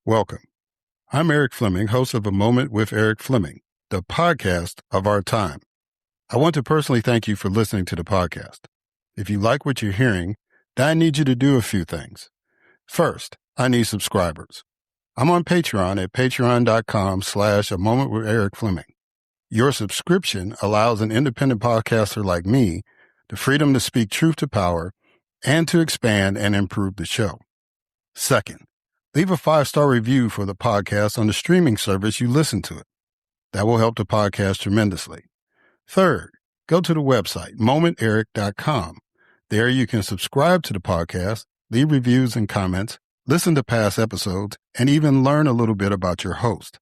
Welcome. I'm Eric Fleming, host of A Moment with Eric Fleming, the podcast of our time. I want to personally thank you for listening to the podcast. If you like what you're hearing, then I need you to do a few things. First, I need subscribers. I'm on Patreon at patreon.com/A Moment with Eric Fleming. Your subscription allows an independent podcaster like me the freedom to speak truth to power and to expand and improve the show. Second, leave a 5-star review for the podcast on the streaming service you listen to it. That will help the podcast tremendously. Third, go to the website, momenteric.com. There you can subscribe to the podcast, leave reviews and comments, listen to past episodes, and even learn a little bit about your host.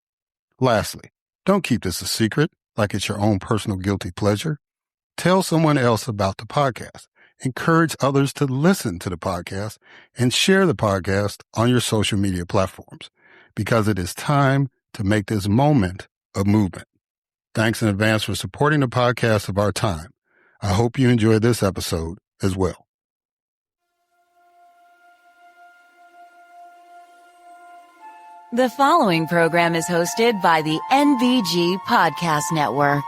Lastly, don't keep this a secret like it's your own personal guilty pleasure. Tell someone else about the podcast. Encourage others to listen to the podcast and share the podcast on your social media platforms because it is time to make this moment a movement. Thanks in advance for supporting the podcast of our time. I hope you enjoy this episode as well. The following program is hosted by the NVG Podcast Network.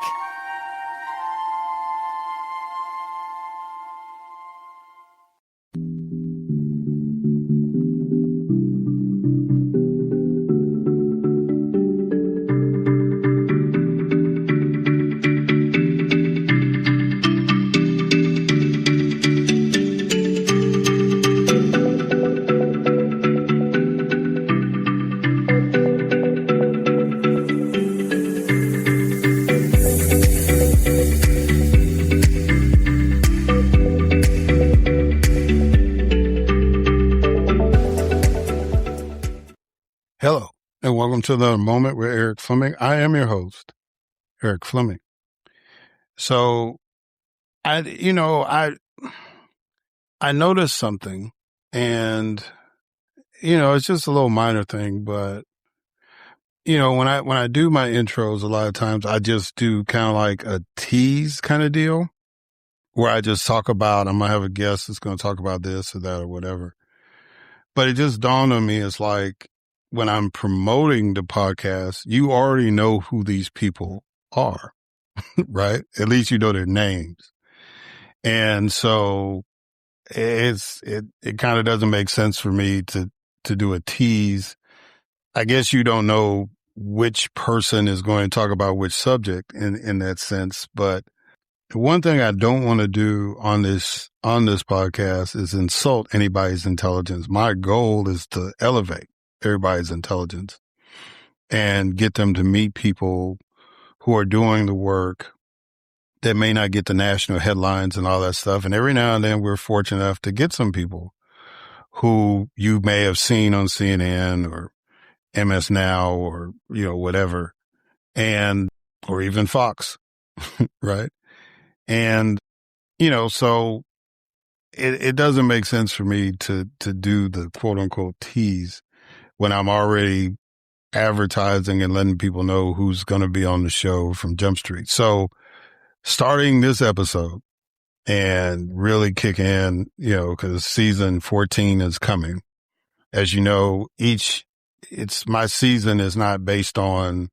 Hello, and welcome to the Moment with Eric Fleming. I am your host, Eric Fleming. So, I noticed something, and it's just a little minor thing, but when I do my intros, a lot of times I just do kind of like a tease kind of deal, where I just talk about I'm gonna have a guest that's gonna talk about this or that or whatever. But it just dawned on me, it's like, when I'm promoting the podcast, you already know who these people are, right? At least you know their names. And so it kind of doesn't make sense for me to do a tease. I guess you don't know which person is going to talk about which subject in that sense. But the one thing I don't want to do on this podcast is insult anybody's intelligence. My goal is to elevate everybody's intelligence and get them to meet people who are doing the work that may not get the national headlines and all that stuff. And every now and then we're fortunate enough to get some people who you may have seen on CNN or MS Now or, whatever, or even Fox, right? And, so it doesn't make sense for me to do the quote unquote tease when I'm already advertising and letting people know who's going to be on the show from Jump Street. So starting this episode and really kick in, because season 14 is coming. As you know, my season is not based on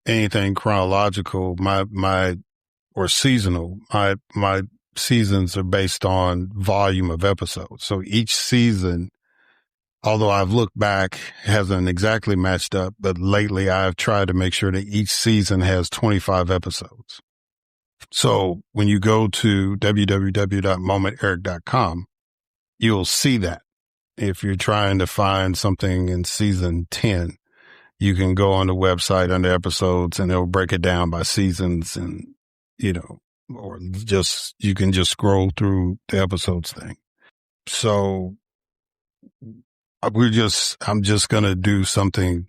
anything chronological, or seasonal. My seasons are based on volume of episodes. So each season, although I've looked back, hasn't exactly matched up, but lately I've tried to make sure that each season has 25 episodes. So when you go to www.momenteric.com, you'll see that. If you're trying to find something in season 10, you can go on the website under episodes and it'll break it down by seasons and, or you can just scroll through the episodes thing. So I'm just going to do something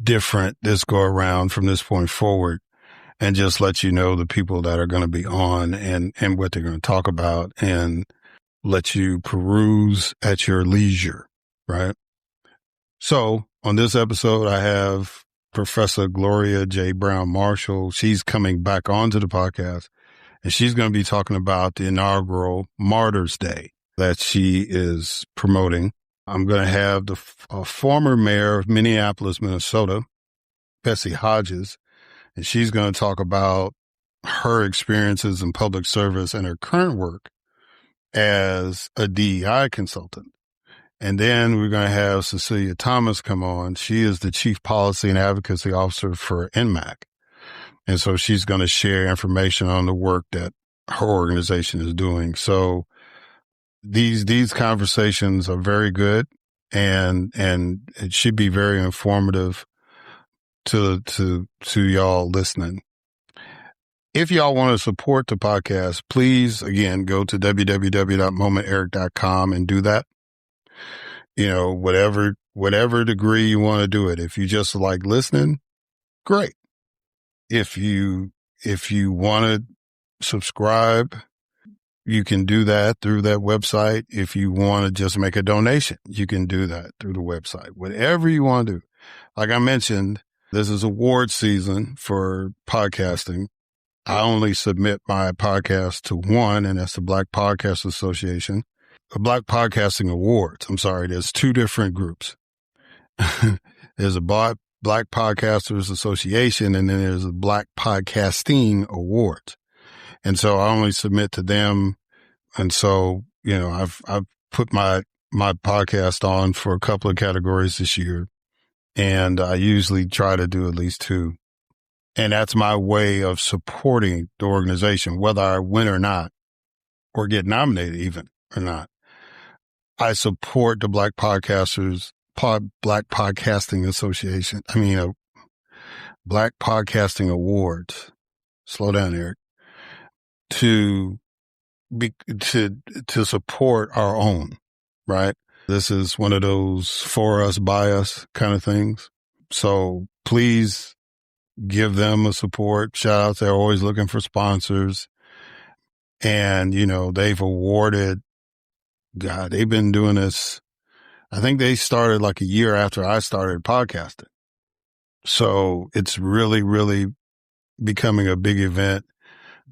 different this go around from this point forward and just let you know the people that are going to be on and what they're going to talk about and let you peruse at your leisure, right? So on this episode, I have Professor Gloria J. Browne-Marshall. She's coming back onto the podcast and she's going to be talking about the inaugural Martyrs Day that she is promoting. I'm going to have the former mayor of Minneapolis, Minnesota, Betsy Hodges, and she's going to talk about her experiences in public service and her current work as a DEI consultant. And then we're going to have Cecelia Thomas come on. She is the Chief Policy and Advocacy Officer for NMAC. And so she's going to share information on the work that her organization is doing. So these conversations are very good, and it should be very informative to y'all listening. If y'all want to support the podcast, please, again, go to www.momenteric.com and do that. You know, whatever degree you want to do it. If you just like listening, great. If you want to subscribe, you can do that through that website. If you want to just make a donation, you can do that through the website. Whatever you want to do. Like I mentioned, this is award season for podcasting. I only submit my podcast to one, and that's the Black Podcast Association. The Black Podcasting Awards. I'm sorry, there's two different groups. There's a Black Podcasters Association, and then there's a Black Podcasting Awards. And so I only submit to them. And so, you know, I've put my podcast on for a couple of categories this year, and I usually try to do at least two. And that's my way of supporting the organization, whether I win or not, or get nominated even or not. I support the Black Podcasting Association. Black Podcasting Awards. Slow down, Eric. To support our own, right? This is one of those for us, by us kind of things. So please give them a support. Shout out. They're always looking for sponsors. And, you know, they've awarded, God, they've been doing this. I think they started like a year after I started podcasting. So it's really, really becoming a big event.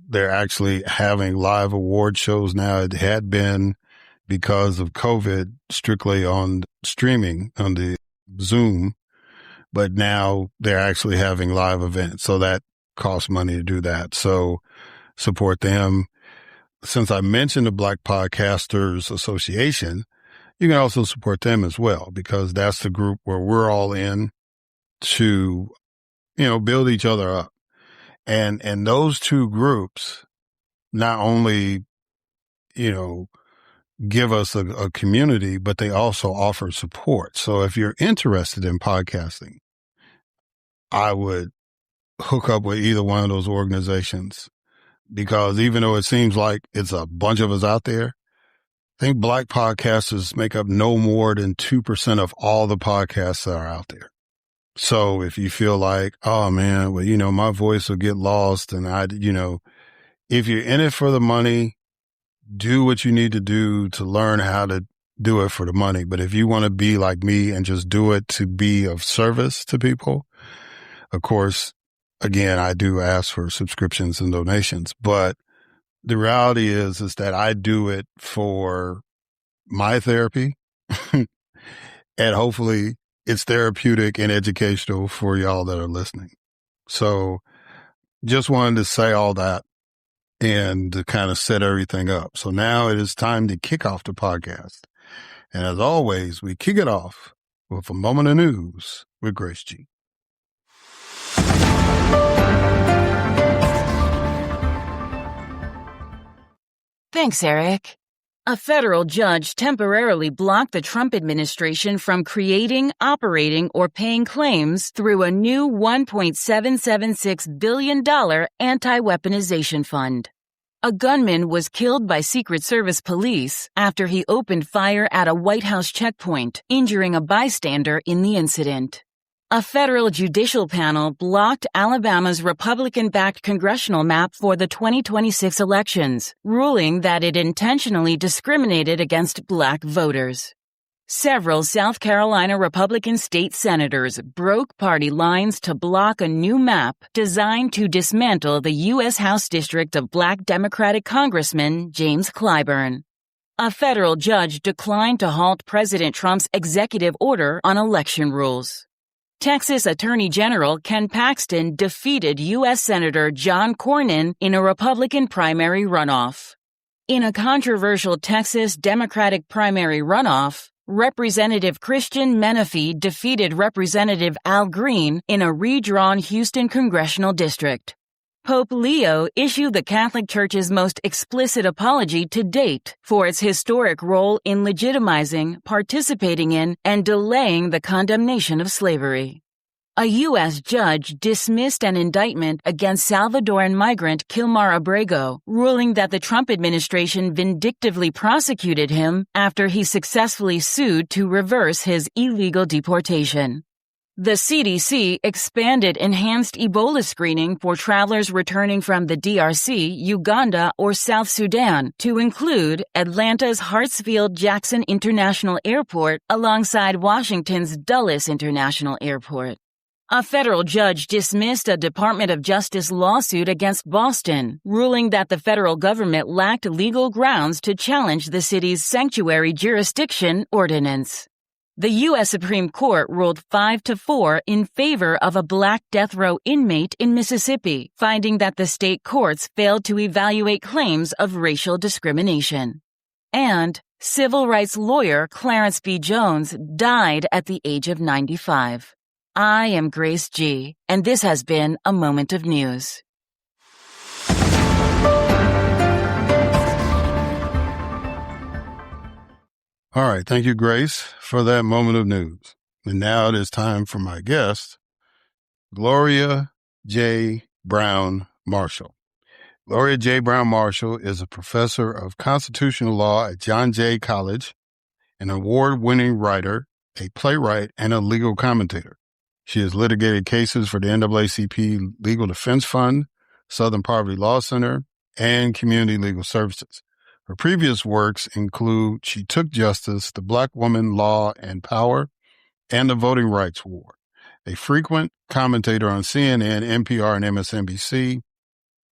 They're actually having live award shows now. It had been, because of COVID, strictly on streaming on the Zoom, but now they're actually having live events. So that costs money to do that. So support them. Since I mentioned the Black Podcasters Association, you can also support them as well, because that's the group where we're all in to, you know, build each other up. And those two groups not only, you know, give us a community, but they also offer support. So if you're interested in podcasting, I would hook up with either one of those organizations, because even though it seems like it's a bunch of us out there, I think Black podcasters make up no more than 2% of all the podcasts that are out there. So if you feel like, oh man, well, you know, my voice will get lost, and if you're in it for the money, do what you need to do to learn how to do it for the money. But if you want to be like me and just do it to be of service to people, of course, again, I do ask for subscriptions and donations, but the reality is that I do it for my therapy and hopefully it's therapeutic and educational for y'all that are listening. So just wanted to say all that and to kind of set everything up. So now it is time to kick off the podcast. And as always, we kick it off with a moment of news with Grace G. Thanks, Eric. A federal judge temporarily blocked the Trump administration from creating, operating, or paying claims through a new $1.776 billion anti-weaponization fund. A gunman was killed by Secret Service police after he opened fire at a White House checkpoint, injuring a bystander in the incident. A federal judicial panel blocked Alabama's Republican-backed congressional map for the 2026 elections, ruling that it intentionally discriminated against black voters. Several South Carolina Republican state senators broke party lines to block a new map designed to dismantle the U.S. House district of black Democratic Congressman James Clyburn. A federal judge declined to halt President Trump's executive order on election rules. Texas Attorney General Ken Paxton defeated U.S. Senator John Cornyn in a Republican primary runoff. In a controversial Texas Democratic primary runoff, Representative Christian Menifee defeated Representative Al Green in a redrawn Houston congressional district. Pope Leo issued the Catholic Church's most explicit apology to date for its historic role in legitimizing, participating in, and delaying the condemnation of slavery. A U.S. judge dismissed an indictment against Salvadoran migrant Kilmar Abrego, ruling that the Trump administration vindictively prosecuted him after he successfully sued to reverse his illegal deportation. The CDC expanded enhanced Ebola screening for travelers returning from the DRC, Uganda, or South Sudan to include Atlanta's Hartsfield-Jackson International Airport alongside Washington's Dulles International Airport. A federal judge dismissed a Department of Justice lawsuit against Boston, ruling that the federal government lacked legal grounds to challenge the city's sanctuary jurisdiction ordinance. The U.S. Supreme Court ruled 5-4 in favor of a black death row inmate in Mississippi, finding that the state courts failed to evaluate claims of racial discrimination. And civil rights lawyer Clarence B. Jones died at the age of 95. I am Grace G., and this has been A Moment of News. All right. Thank you, Grace, for that moment of news. And now it is time for my guest, Gloria J. Browne-Marshall. Gloria J. Browne-Marshall is a professor of constitutional law at John Jay College, an award-winning writer, a playwright, and a legal commentator. She has litigated cases for the NAACP Legal Defense Fund, Southern Poverty Law Center, and Community Legal Services. Her previous works include She Took Justice, The Black Woman, Law and Power, and The Voting Rights War. A frequent commentator on CNN, NPR, and MSNBC,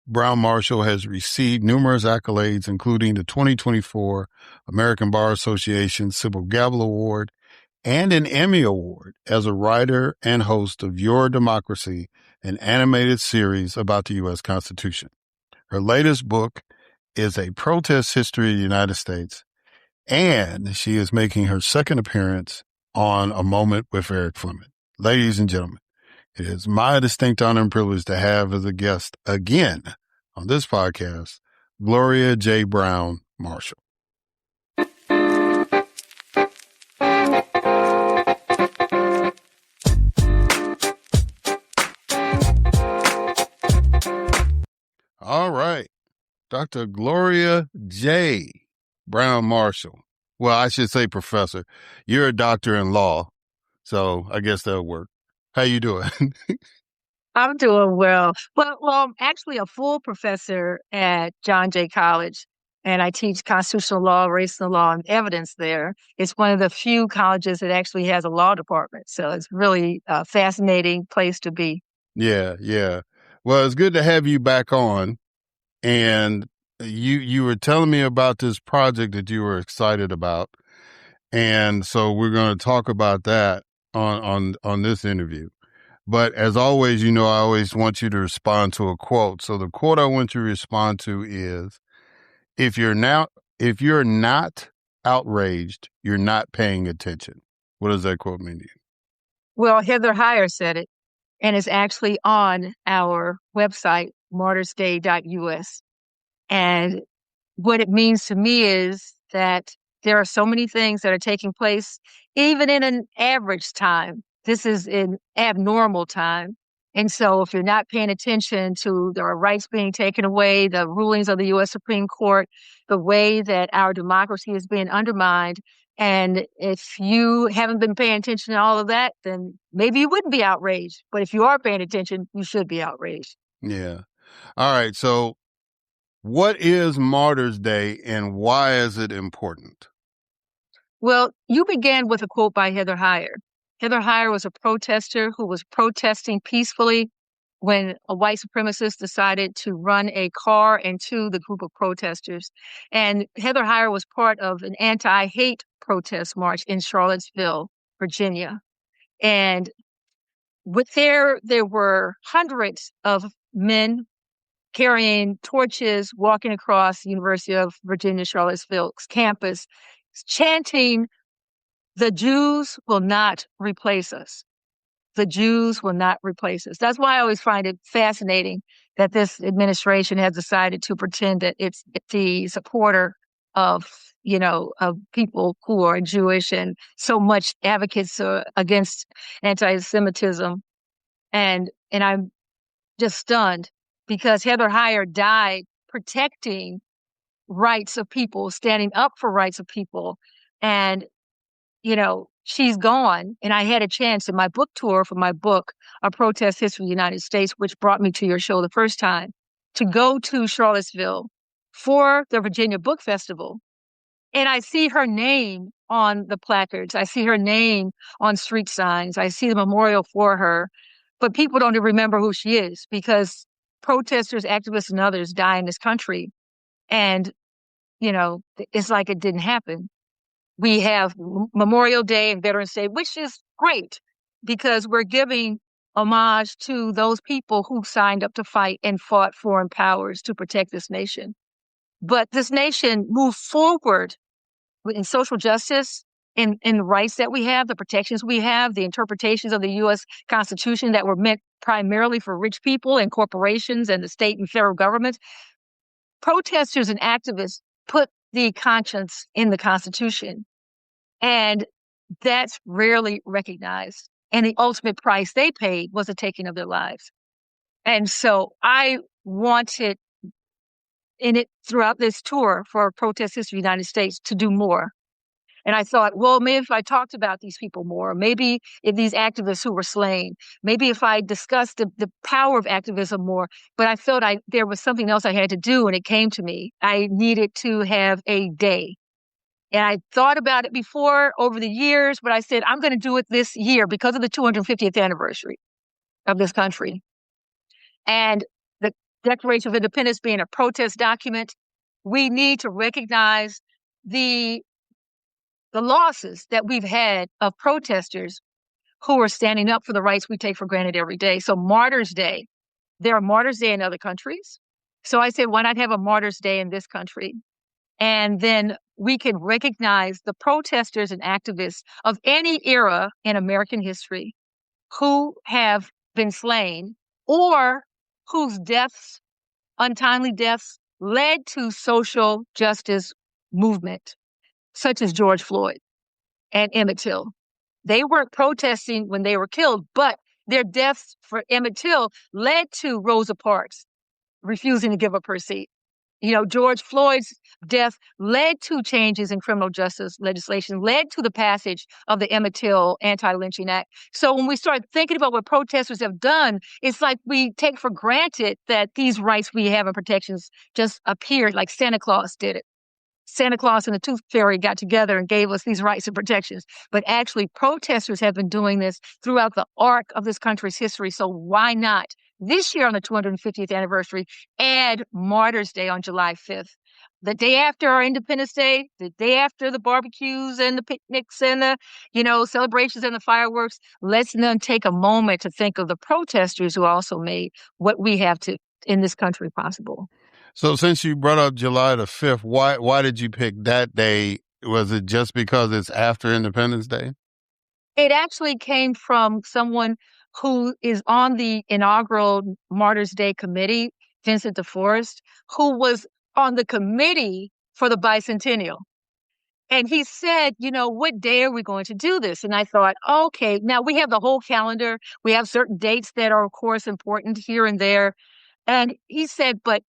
Browne-Marshall has received numerous accolades, including the 2024 American Bar Association Civil Gavel Award and an Emmy Award as a writer and host of Your Democracy, an animated series about the U.S. Constitution. Her latest book is A Protest History of the United States, and she is making her second appearance on A Moment with Eric Fleming. Ladies and gentlemen, it is my distinct honor and privilege to have as a guest again on this podcast, Gloria J. Browne-Marshall. All right. Dr. Gloria J. Browne-Marshall. Well, I should say professor. You're a doctor in law, so I guess that'll work. How you doing? I'm doing well. Well, I'm actually a full professor at John Jay College, and I teach constitutional law, racial law, and evidence there. It's one of the few colleges that actually has a law department, so it's really a fascinating place to be. Yeah. Well, it's good to have you back on. And you were telling me about this project that you were excited about. And so we're going to talk about that on this interview. But as always, I always want you to respond to a quote. So the quote I want you to respond to is, if you're not outraged, you're not paying attention. What does that quote mean to you? Well, Heather Heyer said it, and it's actually on our website, martyrsday.us. And what it means to me is that there are so many things that are taking place, even in an average time. This is an abnormal time. And so if you're not paying attention to the rights being taken away, the rulings of the U.S. Supreme Court, the way that our democracy is being undermined, and if you haven't been paying attention to all of that, then maybe you wouldn't be outraged. But if you are paying attention, you should be outraged. Yeah. All right. So what is Martyrs Day and why is it important? Well, you began with a quote by Heather Heyer. Heather Heyer was a protester who was protesting peacefully when a white supremacist decided to run a car into the group of protesters. And Heather Heyer was part of an anti-hate protest march in Charlottesville, Virginia. And there were hundreds of men carrying torches, walking across the University of Virginia, Charlottesville's campus, chanting, "The Jews will not replace us. The Jews will not replace us." That's why I always find it fascinating that this administration has decided to pretend that it's the supporter of, of people who are Jewish and so much advocates against anti-Semitism. And I'm just stunned because Heather Heyer died protecting rights of people, standing up for rights of people. And she's gone. And I had a chance in my book tour for my book, A Protest History of the United States, which brought me to your show the first time, to go to Charlottesville for the Virginia Book Festival. And I see her name on the placards. I see her name on street signs. I see the memorial for her. But people don't even remember who she is because protesters, activists, and others die in this country. And, it's like it didn't happen. We have Memorial Day and Veterans Day, which is great because we're giving homage to those people who signed up to fight and fought foreign powers to protect this nation. But this nation moved forward in social justice, in the rights that we have, the protections we have, the interpretations of the U.S. Constitution that were meant primarily for rich people and corporations and the state and federal government. Protesters and activists put the conscience in the Constitution. And that's rarely recognized. And the ultimate price they paid was the taking of their lives. And so I wanted in it throughout this tour for Protest History of the United States to do more. And I thought, well, maybe if I talked about these people more, maybe if these activists who were slain, maybe if I discussed the power of activism more, but I felt there was something else I had to do, and it came to me. I needed to have a day. And I thought about it before over the years, but I said, I'm going to do it this year because of the 250th anniversary of this country. And the Declaration of Independence being a protest document, we need to recognize the losses that we've had of protesters who are standing up for the rights we take for granted every day. So Martyrs Day, there are Martyrs Day in other countries. So I said, why not have a Martyrs Day in this country? And then we can recognize the protesters and activists of any era in American history who have been slain or whose deaths, untimely deaths, led to social justice movement, such as George Floyd and Emmett Till. They weren't protesting when they were killed, but their deaths for Emmett Till led to Rosa Parks refusing to give up her seat. George Floyd's death led to changes in criminal justice legislation, led to the passage of the Emmett Till Anti-Lynching Act. So when we start thinking about what protesters have done, it's like we take for granted that these rights we have and protections just appeared like Santa Claus did it. Santa Claus and the Tooth Fairy got together and gave us these rights and protections. But actually, protesters have been doing this throughout the arc of this country's history. So why not this year on the 250th anniversary, add Martyrs Day on July 5th? The day after our Independence Day, the day after the barbecues and the picnics and the, celebrations and the fireworks, let's then take a moment to think of the protesters who also made what we have in this country possible. So since you brought up July the 5th, why did you pick that day? Was it just because it's after Independence Day? It actually came from someone who is on the inaugural Martyrs Day committee, Vincent DeForest, who was on the committee for the bicentennial. And he said, what day are we going to do this? And I thought, okay, now we have the whole calendar. We have certain dates that are, of course, important here and there. And he said, but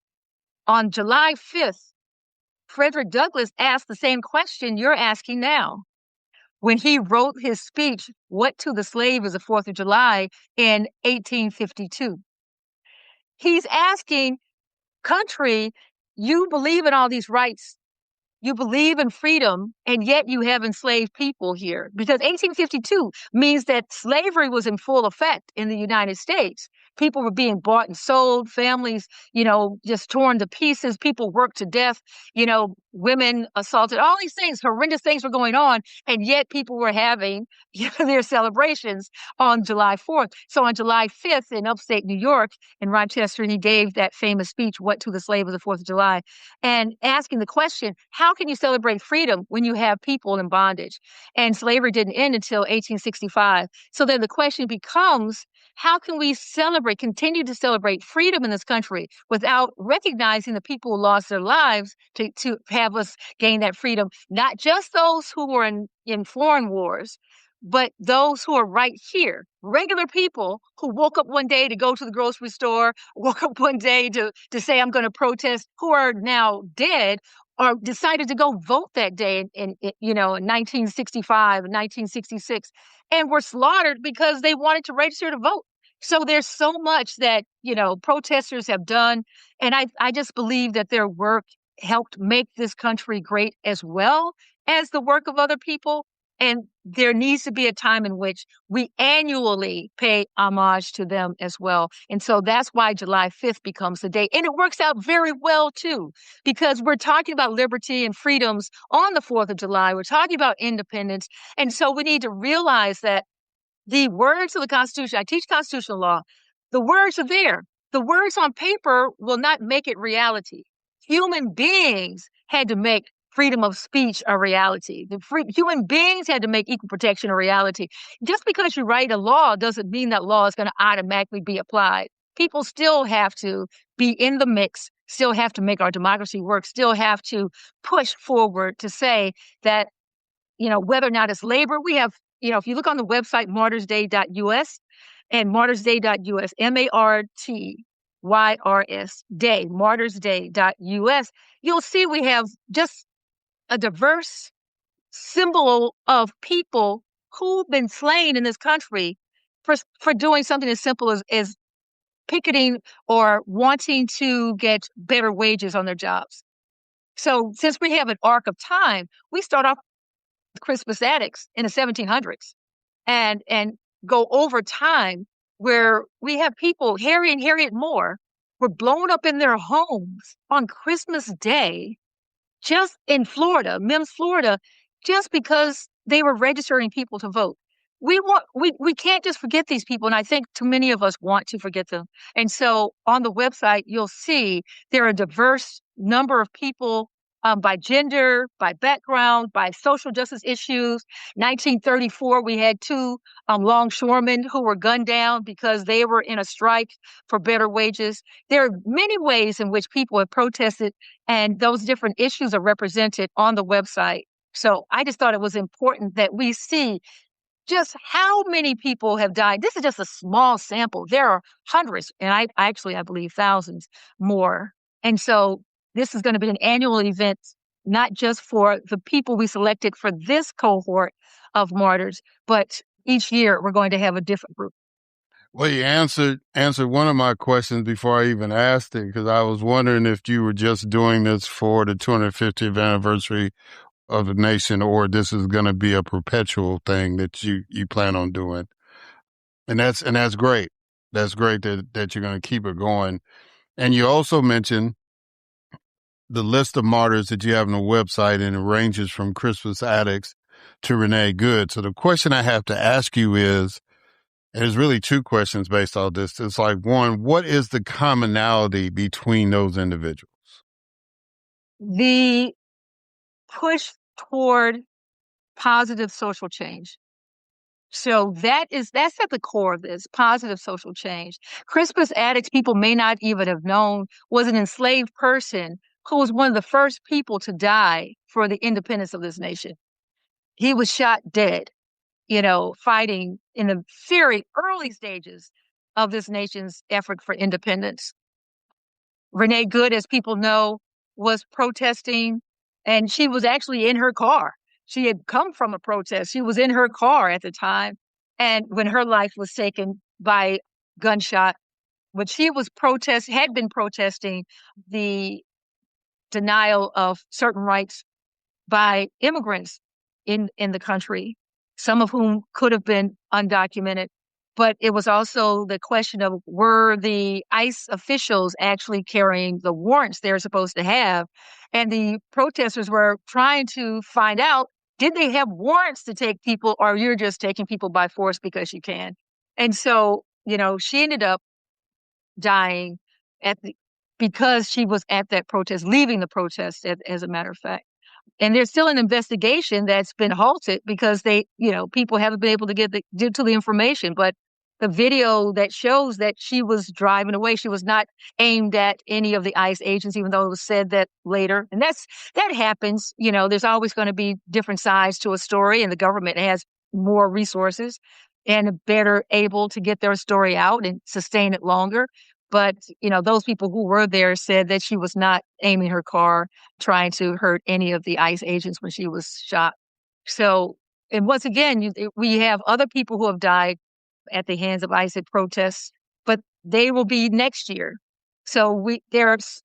on July 5th, Frederick Douglass asked the same question you're asking now. When he wrote his speech, What to the Slave is the 4th of July, in 1852. He's asking, country, you believe in all these rights you believe in freedom, and yet you have enslaved people here. Because 1852 means that slavery was in full effect in the United States. People were being bought and sold, families, just torn to pieces, people worked to death, women assaulted, all these things, horrendous things were going on. And yet people were having their celebrations on July 4th. So on July 5th in upstate New York, in Rochester, he gave that famous speech, What to the Slave of the 4th of July, and asking the question, how can you celebrate freedom when you have people in bondage? And slavery didn't end until 1865. So then the question becomes, how can we continue to celebrate freedom in this country without recognizing the people who lost their lives to have us gain that freedom? Not just those who were in foreign wars, but those who are right here, regular people who woke up one day to go to the grocery store, woke up one day to say, I'm going to protest, who are now dead, or decided to go vote that day in 1965, 1966, and were slaughtered because they wanted to register to vote. So there's so much that, protesters have done. And I just believe that their work helped make this country great as well as the work of other people. And there needs to be a time in which we annually pay homage to them as well. And so that's why July 5th becomes the day. And it works out very well, too, because we're talking about liberty and freedoms on the 4th of July. We're talking about independence. And so we need to realize that the words of the Constitution, I teach constitutional law, the words are there. The words on paper will not make it reality. Human beings had to make freedom of speech a reality. Human beings had to make equal protection a reality. Just because you write a law doesn't mean that law is going to automatically be applied. People still have to be in the mix, still have to make our democracy work, still have to push forward to say that, whether or not it's labor, we have, if you look on the website, martyrsday.us and martyrsday.us, MARTYRS day, martyrsday.us, you'll see we have just a diverse symbol of people who've been slain in this country for doing something as simple as picketing or wanting to get better wages on their jobs. So since we have an arc of time, we start off with Crispus Attucks in the 1700s and go over time where we have people, Harry and Harriet Moore, were blown up in their homes on Christmas Day, just in Florida, Mims, Florida, just because they were registering people to vote. We can't just forget these people, and I think too many of us want to forget them. And so on the website, you'll see there are a diverse number of people by gender, by background, by social justice issues. 1934, we had two longshoremen who were gunned down because they were in a strike for better wages. There are many ways in which people have protested, and those different issues are represented on the website. So I just thought it was important that we see just how many people have died. This is just a small sample. There are hundreds, and I believe thousands more. And so this is going to be an annual event, not just for the people we selected for this cohort of martyrs, but each year we're going to have a different group. Well, you answered one of my questions before I even asked it, because I was wondering if you were just doing this for the 250th anniversary of the nation, or this is going to be a perpetual thing that you plan on doing. And that's great. That's great that you're going to keep it going. And you also mentioned the list of martyrs that you have on the website, and it ranges from Crispus Attucks to Renee Good. So the question I have to ask you is, and there's really two questions based on this. It's like, one, what is the commonality between those individuals? The push toward positive social change. So that's at the core of this, positive social change. Crispus Attucks, people may not even have known, was an enslaved person who was one of the first people to die for the independence of this nation. He was shot dead, fighting in the very early stages of this nation's effort for independence. Renee Good, as people know, was protesting, and she was actually in her car. She had come from a protest. She was in her car at the time, and when her life was taken by gunshot, but she was had been protesting the denial of certain rights by immigrants in the country, some of whom could have been undocumented. But it was also the question of, were the ICE officials actually carrying the warrants they're supposed to have? And the protesters were trying to find out, did they have warrants to take people, or you're just taking people by force because you can? And so, she ended up dying because she was at that protest, leaving the protest, as a matter of fact. And there's still an investigation that's been halted because people haven't been able to get to the information. But the video that shows that she was driving away, she was not aimed at any of the ICE agents, even though it was said that later. And that happens. There's always going to be different sides to a story, and the government has more resources and better able to get their story out and sustain it longer. But, those people who were there said that she was not aiming her car, trying to hurt any of the ICE agents when she was shot. So, and once again, we have other people who have died at the hands of ICE at protests, but they will be next year. So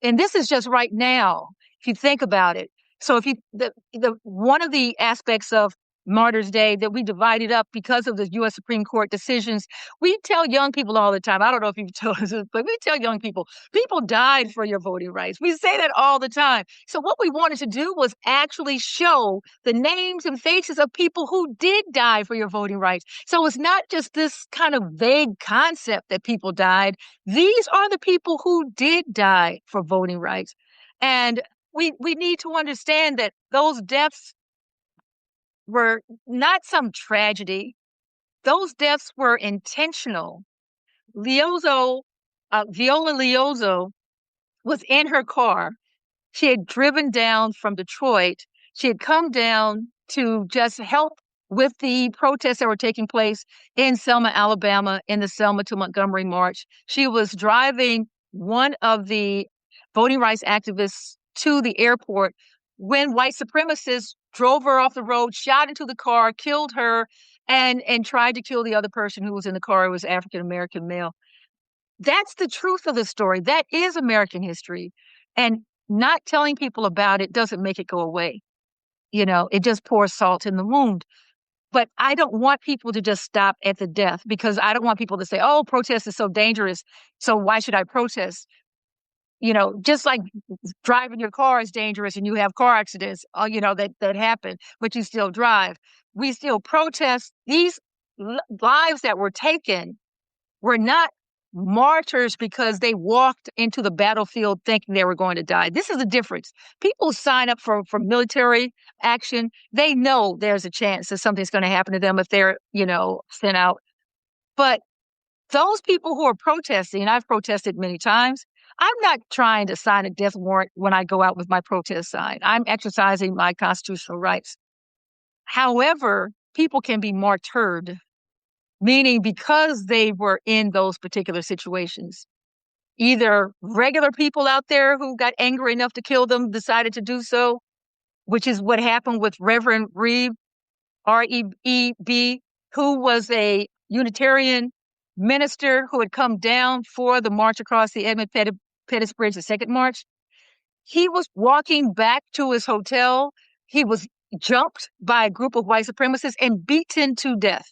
and this is just right now, if you think about it. So one of the aspects of Martyrs Day that we divided up because of the U.S. Supreme Court decisions, we tell young people all the time, I don't know if you've told us this, but we tell young people died for your voting rights. We say that all the time. So what we wanted to do was actually show the names and faces of people who did die for your voting rights. So it's not just this kind of vague concept that people died. These are the people who did die for voting rights. And we need to understand that those deaths were not some tragedy. Those deaths were intentional. Viola Liuzzo was in her car. She had driven down from Detroit. She had come down to just help with the protests that were taking place in Selma, Alabama, in the Selma to Montgomery March. She was driving one of the voting rights activists to the airport when white supremacists drove her off the road, shot into the car, killed her, and tried to kill the other person who was in the car. It was African-American male. That's the truth of the story. That is American history. And not telling people about it doesn't make it go away. It just pours salt in the wound. But I don't want people to just stop at the death, because I don't want people to say, oh, protest is so dangerous, so why should I protest? Just like driving your car is dangerous and you have car accidents, that happen, but you still drive. We still protest. These lives that were taken were not martyrs because they walked into the battlefield thinking they were going to die. This is the difference. People sign up for military action. They know there's a chance that something's going to happen to them if they're, sent out. But those people who are protesting, and I've protested many times, I'm not trying to sign a death warrant when I go out with my protest sign. I'm exercising my constitutional rights. However, people can be martyred, meaning because they were in those particular situations. Either regular people out there who got angry enough to kill them decided to do so, which is what happened with Reverend Reeb, R-E-E-B, who was a Unitarian minister who had come down for the march across the Edmund Pettus Bridge, the second march. He was walking back to his hotel. He was jumped by a group of white supremacists and beaten to death.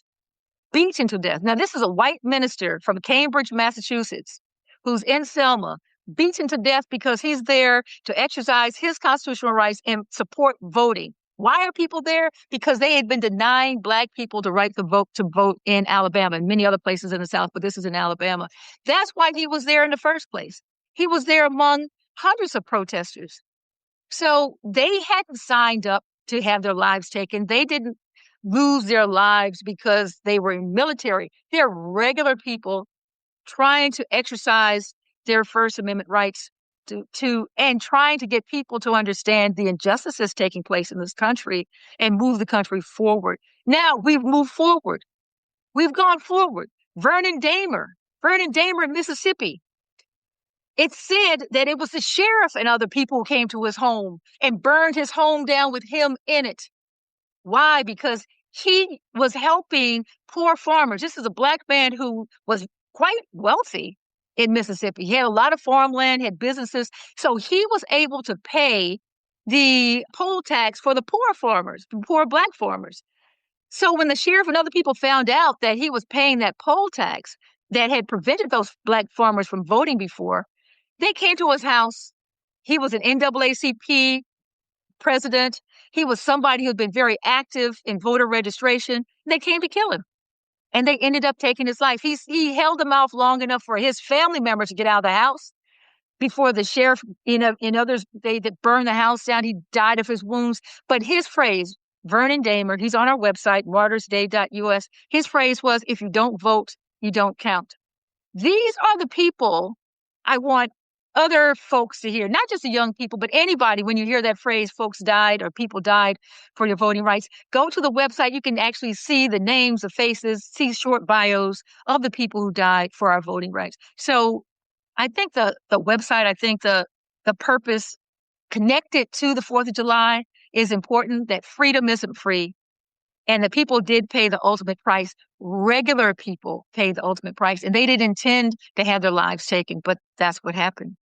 Beaten to death. Now, this is a white minister from Cambridge, Massachusetts, who's in Selma, beaten to death because he's there to exercise his constitutional rights and support voting. Why are people there? Because they had been denying Black people the right to vote in Alabama and many other places in the South, but this is in Alabama. That's why he was there in the first place. He was there among hundreds of protesters. So they hadn't signed up to have their lives taken. They didn't lose their lives because they were in military. They're regular people trying to exercise their First Amendment rights and trying to get people to understand the injustices taking place in this country and move the country forward. Now we've moved forward. We've gone forward. Vernon Damer in Mississippi. It's said that it was the sheriff and other people who came to his home and burned his home down with him in it. Why? Because he was helping poor farmers. This is a Black man who was quite wealthy in Mississippi. He had a lot of farmland, had businesses. So he was able to pay the poll tax for the poor farmers, poor Black farmers. So when the sheriff and other people found out that he was paying that poll tax that had prevented those Black farmers from voting before, they came to his house. He was an NAACP president. He was somebody who had been very active in voter registration. They came to kill him, and they ended up taking his life. He held them off long enough for his family members to get out of the house before the sheriff, in others, they that burned the house down. He died of his wounds. But his phrase, Vernon Damer, he's on our website, martyrsday.us. His phrase was, if you don't vote, you don't count. These are the people I want other folks to hear, not just the young people, but anybody. When you hear that phrase, folks died or people died for your voting rights, go to the website. You can actually see the names, the faces, see short bios of the people who died for our voting rights. So I think the website, I think the purpose connected to the 4th of July is important, that freedom isn't free. And the people did pay the ultimate price. Regular people paid the ultimate price, and they didn't intend to have their lives taken, but that's what happened.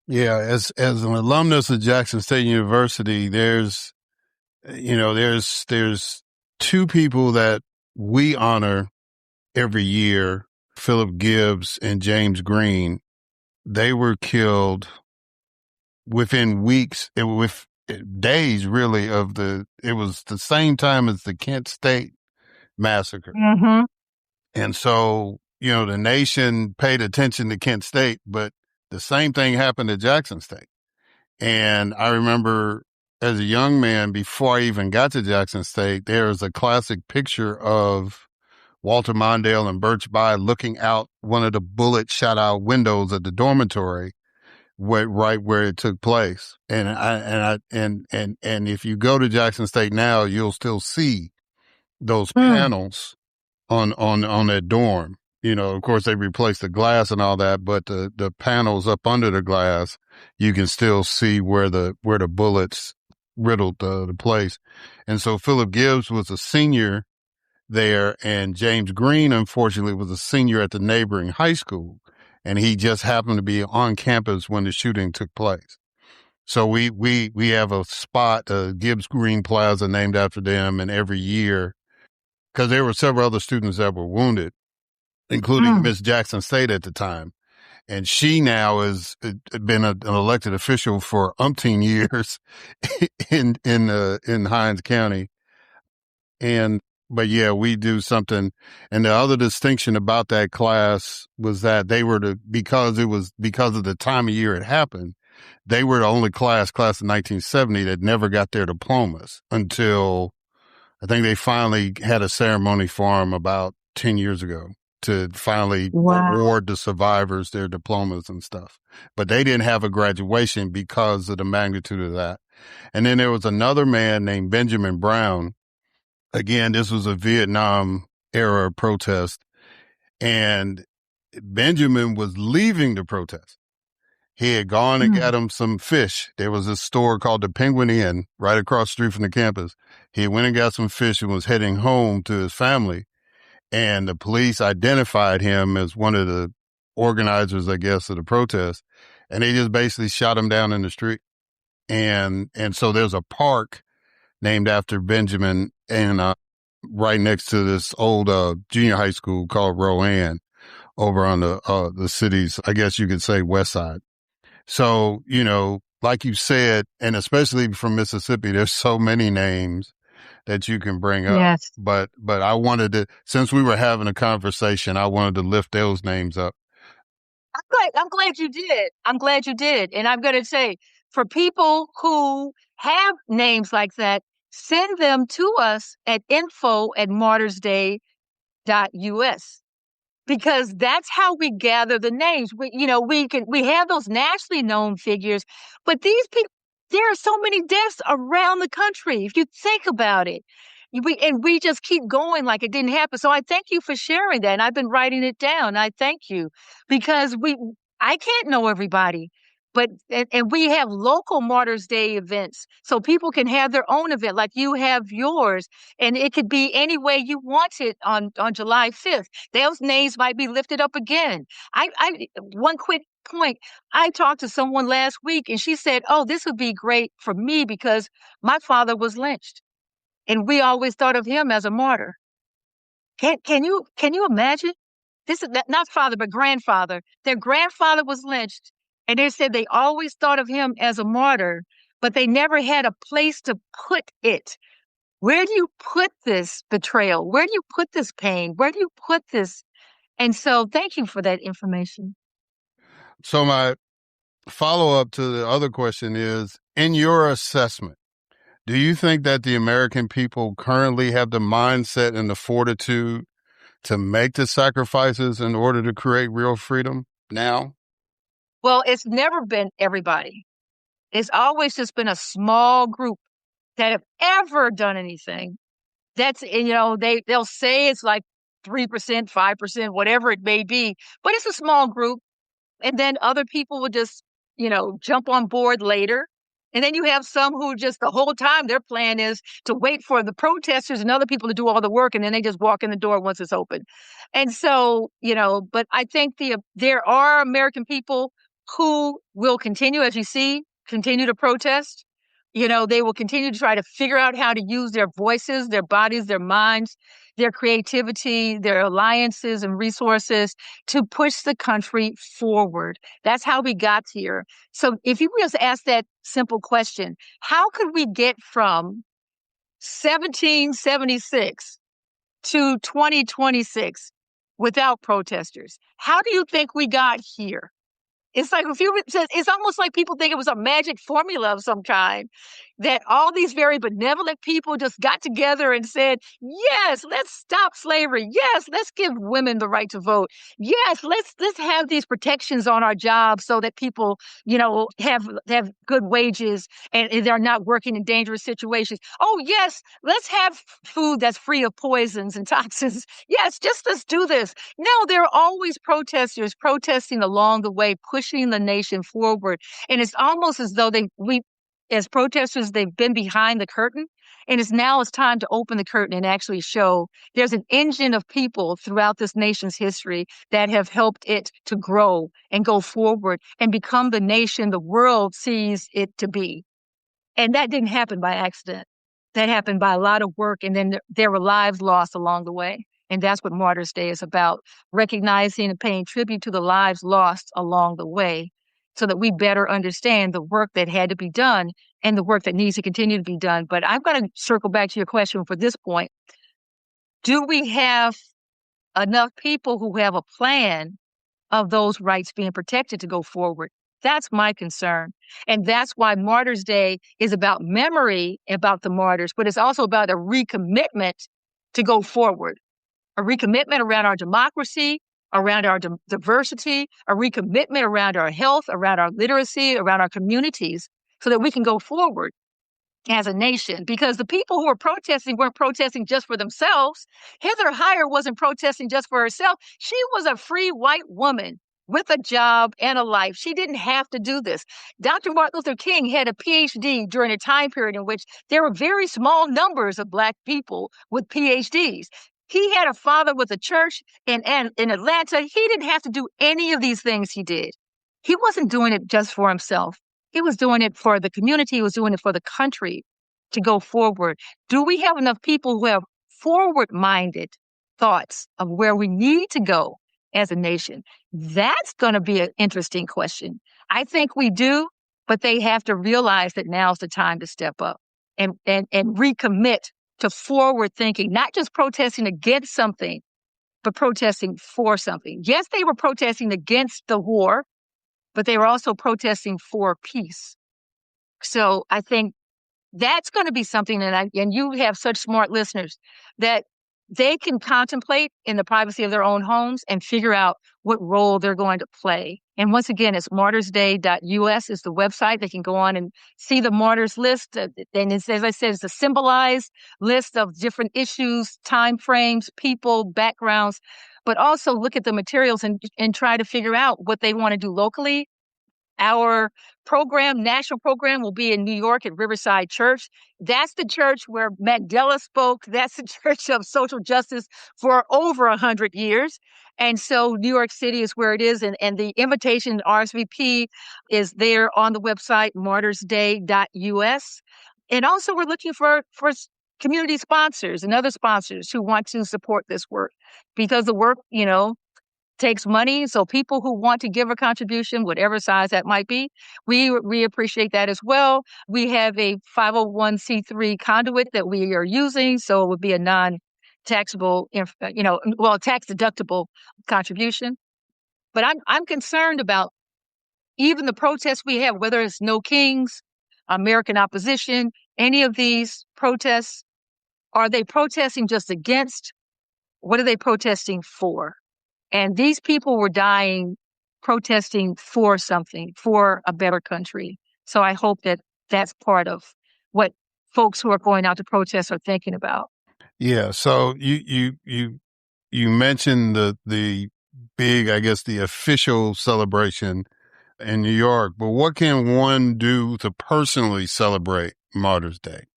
Yeah, as an alumnus of Jackson State University, there's two people that we honor every year, Philip Gibbs and James Green. They were killed within weeks, with days really it was the same time as the Kent State massacre. Mm-hmm. And so, the nation paid attention to Kent State, but the same thing happened at Jackson State. And I remember as a young man, before I even got to Jackson State, there was a classic picture of Walter Mondale and Birch Bayh looking out one of the bullet shot out windows of the dormitory, right where it took place. And and if you go to Jackson State now, you'll still see those panels on that dorm. Of course they replaced the glass and all that, but the panels up under the glass, you can still see where the bullets riddled the place. And so Philip Gibbs was a senior there, and James Green, unfortunately, was a senior at the neighboring high school, and he just happened to be on campus when the shooting took place. So we have a spot, Gibbs Green Plaza, named after them, and every year, because there were several other students that were wounded, including Miss Jackson State at the time. And she now has been an elected official for umpteen years in Hinds County. But yeah, we do something. And the other distinction about that class was that they were because of the time of year it happened, they were the only class of 1970 that never got their diplomas until I think they finally had a ceremony for them about 10 years ago to finally award the survivors their diplomas and stuff. But they didn't have a graduation because of the magnitude of that. And then there was another man named Benjamin Browne. Again, this was a Vietnam era protest, and Benjamin was leaving the protest. He had gone and got him some fish. There was a store called the Penguin Inn right across the street from the campus. He went and got some fish and was heading home to his family. And the police identified him as one of the organizers, I guess, of the protest. And they just basically shot him down in the street. And so there's a park named after Benjamin and right next to this old junior high school called Rowan over on the city's, I guess you could say, west side. So, like you said, and especially from Mississippi, there's so many names that you can bring up. Yes. But I wanted to, since we were having a conversation, I wanted to lift those names up. I'm glad you did. I'm glad you did. And I'm going to say, for people who have names like that, send them to us at info@martyrsday.us. Because that's how we gather the names. We have those nationally known figures, but these people, there are so many deaths around the country. If you think about it, we just keep going like it didn't happen. So I thank you for sharing that. And I've been writing it down. I thank you because I can't know everybody. But we have local Martyrs Day events, so people can have their own event, like you have yours, and it could be any way you want it on July 5th. Those names might be lifted up again. One quick point, I talked to someone last week and she said, oh, this would be great for me because my father was lynched and we always thought of him as a martyr. Can you imagine? This is not father, but grandfather. Their grandfather was lynched, and they said they always thought of him as a martyr, but they never had a place to put it. Where do you put this betrayal? Where do you put this pain? Where do you put this? And so, thank you for that information. So my follow up to the other question is, in your assessment, do you think that the American people currently have the mindset and the fortitude to make the sacrifices in order to create real freedom now? Well, it's never been everybody. It's always just been a small group that have ever done anything. That's, they'll say it's like 3%, 5%, whatever it may be, but it's a small group. And then other people will just, jump on board later. And then you have some who just the whole time their plan is to wait for the protesters and other people to do all the work. And then they just walk in the door once it's open. And so, but I think there are American people who will continue, as you see, continue to protest. They will continue to try to figure out how to use their voices, their bodies, their minds, their creativity, their alliances and resources to push the country forward. That's how we got here. So if you just ask that simple question, how could we get from 1776 to 2026 without protesters? How do you think we got here? It's like it's almost like people think it was a magic formula of some kind, that all these very benevolent people just got together and said, yes, let's stop slavery. Yes, let's give women the right to vote. Yes, let's have these protections on our jobs so that people, have good wages and they're not working in dangerous situations. Oh, yes, let's have food that's free of poisons and toxins. Yes, just let's do this. No, there are always protesters protesting along the way, pushing the nation forward. And it's almost as though as protesters, they've been behind the curtain. And it's time to open the curtain and actually show there's an engine of people throughout this nation's history that have helped it to grow and go forward and become the nation the world sees it to be. And that didn't happen by accident. That happened by a lot of work, and then there were lives lost along the way. And that's what Martyrs Day is about, recognizing and paying tribute to the lives lost along the way so that we better understand the work that had to be done and the work that needs to continue to be done. But I'm going to circle back to your question for this point. Do we have enough people who have a plan of those rights being protected to go forward? That's my concern. And that's why Martyrs Day is about memory about the martyrs, but it's also about a recommitment to go forward, a recommitment around our democracy, around our diversity, a recommitment around our health, around our literacy, around our communities, so that we can go forward as a nation. Because the people who were protesting weren't protesting just for themselves. Heather Heyer wasn't protesting just for herself. She was a free white woman with a job and a life. She didn't have to do this. Dr. Martin Luther King had a PhD during a time period in which there were very small numbers of Black people with PhDs. He had a father with a church in Atlanta. He didn't have to do any of these things he did. He wasn't doing it just for himself. He was doing it for the community. He was doing it for the country to go forward. Do we have enough people who have forward-minded thoughts of where we need to go as a nation? That's going to be an interesting question. I think we do, but they have to realize that now's the time to step up and recommit to forward thinking, not just protesting against something, but protesting for something. Yes, they were protesting against the war, but they were also protesting for peace. So I think that's going to be something, and you have such smart listeners that they can contemplate in the privacy of their own homes and figure out what role they're going to play. And once again, it's martyrsday.us is the website. They can go on and see the martyrs list. And it's, as I said, it's a symbolized list of different issues, time frames, people, backgrounds, but also look at the materials and try to figure out what they want to do locally Our program, national program, will be in New York at Riverside Church. That's the church where Mandela spoke. That's the church of social justice for over 100 years. And so New York City is where it is. And the invitation RSVP is there on the website, martyrsday.us. And also we're looking for community sponsors and other sponsors who want to support this work, because the work, takes money. So people who want to give a contribution, whatever size that might be, we appreciate that as well. We have a 501c3 conduit that we are using, so it would be a non-taxable, tax deductible contribution. But I'm concerned about even the protests we have, whether it's No Kings, American Opposition, any of these protests. Are they protesting just against? What are they protesting for? And these people were dying, protesting for something, for a better country. So I hope that that's part of what folks who are going out to protest are thinking about. Yeah. So you mentioned the big, I guess, the official celebration in New York, but what can one do to personally celebrate Martyrs Day?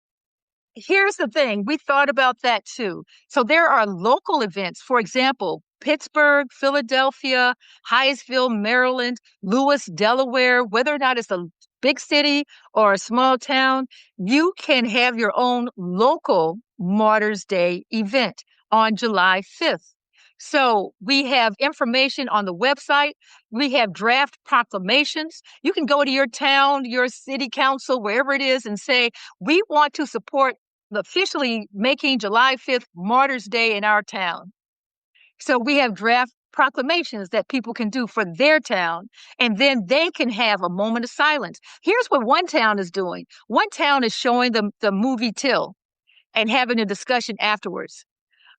Here's the thing. We thought about that too. So there are local events. For example, Pittsburgh, Philadelphia, Hyattsville, Maryland, Lewis, Delaware, whether or not it's a big city or a small town, you can have your own local Martyrs Day event on July 5th. So we have information on the website. We have draft proclamations. You can go to your town, your city council, wherever it is, and say, we want to support officially making July 5th Martyrs Day in our town. So we have draft proclamations that people can do for their town, and then they can have a moment of silence. Here's what one town is doing. One town is showing the movie Till and having a discussion afterwards.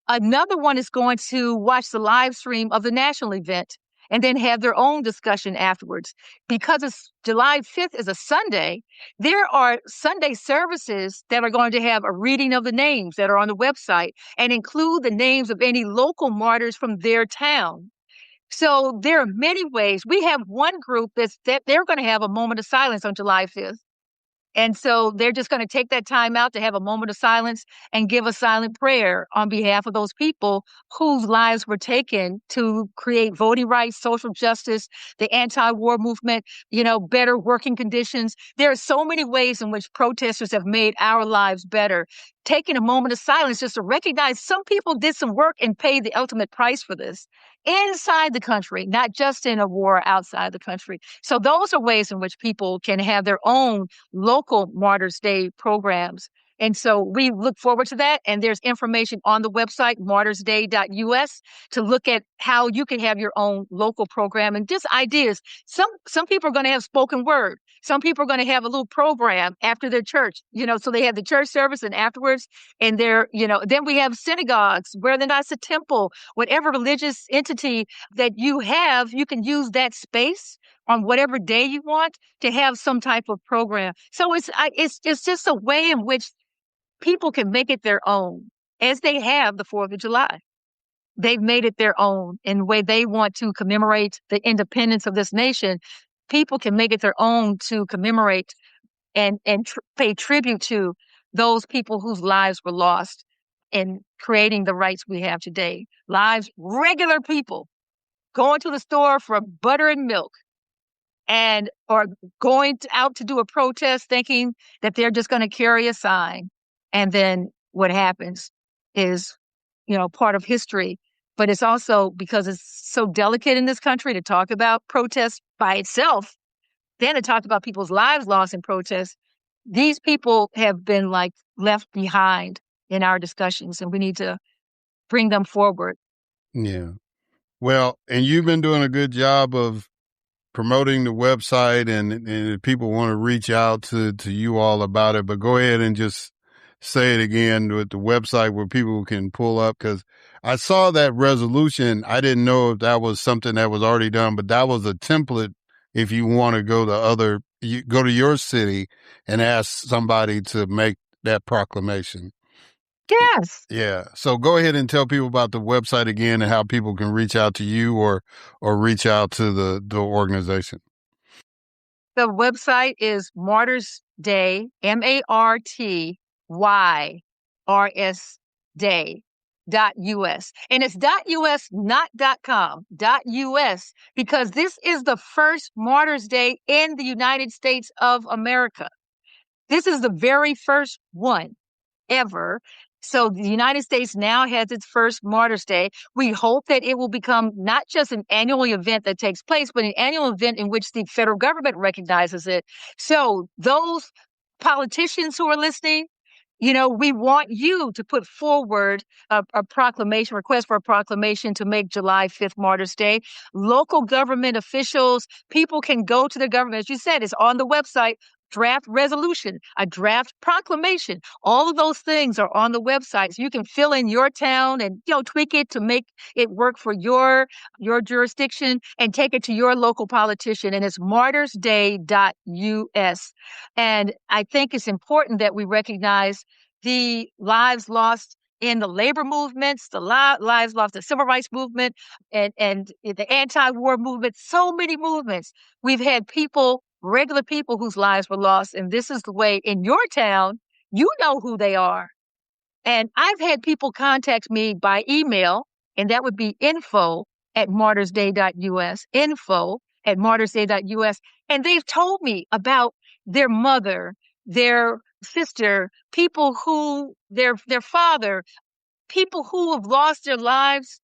Another one is going to watch the live stream of the national event and then have their own discussion afterwards. Because it's July 5th is a Sunday, there are Sunday services that are going to have a reading of the names that are on the website and include the names of any local martyrs from their town. So there are many ways. We have one group that they're going to have a moment of silence on July 5th. And so they're just going to take that time out to have a moment of silence and give a silent prayer on behalf of those people whose lives were taken to create voting rights, social justice, the anti-war movement, better working conditions. There are so many ways in which protesters have made our lives better. Taking a moment of silence just to recognize some people did some work and paid the ultimate price for this inside the country, not just in a war outside the country. So those are ways in which people can have their own local Martyrs Day programs. And so we look forward to that. And there's information on the website, martyrsday.us, to look at how you can have your own local program and just ideas. Some people are going to have spoken word. Some people are going to have a little program after their church, so they have the church service and afterwards. And then we have synagogues, whether that's a temple, whatever religious entity that you have, you can use that space on whatever day you want to have some type of program. So it's just a way in which people can make it their own, as they have the 4th of July. They've made it their own in the way they want to commemorate the independence of this nation. People can make it their own to commemorate and pay tribute to those people whose lives were lost in creating the rights we have today. Lives, regular people going to the store for butter and milk, or going out to do a protest thinking that they're just going to carry a sign. And then what happens is, part of history. But it's also because it's so delicate in this country to talk about protests by itself, then to talk about people's lives lost in protests. These people have been left behind in our discussions, and we need to bring them forward. Yeah. Well, and you've been doing a good job of promoting the website, and if people want to reach out to you all about it, but go ahead and just say it again with the website where people can pull up, because I saw that resolution. I didn't know if that was something that was already done, but that was a template. If you want to go to your city and ask somebody to make that proclamation. Yes. Yeah. So go ahead and tell people about the website again and how people can reach out to you or reach out to the organization. The website is Martyrs Day, MARTYRS Day.us. And it's .us, not .com, .us, because this is the first Martyrs Day in the United States of America. This is the very first one ever. So the United States now has its first Martyrs Day. We hope that it will become not just an annual event that takes place, but an annual event in which the federal government recognizes it. So those politicians who are listening, we want you to put forward a proclamation, request for a proclamation to make July 5th Martyrs Day. Local government officials, people can go to the government. As you said, it's on the website. Draft resolution, a draft proclamation. All of those things are on the website. So you can fill in your town and, tweak it to make it work for your jurisdiction and take it to your local politician. And it's martyrsday.us. And I think it's important that we recognize the lives lost in the labor movements, the lives lost in the civil rights movement and the anti-war movement, so many movements. We've had regular people whose lives were lost. And this is the way in your town, you know who they are. And I've had people contact me by email, and that would be info@martyrsday.us, info@martyrsday.us. And they've told me about their mother, their sister, people who, their father, people who have lost their lives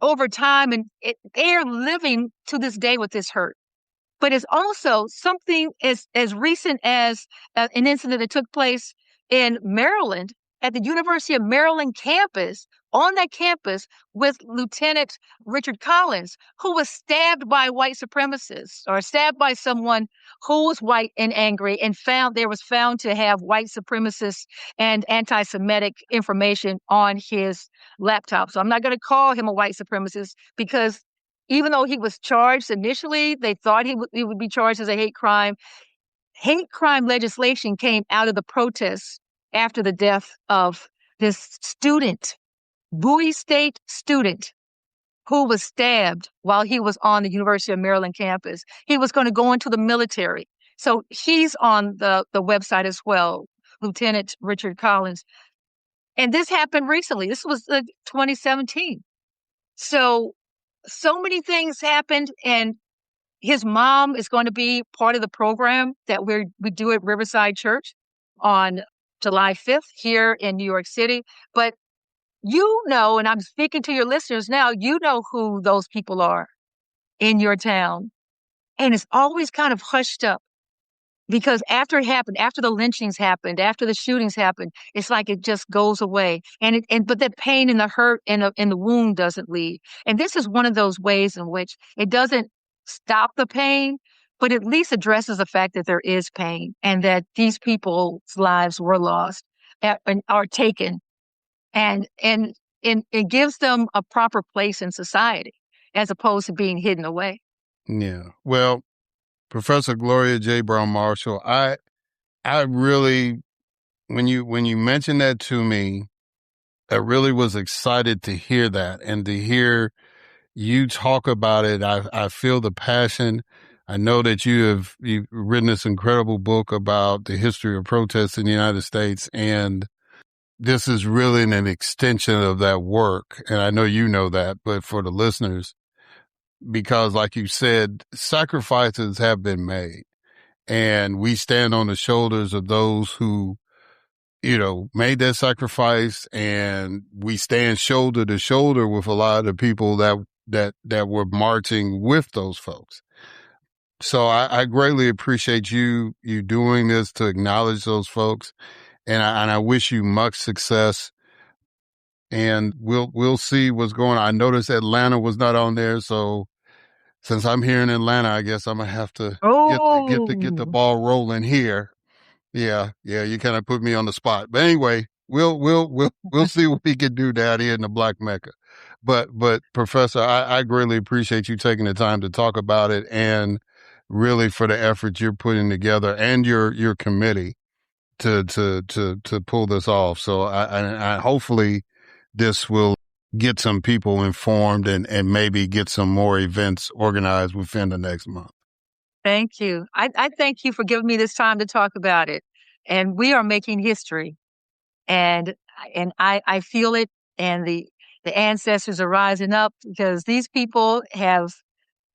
over time, and they are living to this day with this hurt. But it's also something as recent as an incident that took place in Maryland at the University of Maryland campus, on that campus with Lieutenant Richard Collins, who was stabbed by white supremacists or stabbed by someone who was white and angry and was found to have white supremacist and anti-Semitic information on his laptop. So I'm not going to call him a white supremacist because even though he was charged initially, they thought he would be charged as a hate crime. Hate crime legislation came out of the protests after the death of this student, Bowie State student, who was stabbed while he was on the University of Maryland campus. He was going to go into the military. So he's on the website as well, Lieutenant Richard Collins. And this happened recently. This was 2017. So many things happened, and his mom is going to be part of the program that we do at Riverside Church on July 5th here in New York City. But and I'm speaking to your listeners now, who those people are in your town. And it's always kind of hushed up because after it happened, after the lynchings happened, after the shootings happened, it's like it just goes away. But that pain and the hurt and the wound doesn't leave. And this is one of those ways in which it doesn't stop the pain, but at least addresses the fact that there is pain and that these people's lives were lost and are taken. And it gives them a proper place in society as opposed to being hidden away. Yeah. Well, Professor Gloria J. Browne-Marshall, I really, when you mentioned that to me, I really was excited to hear that and to hear you talk about it. I feel the passion. I know that you've written this incredible book about the history of protests in the United States, and this is really an extension of that work. And I know you know that, but for the listeners, because like you said, sacrifices have been made, and we stand on the shoulders of those who, made that sacrifice, and we stand shoulder to shoulder with a lot of the people that were marching with those folks. So I greatly appreciate you doing this to acknowledge those folks, and I wish you much success. And we'll see what's going on. I noticed Atlanta was not on there, so since I'm here in Atlanta, I guess I'm gonna have to get the ball rolling here. Yeah, you kind of put me on the spot. But anyway, we'll see what we can do down here in the Black Mecca. But Professor, I greatly appreciate you taking the time to talk about it, and really for the effort you're putting together and your committee to pull this off. So I hopefully this will get some people informed and maybe get some more events organized within the next month. Thank you. I thank you for giving me this time to talk about it. And we are making history. And I feel it, and the ancestors are rising up because these people have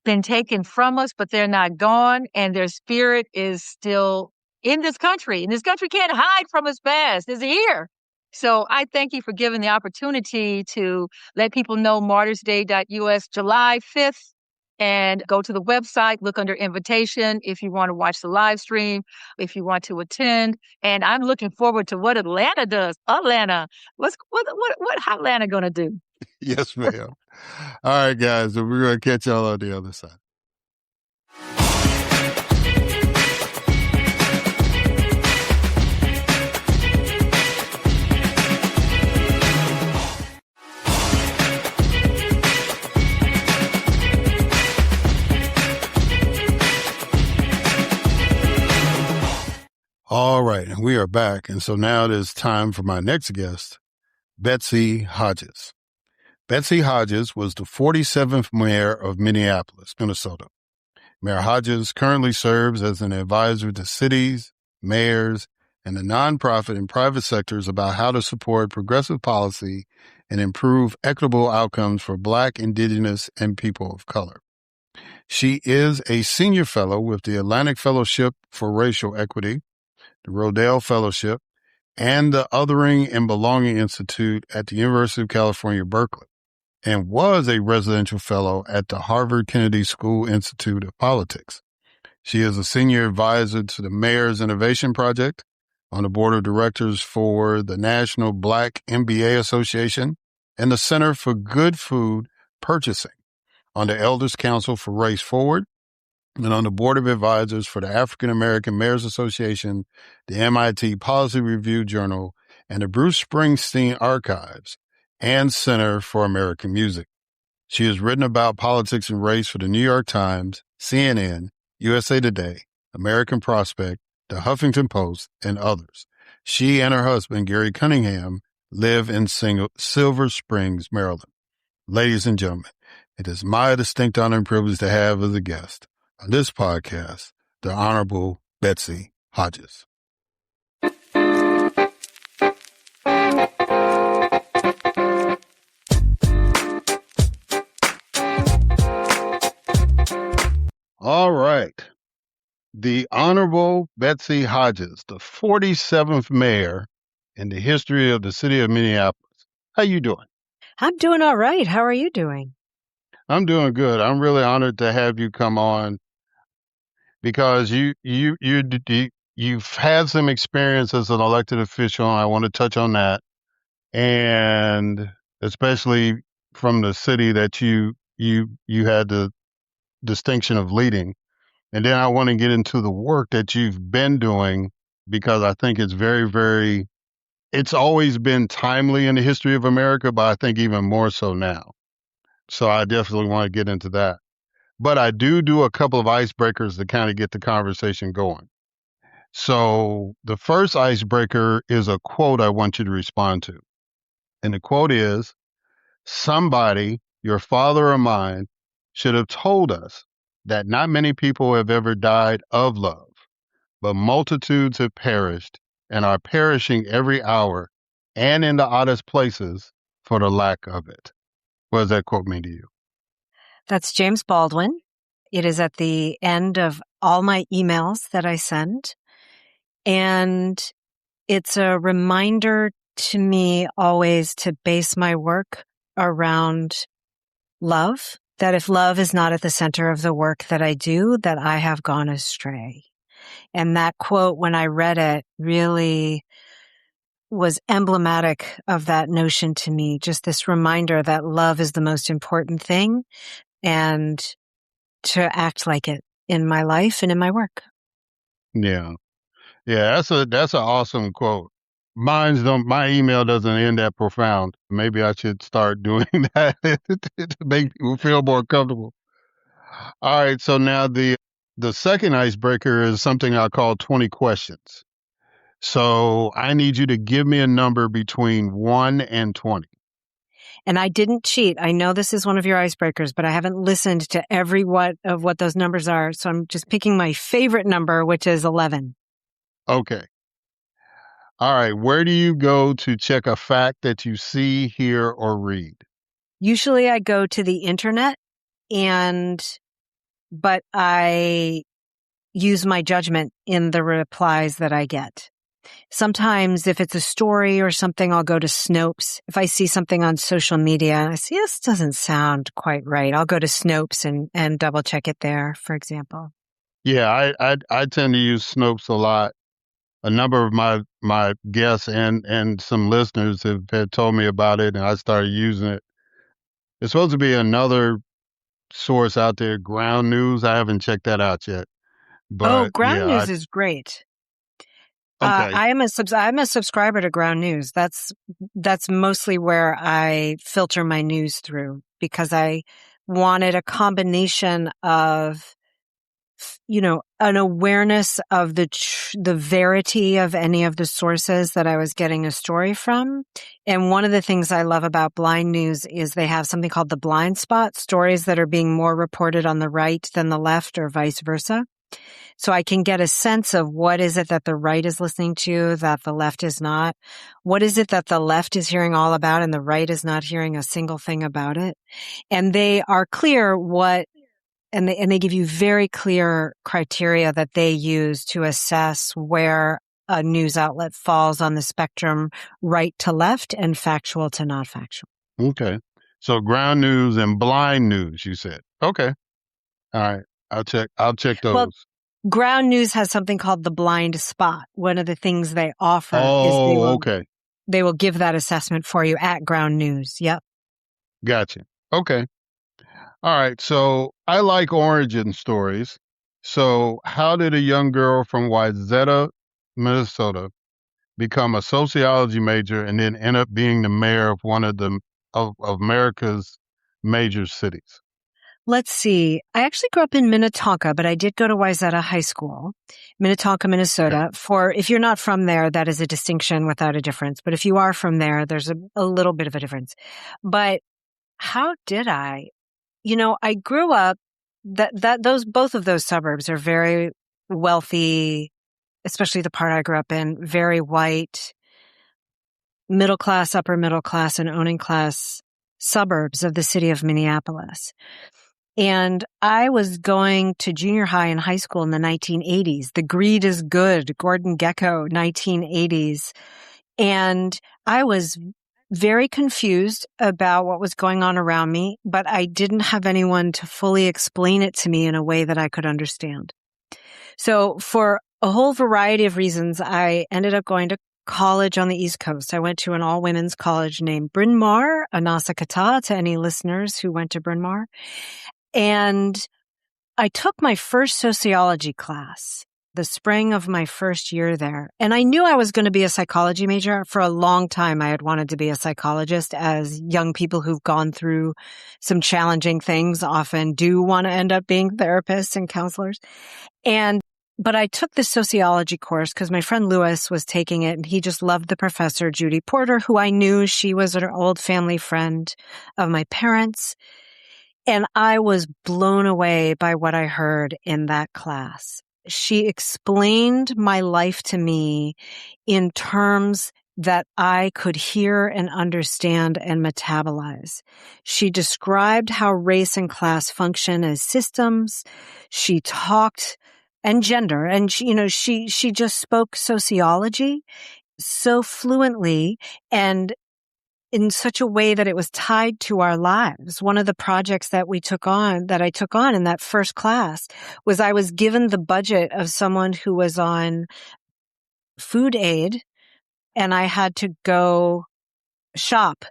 been taken from us, but they're not gone, and their spirit is still in this country. And this country can't hide from its past. It's here. So I thank you for giving the opportunity to let people know martyrsday.us July 5th. And go to the website, look under invitation if you want to watch the live stream, if you want to attend. And I'm looking forward to what Atlanta does. Atlanta, what Atlanta gonna do? Yes, ma'am. All right, guys. So we're going to catch y'all on the other side. All right, and we are back. And so now it is time for my next guest, Betsy Hodges. Betsy Hodges was the 47th mayor of Minneapolis, Minnesota. Mayor Hodges currently serves as an advisor to cities, mayors, and the nonprofit and private sectors about how to support progressive policy and improve equitable outcomes for Black, Indigenous, and people of color. She is a senior fellow with the Atlantic Fellowship for Racial Equity, the Rodale Fellowship, and the Othering and Belonging Institute at the University of California, Berkeley, and was a residential fellow at the Harvard Kennedy School Institute of Politics. She is a senior advisor to the Mayor's Innovation Project, on the board of directors for the National Black MBA Association and the Center for Good Food Purchasing, on the Elders Council for Race Forward, and on the board of advisors for the African American Mayors Association, the MIT Policy Review Journal, and the Bruce Springsteen Archives and Center for American Music. She has written about politics and race for the New York Times, CNN, USA Today, American Prospect, the Huffington Post, and others. She and her husband, Gary Cunningham, live in Silver Springs, Maryland. Ladies and gentlemen, it is my distinct honor and privilege to have as a guest on this podcast, the Honorable Betsy Hodges. All right. The Honorable Betsy Hodges, the 47th mayor in the history of the city of Minneapolis. How you doing? I'm doing all right. How are you doing? I'm doing good. I'm really honored to have you come on because you've had some experience as an elected official. And I want to touch on that, and especially from the city that you had the distinction of leading. And then I want to get into the work that you've been doing, because I think it's it's always been timely in the history of America, but I think even more so now. So I definitely want to get into that. But I do a couple of icebreakers to kind of get the conversation going. So the first icebreaker is a quote I want you to respond to. And the quote is, "Somebody, your father or mine, should have told us that not many people have ever died of love, but multitudes have perished and are perishing every hour and in the oddest places for the lack of it." What does that quote mean to you? That's James Baldwin. It is at the end of all my emails that I send. And it's a reminder to me always to base my work around love, that if love is not at the center of the work that I do, that I have gone astray. And that quote, when I read it, really was emblematic of that notion to me, just this reminder that love is the most important thing and to act like it in my life and in my work. Yeah. Yeah, that's an awesome quote. My email doesn't end that profound. Maybe I should start doing that to make people feel more comfortable. All right, so now the second icebreaker is something I call 20 questions. So I need you to give me a number between 1 and 20. And I didn't cheat. I know this is one of your icebreakers, but I haven't listened to every what those numbers are. So I'm just picking my favorite number, which is 11. Okay. All right. Where do you go to check a fact that you see, hear, or read? Usually I go to the internet but I use my judgment in the replies that I get. Sometimes if it's a story or something, I'll go to Snopes. If I see something on social media and I see this doesn't sound quite right, I'll go to Snopes and double check it there, for example. Yeah, I tend to use Snopes a lot. A number of my guests and some listeners have told me about it, and I started using it. There's supposed to be another source out there, Ground News. I haven't checked that out yet. But Ground yeah, News is great. okay. I'm a subscriber to Ground News. That's mostly where I filter my news through, because I wanted a combination of, an awareness of the verity of any of the sources that I was getting a story from. And one of the things I love about Blind News is they have something called the blind spot, stories that are being more reported on the right than the left or vice versa. So I can get a sense of what is it that the right is listening to that the left is not. What is it that the left is hearing all about and the right is not hearing a single thing about it? And they are clear and they give you very clear criteria that they use to assess where a news outlet falls on the spectrum, right to left and factual to not factual. Okay. So Ground News and Blind News, you said. Okay. All right. I'll check those. Well, Ground News has something called the blind spot. One of the things they offer okay. They will give that assessment for you at Ground News. Yep. Gotcha. Okay. All right. So I like origin stories. So how did a young girl from Wayzata, Minnesota, become a sociology major and then end up being the mayor of one of America's major cities? Let's see. I actually grew up in Minnetonka, but I did go to Wayzata High School, Minnetonka, Minnesota. Okay. If you're not from there, that is a distinction without a difference. But if you are from there, there's a little bit of a difference. But how did I? I grew up both of those suburbs are very wealthy, especially the part I grew up in, very white, middle class, upper middle class, and owning class suburbs of the city of Minneapolis. And I was going to junior high and high school in the 1980s. The Greed is Good, Gordon Gekko, 1980s. And I was very confused about what was going on around me, but I didn't have anyone to fully explain it to me in a way that I could understand. So for a whole variety of reasons, I ended up going to college on the East Coast. I went to an all-women's college named Bryn Mawr, Anasa Kata, to any listeners who went to Bryn Mawr. And I took my first sociology class the spring of my first year there. And I knew I was going to be a psychology major. For a long time, I had wanted to be a psychologist, as young people who've gone through some challenging things often do want to end up being therapists and counselors. But I took this sociology course because my friend Lewis was taking it, and he just loved the professor, Judy Porter, who I knew. She was an old family friend of my parents. And I was blown away by what I heard in that class. She explained my life to me in terms that I could hear and understand and metabolize. She described how race and class function as systems. She talked and gender, and she just spoke sociology so fluently and in such a way that it was tied to our lives. One of the projects that I took on in that first class was I was given the budget of someone who was on food aid, and I had to go shop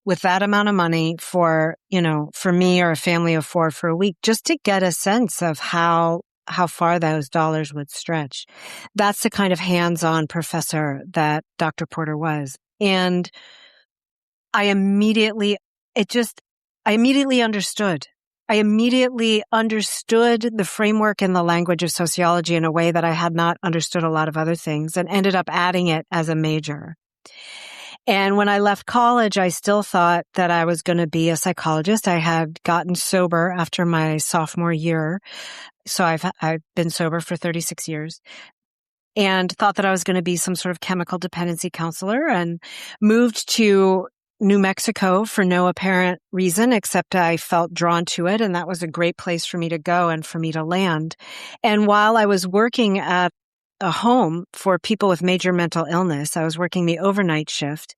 with that amount of money for me or a family of four for a week, just to get a sense of how far those dollars would stretch. That's the kind of hands-on professor that Dr. Porter was. And I immediately understood. I immediately understood the framework and the language of sociology in a way that I had not understood a lot of other things, and ended up adding it as a major. And when I left college, I still thought that I was going to be a psychologist. I had gotten sober after my sophomore year. So I've been sober for 36 years and thought that I was going to be some sort of chemical dependency counselor, and moved to New Mexico for no apparent reason, except I felt drawn to it. And that was a great place for me to go and for me to land. And while I was working at a home for people with major mental illness, I was working the overnight shift.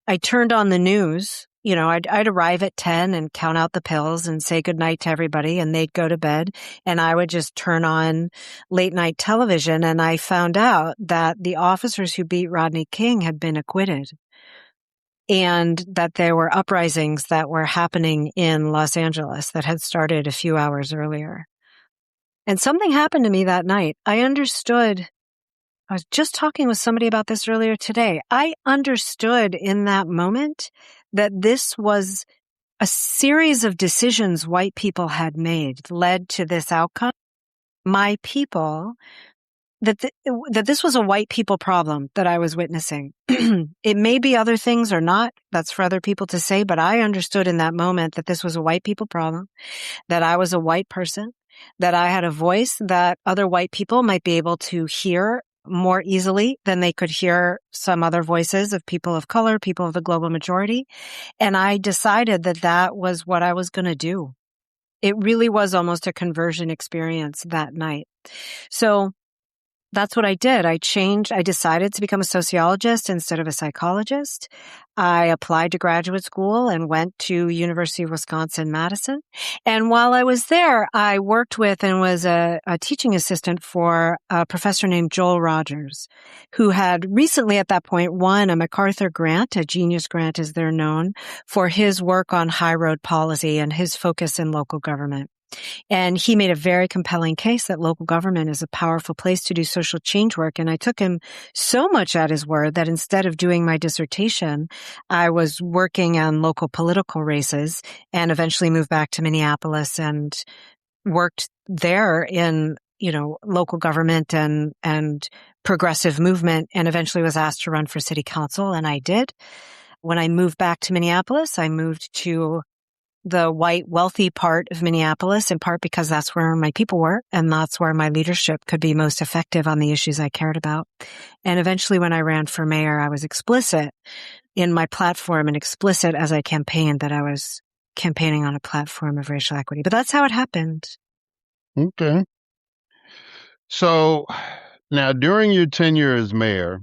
I turned on the news. You know, I'd arrive at 10 and count out the pills and say goodnight to everybody, and they'd go to bed. And I would just turn on late night television. And I found out that the officers who beat Rodney King had been acquitted, and that there were uprisings that were happening in Los Angeles that had started a few hours earlier. And something happened to me that night. I understood. I was just talking with somebody about this earlier today. I understood in that moment that this was a series of decisions white people had made led to this outcome. My people, that this was a white people problem that I was witnessing. It may be other things or not. That's for other people to say. But I understood in that moment that this was a white people problem, that I was a white person, that I had a voice that other white people might be able to hear more easily than they could hear some other voices of people of color, people of the global majority. And I decided that that was what I was going to do. It really was almost a conversion experience that night. So that's what I did. I decided to become a sociologist instead of a psychologist. I applied to graduate school and went to University of Wisconsin-Madison. And while I was there, I worked with and was a teaching assistant for a professor named Joel Rogers, who had recently at that point won a MacArthur grant, a Genius Grant as they're known, for his work on high road policy and his focus in local government. And he made a very compelling case that local government is a powerful place to do social change work. And I took him so much at his word that instead of doing my dissertation, I was working on local political races and eventually moved back to Minneapolis and worked there in, local government and progressive movement, and eventually was asked to run for city council. And I did. When I moved back to Minneapolis, I moved to the white, wealthy part of Minneapolis, in part because that's where my people were, and that's where my leadership could be most effective on the issues I cared about. And eventually, when I ran for mayor, I was explicit in my platform and explicit as I campaigned that I was campaigning on a platform of racial equity. But that's how it happened. Okay. So now, during your tenure as mayor,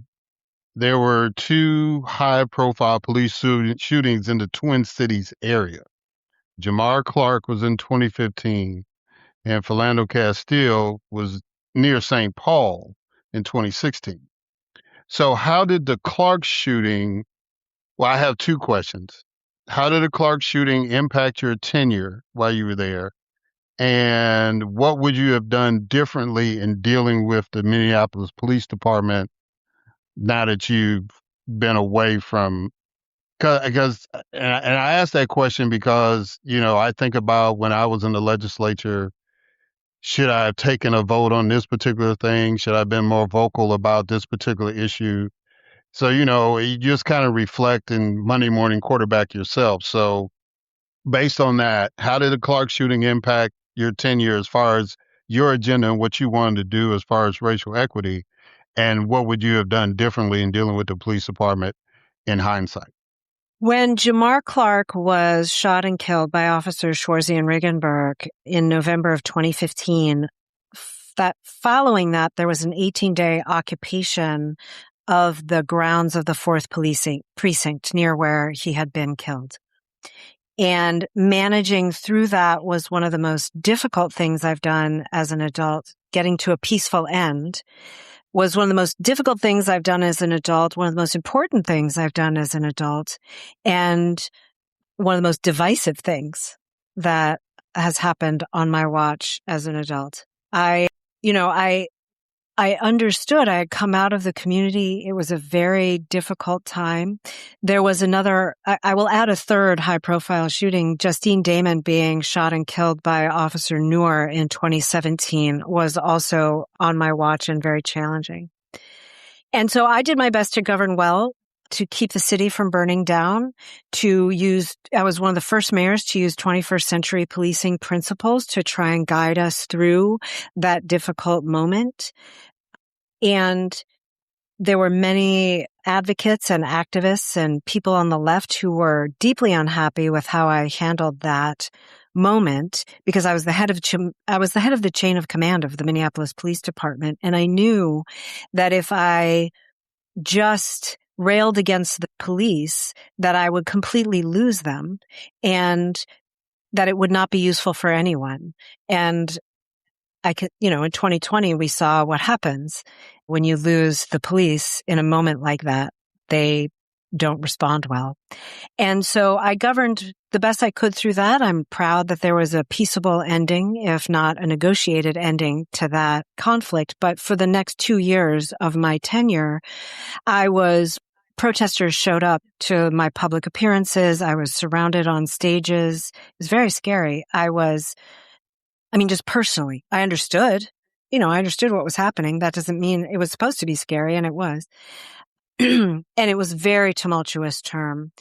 there were two high-profile police shootings in the Twin Cities area. Jamar Clark was in 2015, and Philando Castile was near St. Paul in 2016. So how did the Clark shooting, I have two questions. How did the Clark shooting impact your tenure while you were there? And what would you have done differently in dealing with the Minneapolis Police Department now that you've been away from? Because and I asked that question because, I think about when I was in the legislature, should I have taken a vote on this particular thing? Should I have been more vocal about this particular issue? So, you just kind of reflect and Monday morning quarterback yourself. So based on that, how did the Clark shooting impact your tenure as far as your agenda and what you wanted to do as far as racial equity? And what would you have done differently in dealing with the police department in hindsight? When Jamar Clark was shot and killed by Officers Schwarzy and Regenberg in November of 2015, following that, there was an 18-day occupation of the grounds of the 4th Precinct near where he had been killed. And managing through that was one of the most difficult things I've done as an adult. Getting to a peaceful end was one of the most difficult things I've done as an adult, one of the most important things I've done as an adult, and one of the most divisive things that has happened on my watch as an adult. I understood. I had come out of the community. It was a very difficult time. There was another, I will add a third high-profile shooting. Justine Damon being shot and killed by Officer Noor in 2017 was also on my watch and very challenging. And so I did my best to govern well. to keep the city from burning down, I was one of the first mayors to use 21st century policing principles to try and guide us through that difficult moment. And there were many advocates and activists and people on the left who were deeply unhappy with how I handled that moment, because I was the head of the chain of command of the Minneapolis Police Department. And I knew that if I just railed against the police, that I would completely lose them and that it would not be useful for anyone. And in 2020, we saw what happens when you lose the police in a moment like that. They don't respond well. And so I governed the best I could through that. I'm proud that there was a peaceable ending, if not a negotiated ending to that conflict. But for the next 2 years of my tenure, protesters showed up to my public appearances. I was surrounded on stages. It was very scary. Just personally, I understood what was happening. That doesn't mean it was supposed to be scary, and it was. And it was a very tumultuous term.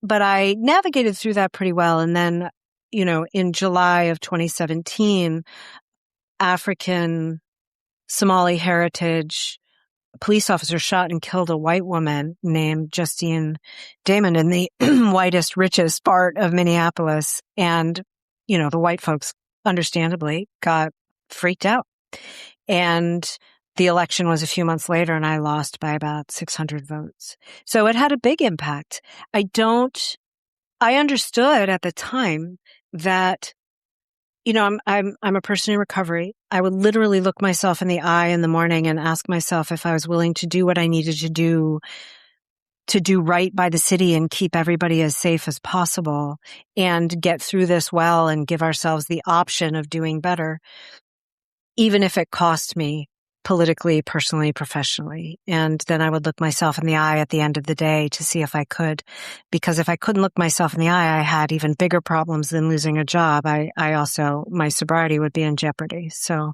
But I navigated through that pretty well. And then, in July of 2017, African Somali heritage police officer shot and killed a white woman named Justine Damon in the whitest, richest part of Minneapolis. And, the white folks understandably got freaked out. And the election was a few months later, and I lost by about 600 votes. So it had a big impact. I understood at the time that, I'm a person in recovery. I would literally look myself in the eye in the morning and ask myself if I was willing to do what I needed to do right by the city and keep everybody as safe as possible and get through this well and give ourselves the option of doing better, even if it cost me politically, personally, professionally. And then I would look myself in the eye at the end of the day to see if I could, because if I couldn't look myself in the eye, I had even bigger problems than losing a job. My sobriety would be in jeopardy. So,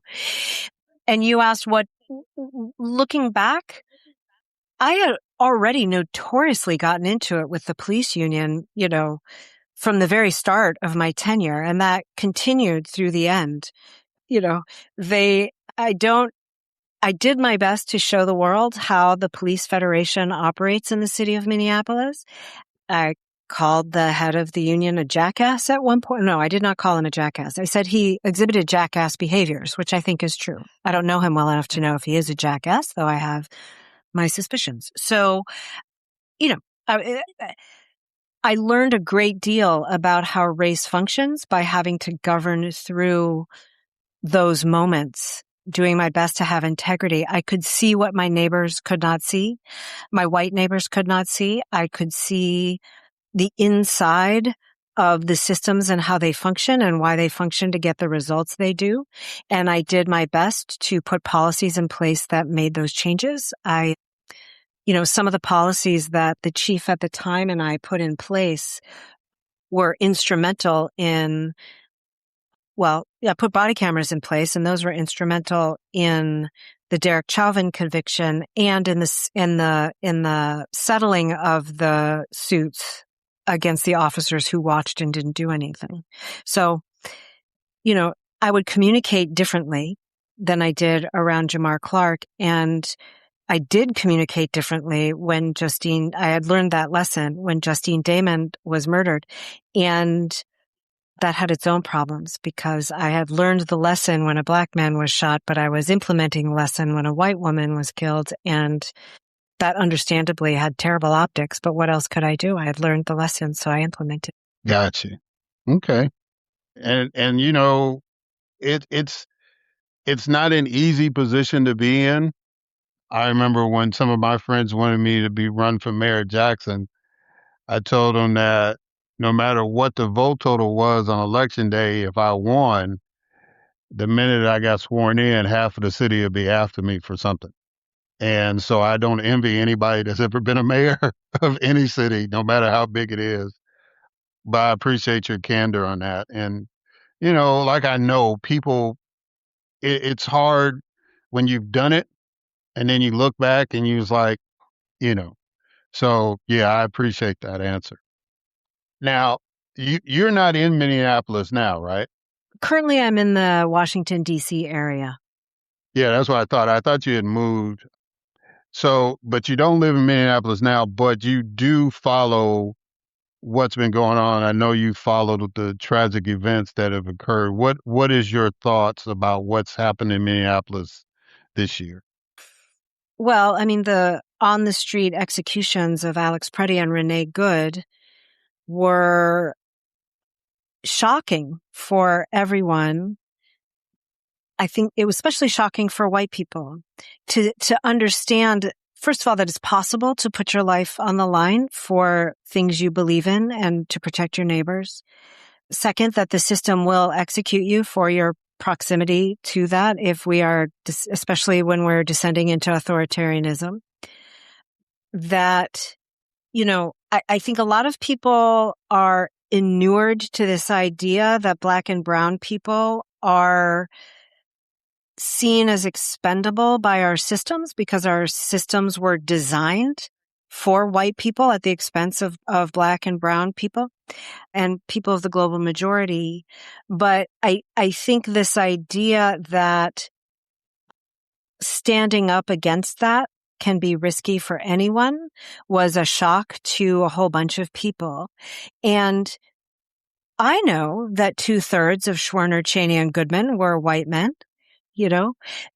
and you asked looking back, I had already notoriously gotten into it with the police union, from the very start of my tenure, and that continued through the end. I did my best to show the world how the police federation operates in the city of Minneapolis. I called the head of the union a jackass at one point. No, I did not call him a jackass. I said he exhibited jackass behaviors, which I think is true. I don't know him well enough to know if he is a jackass, though I have my suspicions. So, I learned a great deal about how race functions by having to govern through those moments, doing my best to have integrity. I could see what my neighbors could not see. My white neighbors could not see. I could see the inside of the systems and how they function and why they function to get the results they do. And I did my best to put policies in place that made those changes. Some of the policies that the chief at the time and I put in place were instrumental in, put body cameras in place, and those were instrumental in the Derek Chauvin conviction and in the settling of the suits against the officers who watched and didn't do anything. So, I would communicate differently than I did around Jamar Clark, and I did communicate differently when I had learned that lesson when Justine Damon was murdered. And that had its own problems because I had learned the lesson when a black man was shot, but I was implementing the lesson when a white woman was killed. And that understandably had terrible optics, but what else could I do? I had learned the lesson, so I implemented. Gotcha. Okay. And it's not an easy position to be in. I remember when some of my friends wanted me to run for Mayor Jackson, I told them that no matter what the vote total was on election day, if I won, the minute I got sworn in, half of the city would be after me for something. And so I don't envy anybody that's ever been a mayor of any city, no matter how big it is. But I appreciate your candor on that. And, I know people, it's hard when you've done it and then you look back and you was like, So, yeah, I appreciate that answer. Now, you're not in Minneapolis now, right? Currently, I'm in the Washington, D.C. area. Yeah, that's what I thought. I thought you had moved. So, but you don't live in Minneapolis now, but you do follow what's been going on. I know you followed the tragic events that have occurred. What is your thoughts about what's happened in Minneapolis this year? Well, I mean, the on-the-street executions of Alex Preddy and Renee Good were shocking for everyone. I think it was especially shocking for white people to understand, first of all, that it's possible to put your life on the line for things you believe in and to protect your neighbors. Second, that the system will execute you for your proximity to that if we are, especially when we're descending into authoritarianism. That, I think a lot of people are inured to this idea that Black and brown people are seen as expendable by our systems because our systems were designed for white people at the expense of Black and brown people and people of the global majority. But I think this idea that standing up against that can be risky for anyone was a shock to a whole bunch of people. And I know that 2/3 of Schwerner, Cheney, and Goodman were white men,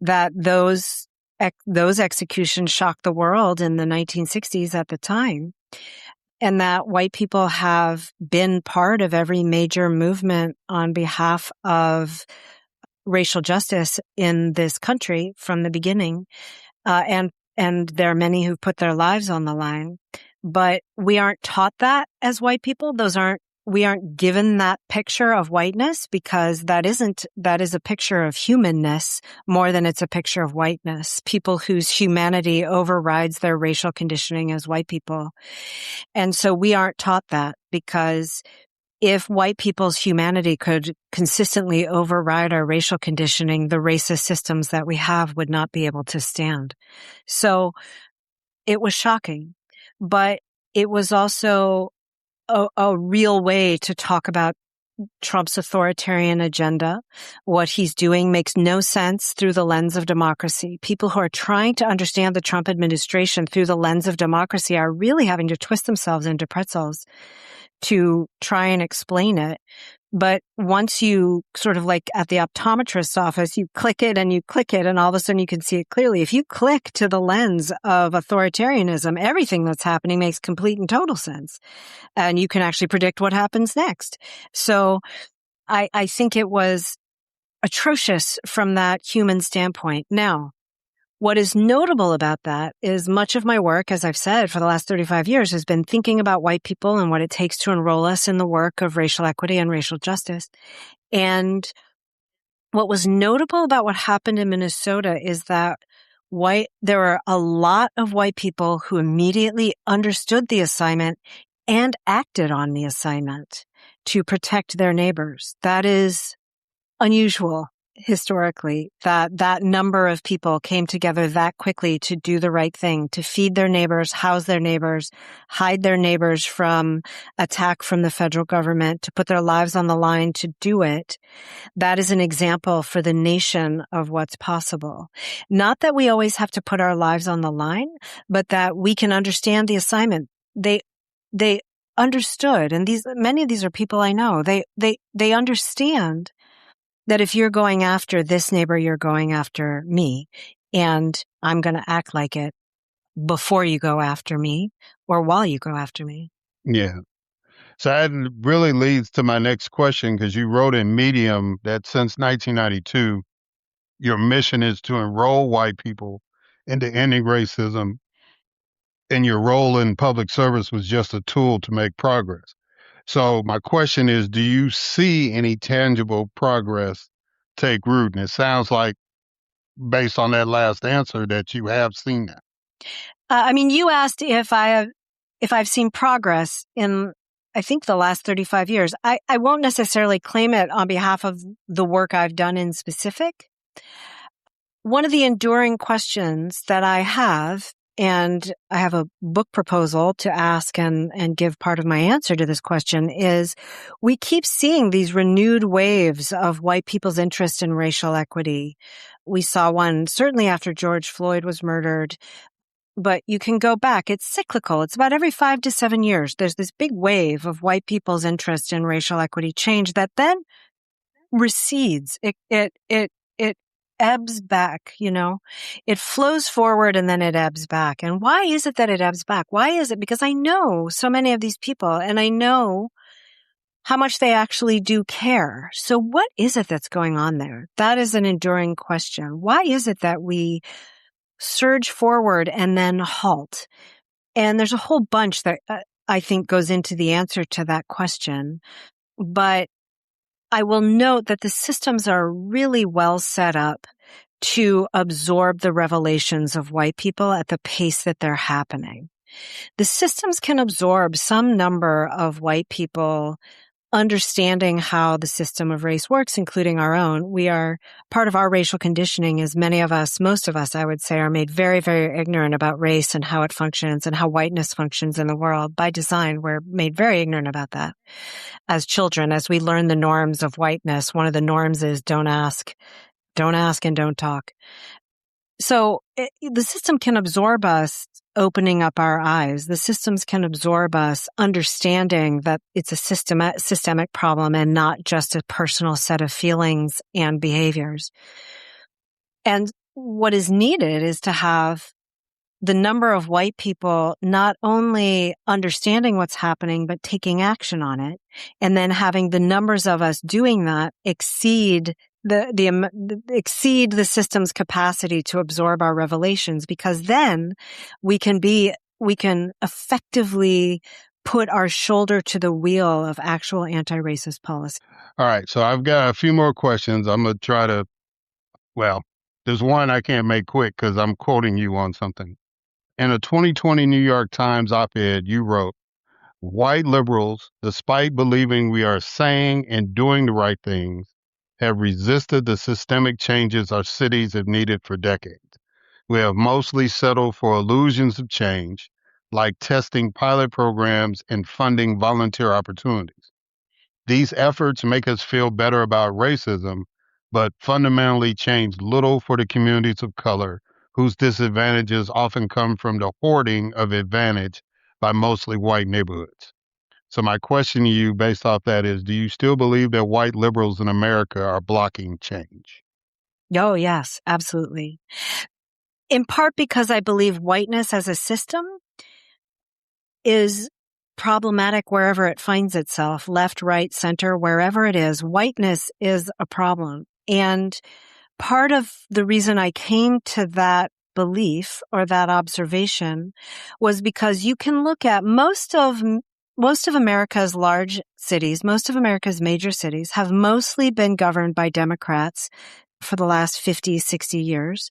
that those executions shocked the world in the 1960s at the time. And that white people have been part of every major movement on behalf of racial justice in this country from the beginning. And there are many who've put their lives on the line. But we aren't taught that as white people. We aren't given that picture of whiteness because that is a picture of humanness more than it's a picture of whiteness. People whose humanity overrides their racial conditioning as white people. And so we aren't taught that because if white people's humanity could consistently override our racial conditioning, the racist systems that we have would not be able to stand. So it was shocking, but it was also a real way to talk about Trump's authoritarian agenda. What he's doing makes no sense through the lens of democracy. People who are trying to understand the Trump administration through the lens of democracy are really having to twist themselves into pretzels to try and explain it. But once you sort of like at the optometrist's office, you click it and all of a sudden you can see it clearly. If you click to the lens of authoritarianism, everything that's happening makes complete and total sense. And you can actually predict what happens next. So I think it was atrocious from that human standpoint. Now, what is notable about that is much of my work, as I've said, for the last 35 years has been thinking about white people and what it takes to enroll us in the work of racial equity and racial justice. And what was notable about what happened in Minnesota is that there were a lot of white people who immediately understood the assignment and acted on the assignment to protect their neighbors. That is unusual. Historically, that number of people came together that quickly to do the right thing, to feed their neighbors, house their neighbors, hide their neighbors from attack from the federal government, to put their lives on the line to do it. That is an example for the nation of what's possible. Not that we always have to put our lives on the line, but that we can understand the assignment. They understood, and many of these are people I know. They understand that if you're going after this neighbor, you're going after me, and I'm going to act like it before you go after me or while you go after me. Yeah. So that really leads to my next question, because you wrote in Medium that since 1992, your mission is to enroll white people into ending racism, and your role in public service was just a tool to make progress. So my question is, do you see any tangible progress take root? And it sounds like, based on that last answer, that you have seen that. You asked if I've seen progress in, I think, the last 35 years. I won't necessarily claim it on behalf of the work I've done in specific. One of the enduring questions that I have and I have a book proposal to ask and give part of my answer to this question, is we keep seeing these renewed waves of white people's interest in racial equity. We saw one certainly after George Floyd was murdered, but you can go back. It's cyclical. It's about every 5 to 7 years. There's this big wave of white people's interest in racial equity change that then recedes. It ebbs back, It flows forward and then it ebbs back. And why is it that it ebbs back? Why is it? Because I know so many of these people and I know how much they actually do care. So what is it that's going on there? That is an enduring question. Why is it that we surge forward and then halt? And there's a whole bunch that I think goes into the answer to that question. But I will note that the systems are really well set up to absorb the revelations of white people at the pace that they're happening. The systems can absorb some number of white people understanding how the system of race works, including our own. We are, part of our racial conditioning is many of us, most of us, I would say, are made very, very ignorant about race and how it functions and how whiteness functions in the world. By design, we're made very ignorant about that. As children, as we learn the norms of whiteness, one of the norms is don't ask, and don't talk. So the system can absorb us opening up our eyes. The systems can absorb us understanding that it's a systemic problem and not just a personal set of feelings and behaviors. And what is needed is to have the number of white people not only understanding what's happening, but taking action on it. And then having the numbers of us doing that exceed the system's capacity to absorb our revelations, because then we can effectively put our shoulder to the wheel of actual anti-racist policy. All right. So I've got a few more questions. I'm going to try to, there's one I can't make quick because I'm quoting you on something. In a 2020 New York Times op-ed, you wrote, "White liberals, despite believing we are saying and doing the right things, have resisted the systemic changes our cities have needed for decades. We have mostly settled for illusions of change, like testing pilot programs and funding volunteer opportunities. These efforts make us feel better about racism, but fundamentally change little for the communities of color, whose disadvantages often come from the hoarding of advantage by mostly white neighborhoods." So my question to you based off that is, do you still believe that white liberals in America are blocking change? Oh, yes, absolutely. In part because I believe whiteness as a system is problematic wherever it finds itself, left, right, center, wherever it is. Whiteness is a problem. And part of the reason I came to that belief or that observation was because you can look at most of America's large cities, most of America's major cities have mostly been governed by Democrats for the last 50, 60 years.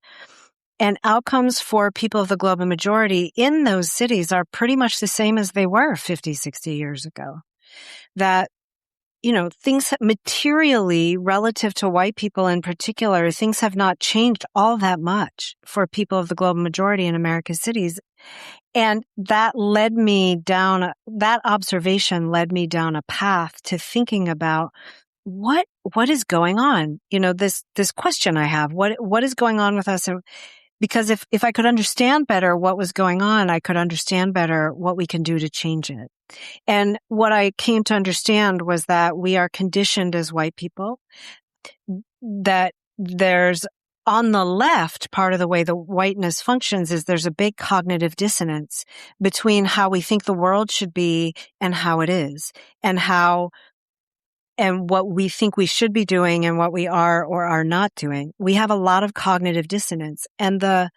And outcomes for people of the global majority in those cities are pretty much the same as they were 50, 60 years ago. That, things materially relative to white people in particular, things have not changed all that much for people of the global majority in America's cities. And that observation led me down a path to thinking about what is going on? This question I have, what is going on with us? Because if I could understand better what was going on, I could understand better what we can do to change it. And what I came to understand was that we are conditioned as white people, that there's on the left, part of the way the whiteness functions is there's a big cognitive dissonance between how we think the world should be and how it is, and what we think we should be doing and what we are or are not doing. We have a lot of cognitive dissonance. And the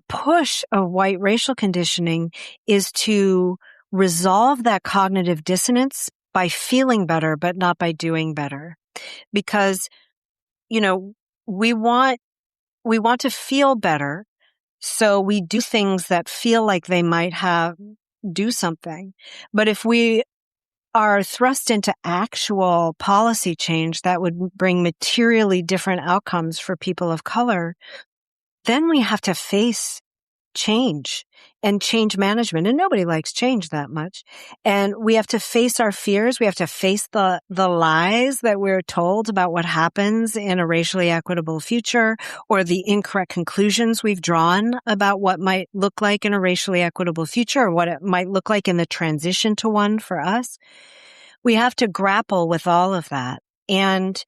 push of white racial conditioning is to resolve that cognitive dissonance by feeling better, but not by doing better. Because, we want to feel better, so we do things that feel like they might do something. But if we are thrust into actual policy change that would bring materially different outcomes for people of color, then we have to face change and change management. And nobody likes change that much. And we have to face our fears. We have to face the lies that we're told about what happens in a racially equitable future, or the incorrect conclusions we've drawn about what might look like in a racially equitable future, or what it might look like in the transition to one for us. We have to grapple with all of that. And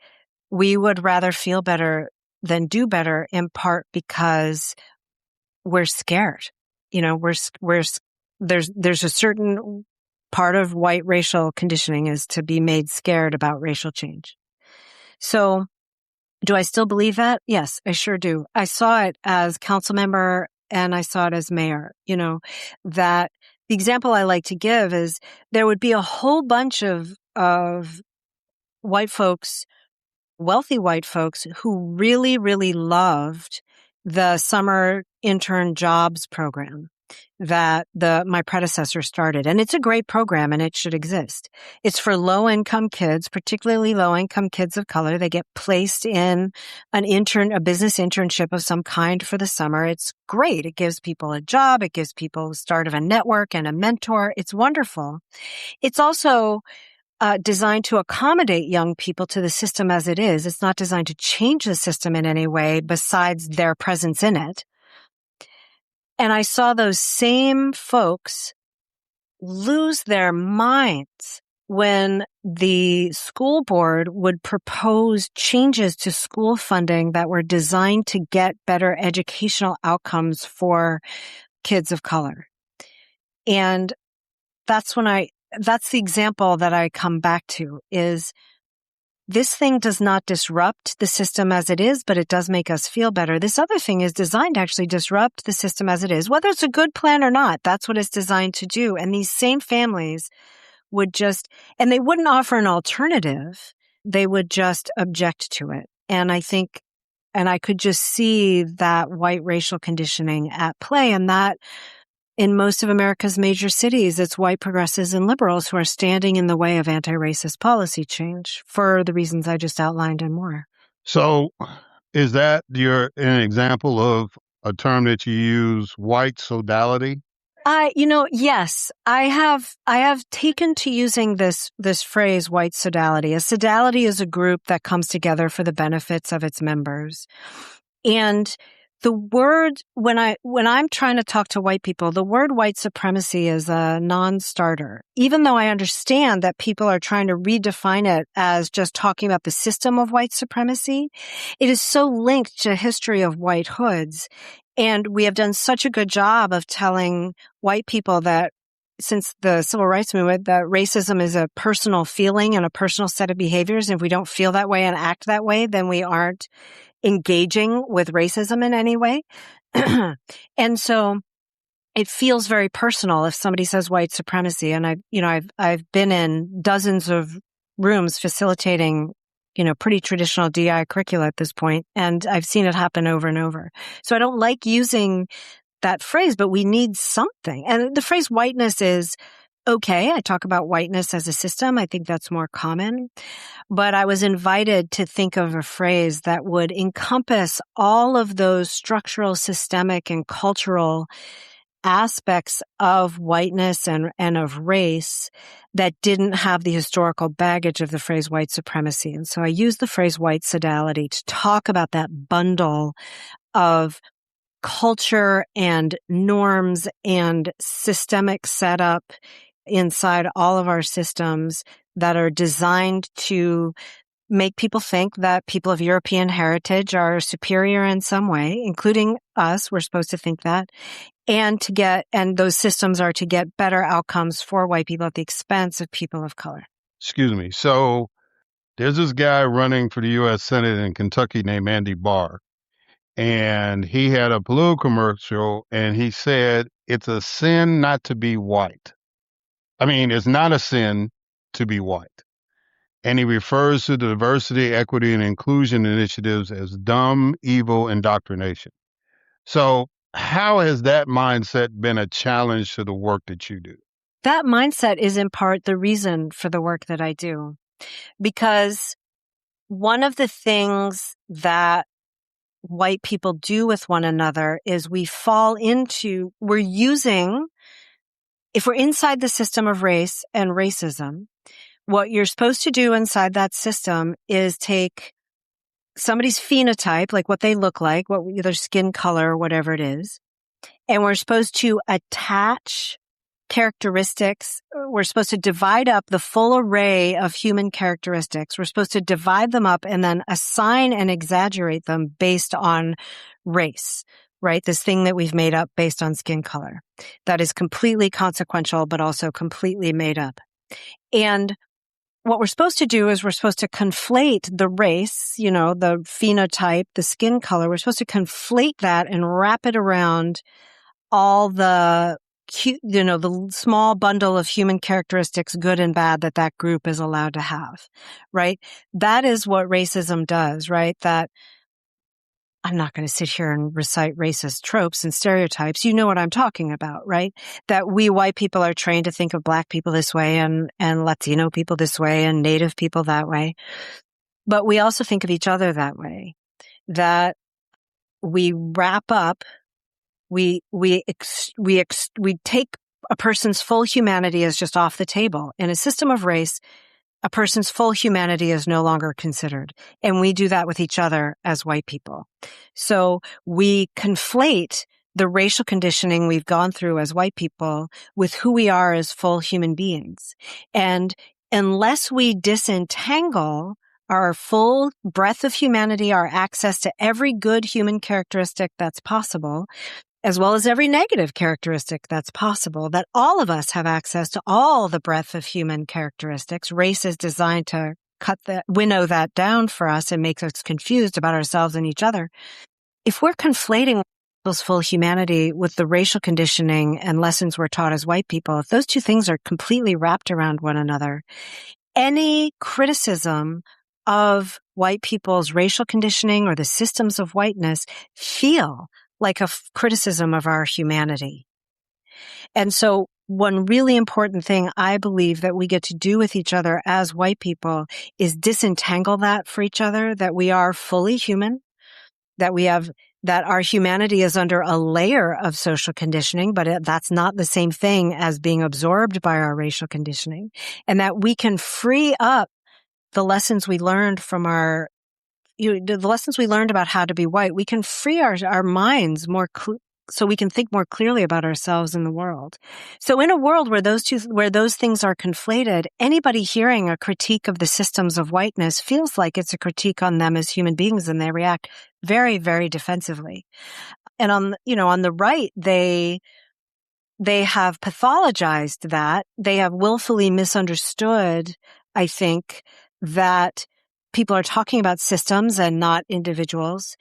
we would rather feel better than do better, in part because we're scared. You know, there's a certain part of white racial conditioning is to be made scared about racial change. So do I still believe that? Yes, I sure do. I saw it as council member and I saw it as mayor, you know, that the example I like to give is there would be a whole bunch of white folks, wealthy white folks, who really, really loved the summer intern jobs program that my predecessor started. And it's a great program and it should exist. It's for low-income kids, particularly low-income kids of color. They get placed in a business internship of some kind for the summer. It's great. It gives people a job. It gives people the start of a network and a mentor. It's wonderful. It's also designed to accommodate young people to the system as it is. It's not designed to change the system in any way besides their presence in it. And I saw those same folks lose their minds when the school board would propose changes to school funding that were designed to get better educational outcomes for kids of color. And that's the example that I come back to is this thing does not disrupt the system as it is, but it does make us feel better. This other thing is designed to actually disrupt the system as it is, whether it's a good plan or not. That's what it's designed to do. And these same families would and they wouldn't offer an alternative. They would just object to it. And I could just see that white racial conditioning at play, and that in most of America's major cities, it's white progressives and liberals who are standing in the way of anti-racist policy change for the reasons I just outlined and more. So is that an example of a term that you use, white sodality? Yes, I have taken to using this phrase, white sodality. A sodality is a group that comes together for the benefits of its members. And the word, when I'm trying to talk to white people, the word white supremacy is a non-starter. Even though I understand that people are trying to redefine it as just talking about the system of white supremacy, it is so linked to history of white hoods. And we have done such a good job of telling white people that since the civil rights movement, that racism is a personal feeling and a personal set of behaviors. And if we don't feel that way and act that way, then we aren't engaging with racism in any way. And so it feels very personal if somebody says white supremacy. And I've been in dozens of rooms facilitating, pretty traditional DI curricula at this point, and I've seen it happen over and over. So I don't like using that phrase, but we need something. And the phrase whiteness is okay. I talk about whiteness as a system. I think that's more common. But I was invited to think of a phrase that would encompass all of those structural, systemic, and cultural aspects of whiteness and of race that didn't have the historical baggage of the phrase white supremacy. And so I use the phrase white sodality to talk about that bundle of culture and norms and systemic setup inside all of our systems that are designed to make people think that people of European heritage are superior in some way, including us. We're supposed to think that. And those systems are to get better outcomes for white people at the expense of people of color. Excuse me. So there's this guy running for the U.S. Senate in Kentucky named Andy Barr. And he had a political commercial and he said, it's a sin not to be white. I mean, it's not a sin to be white. And he refers to the diversity, equity, and inclusion initiatives as dumb, evil indoctrination. So how has that mindset been a challenge to the work that you do? That mindset is in part the reason for the work that I do. Because one of the things that white people do with one another is if we're inside the system of race and racism, what you're supposed to do inside that system is take somebody's phenotype, like what they look like, what their skin color, whatever it is, and we're supposed to attach characteristics. We're supposed to divide up the full array of human characteristics. We're supposed to divide them up and then assign and exaggerate them based on race, right? This thing that we've made up based on skin color that is completely consequential, but also completely made up. And what we're supposed to do is we're supposed to conflate the race, the phenotype, the skin color. We're supposed to conflate that and wrap it around all the the small bundle of human characteristics, good and bad, that group is allowed to have, right? That is what racism does, right? That I'm not going to sit here and recite racist tropes and stereotypes. You know what I'm talking about, right? That we white people are trained to think of Black people this way and Latino people this way and Native people that way. But we also think of each other that way, that we wrap up, we take a person's full humanity as just off the table. In a system of race, a person's full humanity is no longer considered. And we do that with each other as white people. So we conflate the racial conditioning we've gone through as white people with who we are as full human beings. And unless we disentangle our full breadth of humanity, our access to every good human characteristic that's possible, as well as every negative characteristic that's possible, that all of us have access to all the breadth of human characteristics. Race is designed to winnow that down for us and makes us confused about ourselves and each other. If we're conflating people's full humanity with the racial conditioning and lessons we're taught as white people, if those two things are completely wrapped around one another, any criticism of white people's racial conditioning or the systems of whiteness feel like a criticism of our humanity. And so one really important thing I believe that we get to do with each other as white people is disentangle that for each other, that we are fully human, that our humanity is under a layer of social conditioning, but that's not the same thing as being absorbed by our racial conditioning, and that we can free up the lessons we learned from the lessons we learned about how to be white. We can free our minds so we can think more clearly about ourselves and the world. So in a world where those things are conflated, anybody hearing a critique of the systems of whiteness feels like it's a critique on them as human beings, and they react very, very defensively. And on the right, they have pathologized that. They have willfully misunderstood, I think, that people are talking about systems and not individuals,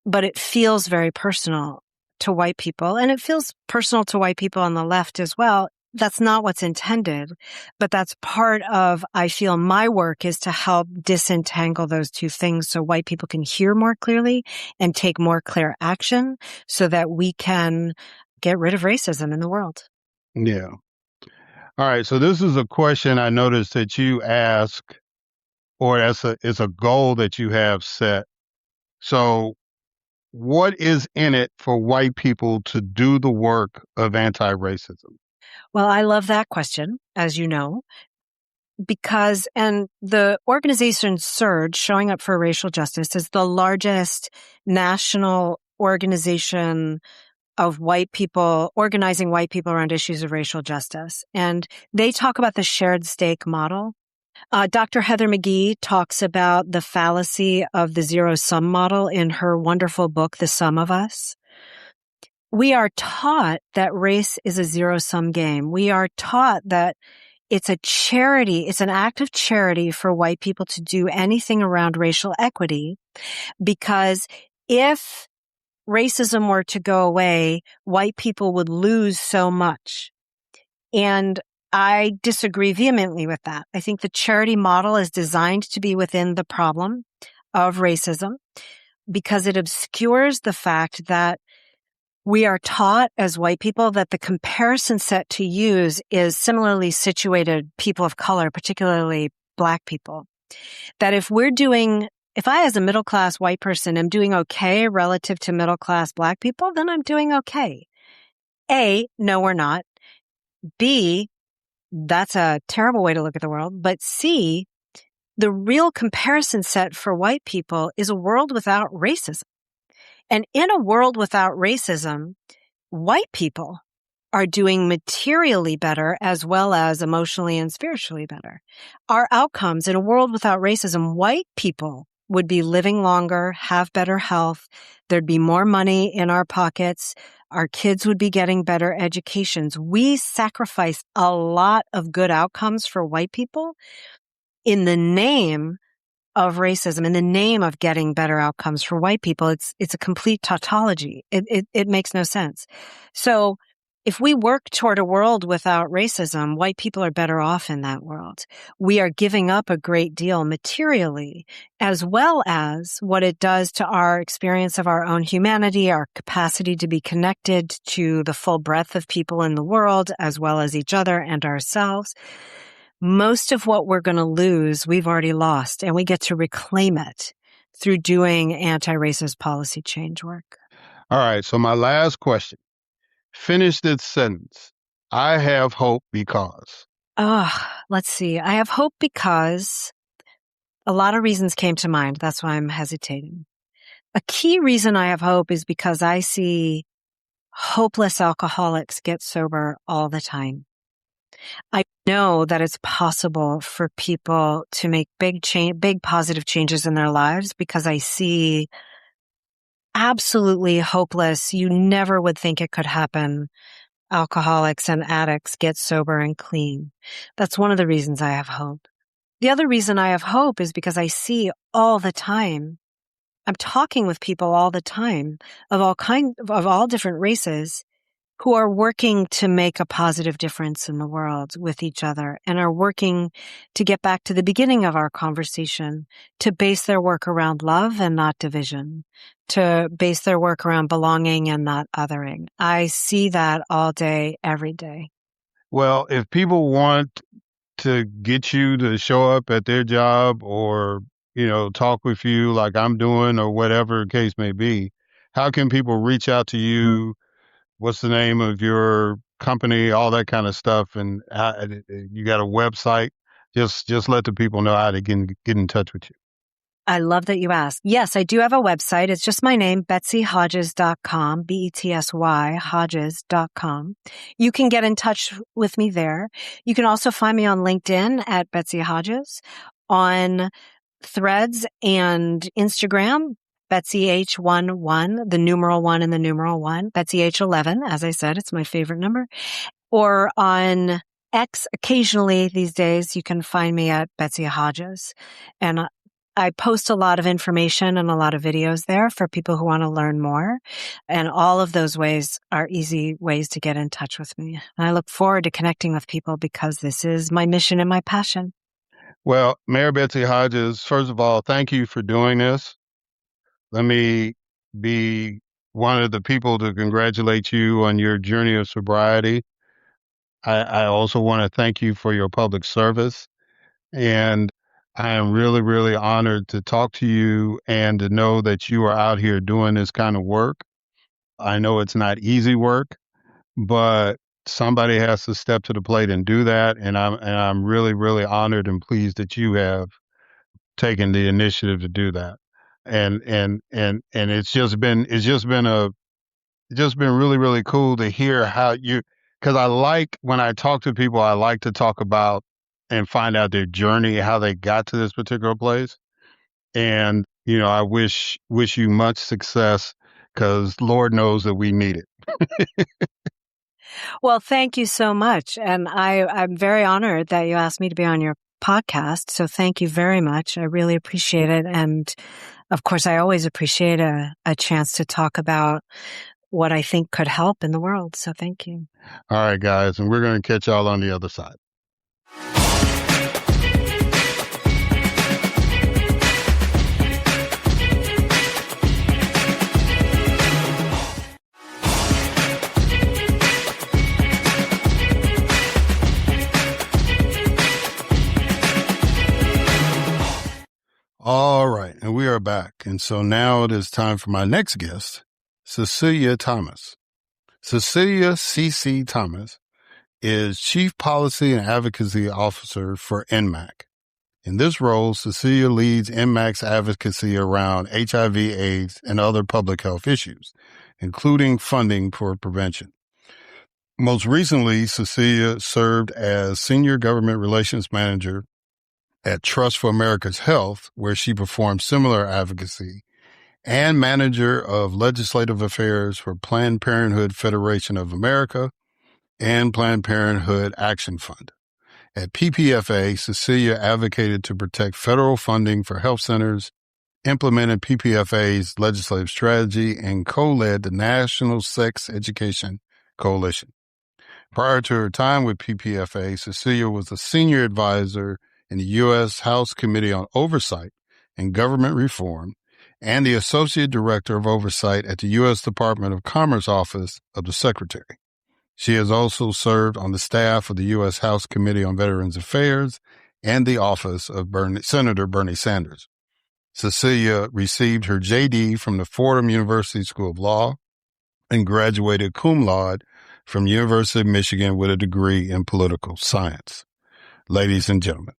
but it feels very personal to white people, and it feels personal to white people on the left as well. That's not what's intended, but that's part of, I feel, my work is to help disentangle those two things so white people can hear more clearly and take more clear action so that we can get rid of racism in the world. Yeah. All right. So this is a question I noticed that you ask, or it's a goal that you have set. So what is in it for white people to do the work of anti-racism? Well, I love that question, as you know, and the organization SURGE, Showing Up for Racial Justice, is the largest national organization of white people, organizing white people around issues of racial justice. And they talk about the shared stake model. Dr. Heather McGhee talks about the fallacy of the zero-sum model in her wonderful book, The Sum of Us. We are taught that race is a zero-sum game. We are taught that it's a charity, it's an act of charity for white people to do anything around racial equity, because if racism were to go away, white people would lose so much. And I disagree vehemently with that. I think the charity model is designed to be within the problem of racism because it obscures the fact that we are taught as white people that the comparison set to use is similarly situated people of color, particularly Black people. That if we're doing If I, as a middle-class white person, am doing okay relative to middle-class Black people, then I'm doing okay. A, no, we're not. B, that's a terrible way to look at the world. But C, the real comparison set for white people is a world without racism. And in a world without racism, white people are doing materially better as well as emotionally and spiritually better. Our outcomes in a world without racism, white people would be living longer, have better health. There'd be more money in our pockets. Our kids would be getting better educations. We sacrifice a lot of good outcomes for white people in the name of racism, in the name of getting better outcomes for white people. It's a complete tautology. It makes no sense. So if we work toward a world without racism, white people are better off in that world. We are giving up a great deal materially, as well as what it does to our experience of our own humanity, our capacity to be connected to the full breadth of people in the world, as well as each other and ourselves. Most of what we're going to lose, we've already lost, and we get to reclaim it through doing anti-racist policy change work. All right. So my last question. Finish this sentence. I have hope because. Let's see. I have hope because a lot of reasons came to mind. That's why I'm hesitating. A key reason I have hope is because I see hopeless alcoholics get sober all the time. I know that it's possible for people to make big positive changes in their lives because I see absolutely hopeless, you never would think it could happen, alcoholics and addicts get sober and clean. That's one of the reasons I have hope. The other reason I have hope is because I see all the time, I'm talking with people all the time of all different races who are working to make a positive difference in the world with each other and are working to get back to the beginning of our conversation, to base their work around love and not division, to base their work around belonging and not othering. I see that all day, every day. Well, if people want to get you to show up at their job or, talk with you like I'm doing or whatever the case may be, how can people reach out to you? What's the name of your company, all that kind of stuff? And you got a website? Just let the people know how to get in touch with you. I love that you asked. Yes, I do have a website. It's just my name, BetsyHodges.com, BETSY, Hodges.com. You can get in touch with me there. You can also find me on LinkedIn at Betsy Hodges, on Threads and Instagram, Betsy H11, the numeral 1 and the numeral 1, Betsy H11, as I said, it's my favorite number. Or on X, occasionally these days, you can find me at Betsy Hodges. And I post a lot of information and a lot of videos there for people who want to learn more. And all of those ways are easy ways to get in touch with me. And I look forward to connecting with people because this is my mission and my passion. Well, Mayor Betsy Hodges, first of all, thank you for doing this. Let me be one of the people to congratulate you on your journey of sobriety. I also want to thank you for your public service. And I am really, really honored to talk to you and to know that you are out here doing this kind of work. I know it's not easy work, but somebody has to step to the plate and do that. And I'm really, really honored and pleased that you have taken the initiative to do that. And it's just been really, really cool to hear how because I like when I talk to people, I like to talk about and find out their journey, how they got to this particular place. And, I wish you much success because Lord knows that we need it. Well, thank you so much. And I'm very honored that you asked me to be on your podcast. So thank you very much. I really appreciate it. And of course, I always appreciate a chance to talk about what I think could help in the world. So thank you. All right, guys. And we're going to catch y'all on the other side. All right. And we are And so now it is time for my next guest, Cecelia Thomas. Cecelia C.C. Thomas is Chief Policy and Advocacy Officer for NMAC. In this role, Cecelia leads NMAC's advocacy around HIV, AIDS, and other public health issues, including funding for prevention. Most recently, Cecelia served as Senior Government Relations Manager at Trust for America's Health, where she performed similar advocacy, and Manager of Legislative Affairs for Planned Parenthood Federation of America and Planned Parenthood Action Fund. At PPFA, Cecelia advocated to protect federal funding for health centers, implemented PPFA's legislative strategy, and co-led the National Sex Education Coalition. Prior to her time with PPFA, Cecelia was a senior advisor in the U.S. House Committee on Oversight and Government Reform and the Associate Director of Oversight at the U.S. Department of Commerce Office of the Secretary. She has also served on the staff of the U.S. House Committee on Veterans Affairs and the office of Senator Bernie Sanders. Cecelia received her J.D. from the Fordham University School of Law and graduated cum laude from the University of Michigan with a degree in political science. Ladies and gentlemen,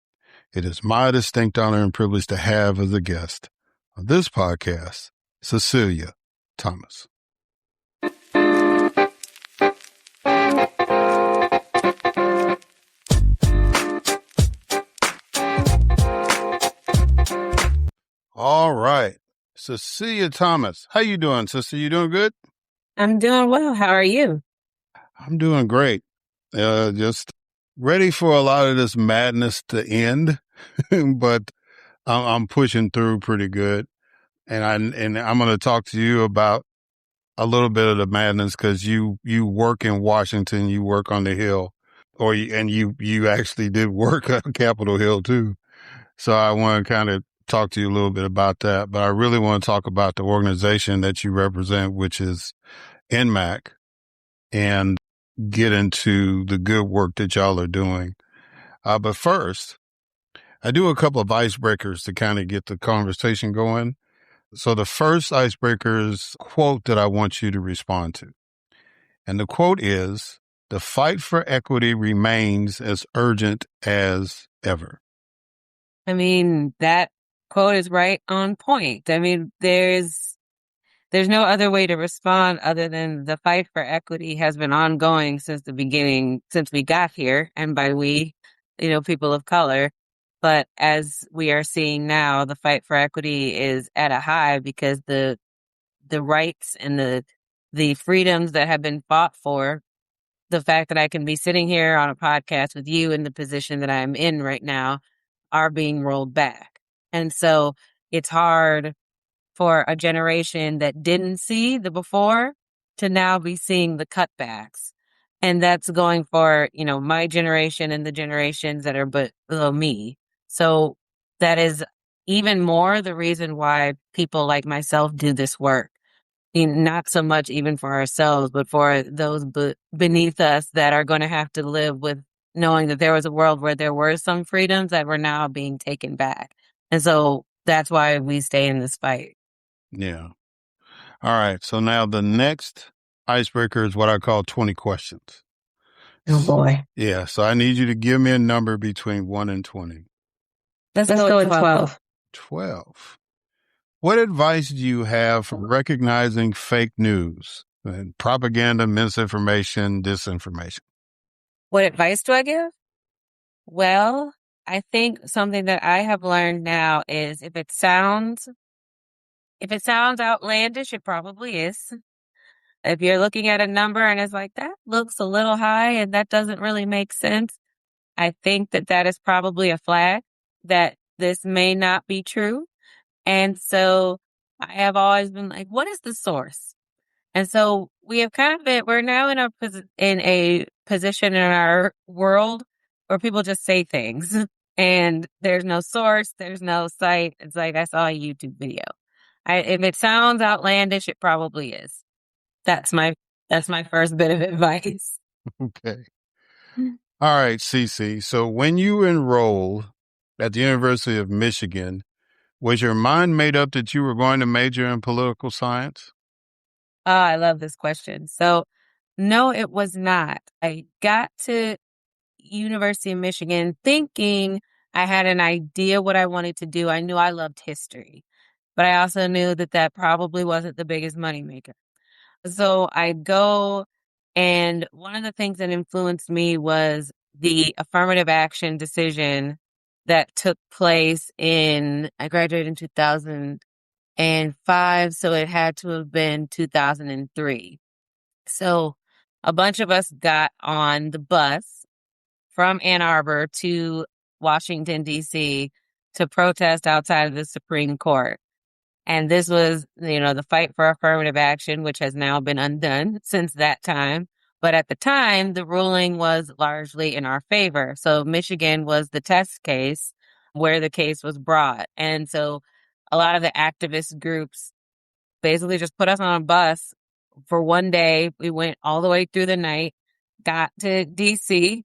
it is my distinct honor and privilege to have as a guest on this podcast, Cecelia Thomas. All right. Cecelia Thomas. How you doing, sister? You doing good? I'm doing well. How are you? I'm doing great. Just ready for a lot of this madness to end, but I'm pushing through pretty good. And I'm going to talk to you about a little bit of the madness because you work in Washington, you work on the Hill, you actually did work on Capitol Hill too. So I want to kind of talk to you a little bit about that, but I really want to talk about the organization that you represent, which is NMAC, and get into the good work that y'all are doing. But first, I do a couple of icebreakers to kind of get the conversation going. So the first icebreaker is a quote that I want you to respond to. And the quote is, "The fight for equity remains as urgent as ever." I mean, that quote is right on point. I mean, there's no other way to respond other than the fight for equity has been ongoing since the beginning, since we got here. And by we, people of color. But as we are seeing now, the fight for equity is at a high because the rights and the freedoms that have been fought for, the fact that I can be sitting here on a podcast with you in the position that I'm in right now, are being rolled back. And so it's hard for a generation that didn't see the before to now be seeing the cutbacks. And that's going for, my generation and the generations that are below me. So that is even more the reason why people like myself do this work. Not so much even for ourselves, but for those beneath us that are going to have to live with knowing that there was a world where there were some freedoms that were now being taken back. And so that's why we stay in this fight. Yeah. All right. So now the next icebreaker is what I call 20 questions. Oh, boy. Yeah. So I need you to give me a number between 1 and 20. Let's go with 12. 12. What advice do you have for recognizing fake news and propaganda, misinformation, disinformation? What advice do I give? Well, I think something that I have learned now is if it sounds outlandish, it probably is. If you're looking at a number and it's like, that looks a little high and that doesn't really make sense, I think that is probably a flag that this may not be true. And so I have always been like, what is the source? And so we have we're now in a position in our world where people just say things and there's no source, there's no site. It's like, I saw a YouTube video. If it sounds outlandish, it probably is. That's my first bit of advice. Okay. All right, Cece. So when you enrolled at the University of Michigan, Was your mind made up that you were going to major in political science? Oh, I love this question. So, no, it was not. I got to University of Michigan thinking I had an idea what I wanted to do. I knew I loved history, but I also knew that that probably wasn't the biggest moneymaker. So I go, and one of the things that influenced me was the affirmative action decision that took place I graduated in 2005, so it had to have been 2003. So a bunch of us got on the bus from Ann Arbor to Washington, D.C. to protest outside of the Supreme Court. And this was, the fight for affirmative action, which has now been undone since that time. But at the time, the ruling was largely in our favor. So Michigan was the test case where the case was brought. And so a lot of the activist groups basically just put us on a bus for one day. We went all the way through the night, got to DC,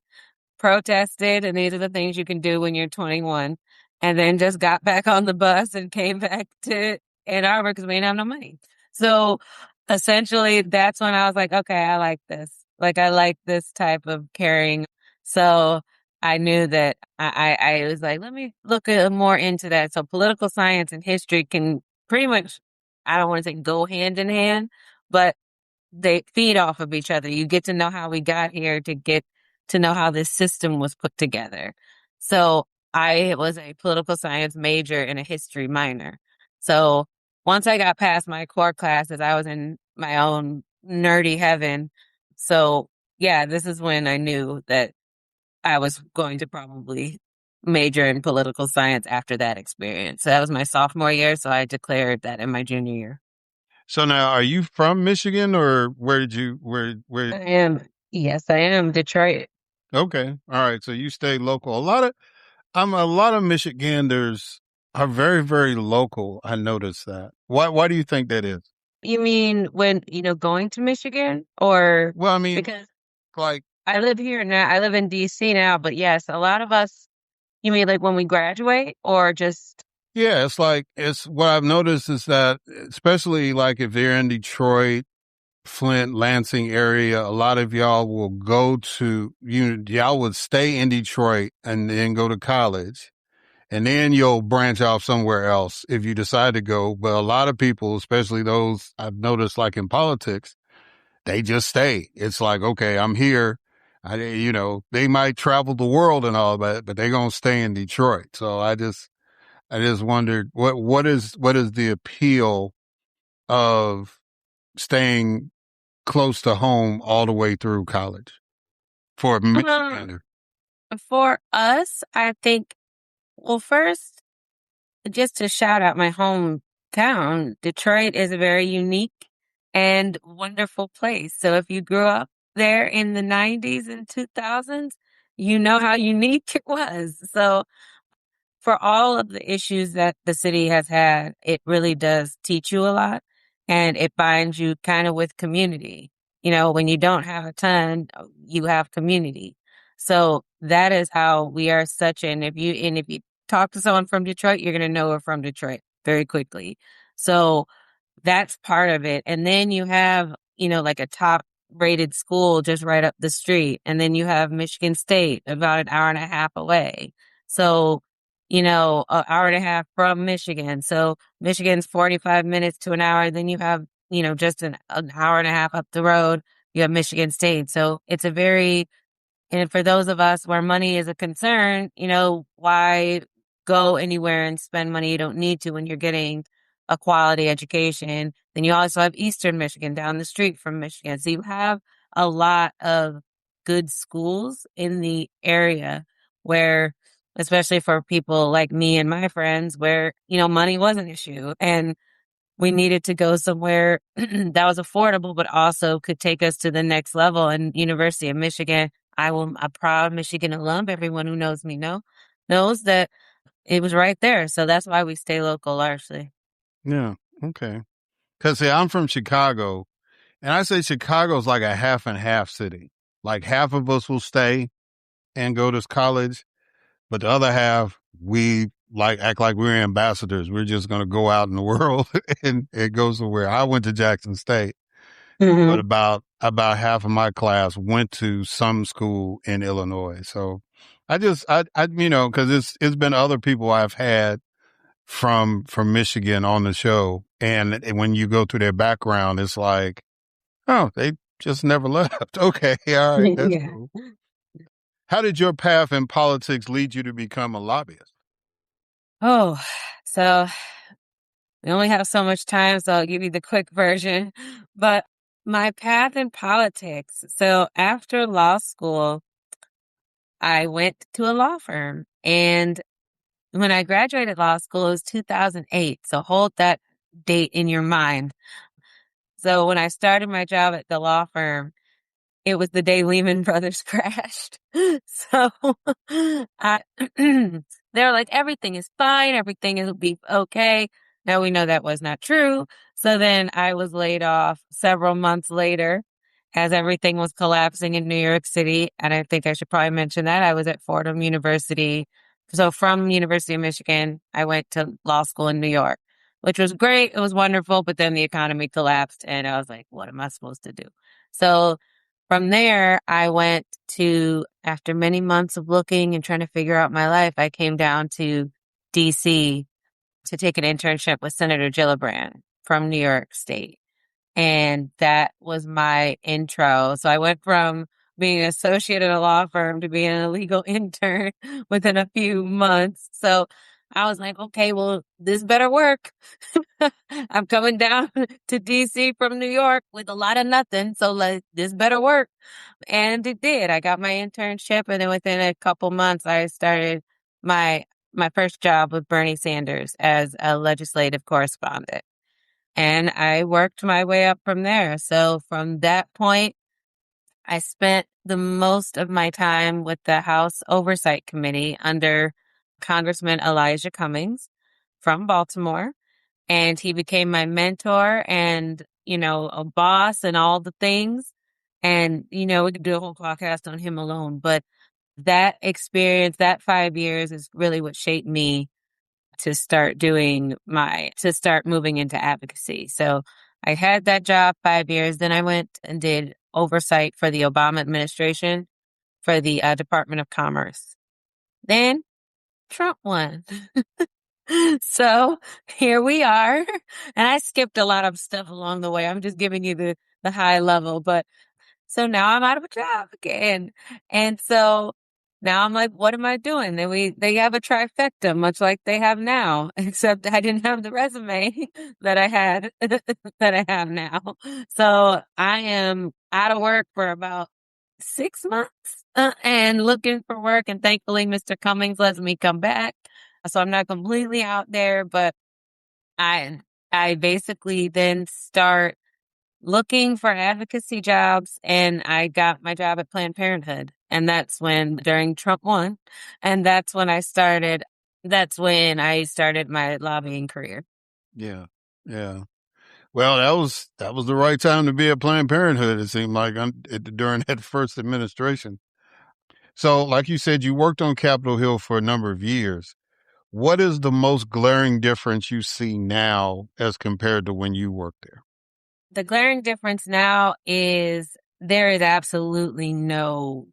protested, and these are the things you can do when you're 21, and then just got back on the bus and came back to Ann Arbor because we didn't have no money. So essentially, that's when I was like, okay, I like this. Like, I like this type of caring. So I knew that I was like, let me look more into that. So political science and history can pretty much, I don't want to say go hand in hand, but they feed off of each other. You get to know how we got here to get to know how this system was put together. So I was a political science major and a history minor. So once I got past my core classes, I was in my own nerdy heaven. So yeah, this is when I knew that I was going to probably major in political science after that experience. So that was my sophomore year. So I declared that in my junior year. So now, are you from Michigan, or where? I am. Yes, I am. Detroit. Okay. All right. So you stay local. A lot of Michiganders are very, very local. I noticed that. Why do you think that is? You mean when, going to Michigan, or Well, I mean, because like, I live here now, I live in DC now, but yes, a lot of us, you mean like when we graduate or just, yeah, it's what I've noticed is that, especially like if they're in Detroit, Flint, Lansing area, a lot of y'all will y'all would stay in Detroit and then go to college. And then you'll branch off somewhere else if you decide to go. But a lot of people, especially those I've noticed like in politics, they just stay. It's like, okay, I'm here. They might travel the world and all that, but they're going to stay in Detroit. So I just wondered what is the appeal of staying close to home all the way through college for a um, Michigander? for us, I think, well, first, just to shout out my hometown, Detroit is a very unique and wonderful place. So if you grew up there in the 90s and 2000s, you know how unique it was. So for all of the issues that the city has had, it really does teach you a lot, and it binds you kind of with community. When you don't have a ton, you have community. So that is how we are such if you talk to someone from Detroit, you're going to know we're from Detroit very quickly. So that's part of it. And then you have, like a top rated school just right up the street. And then you have Michigan State about an hour and a half away. So, an hour and a half from Michigan. So Michigan's 45 minutes to an hour. Then you have, just an hour and a half up the road, you have Michigan State. So it's and for those of us where money is a concern, why go anywhere and spend money you don't need to when you're getting a quality education? Then you also have Eastern Michigan down the street from Michigan. So you have a lot of good schools in the area where, especially for people like me and my friends, where, money was an issue and we needed to go somewhere that was affordable, but also could take us to the next level. And University of Michigan, a proud Michigan alum. Everyone who knows me knows that it was right there. So that's why we stay local largely. Yeah. Okay. Cause see, I'm from Chicago, and I say Chicago's like a half and half city. Like half of us will stay and go to college, but the other half, like act like we're ambassadors. We're just going to go out in the world and it goes somewhere. I went to Jackson State, but about half of my class went to some school in Illinois. So cause it's been other people I've had from Michigan on the show. And when you go through their background, it's like, oh, they just never left. Okay. All right. That's Yeah. cool. How did your path in politics lead you to become a lobbyist? Oh, so we only have so much time, so I'll give you the quick version. But my path in politics. So after law school, I went to a law firm. And when I graduated law school, it was 2008. So hold that date in your mind. So when I started my job at the law firm, it was the day Lehman Brothers crashed. So I, they were like, everything is fine. Everything will be okay. Now we know that was not true. So then I was laid off several months later as everything was collapsing in New York City. And I think I should probably mention that I was at Fordham University. So from University of Michigan, I went to law school in New York, which was great. It was wonderful. But then the economy collapsed and I was like, what am I supposed to do? So from there, I went to, after many months of looking and trying to figure out my life, I came down to DC to take an internship with Senator Gillibrand from New York State. And that was my intro. So I went from being an associate at a law firm to being a legal intern within a few months. So I was like, okay, well, this better work. I'm coming down to DC from New York with a lot of nothing. So like, this better work. And it did. I got my internship. And then within a couple months, I started my first job with Bernie Sanders as a legislative correspondent. And I worked my way up from there. So from that point, I spent the most of my time with the House Oversight Committee under Congressman Elijah Cummings from Baltimore. And he became my mentor and, a boss and all the things. And, we could do a whole podcast on him alone. But that experience, that 5 years is really what shaped me to start moving into advocacy. So I had that job 5 years. Then I went and did oversight for the Obama administration for the Department of Commerce. Then Trump won. So here we are. And I skipped a lot of stuff along the way. I'm just giving you the high level, but so now I'm out of a job again. And so now I'm like, what am I doing? They have a trifecta, much like they have now, except I didn't have the resume that I had, that I have now. So I am out of work for about 6 months and looking for work. And thankfully, Mr. Cummings lets me come back. So I'm not completely out there, but I basically then start looking for advocacy jobs, and I got my job at Planned Parenthood. And that's during Trump won, and that's when I started my lobbying career. Yeah. Yeah. Well, that was the right time to be at Planned Parenthood. It seemed like during that first administration. So, like you said, you worked on Capitol Hill for a number of years. What is the most glaring difference you see now as compared to when you worked there? The glaring difference now is there is absolutely no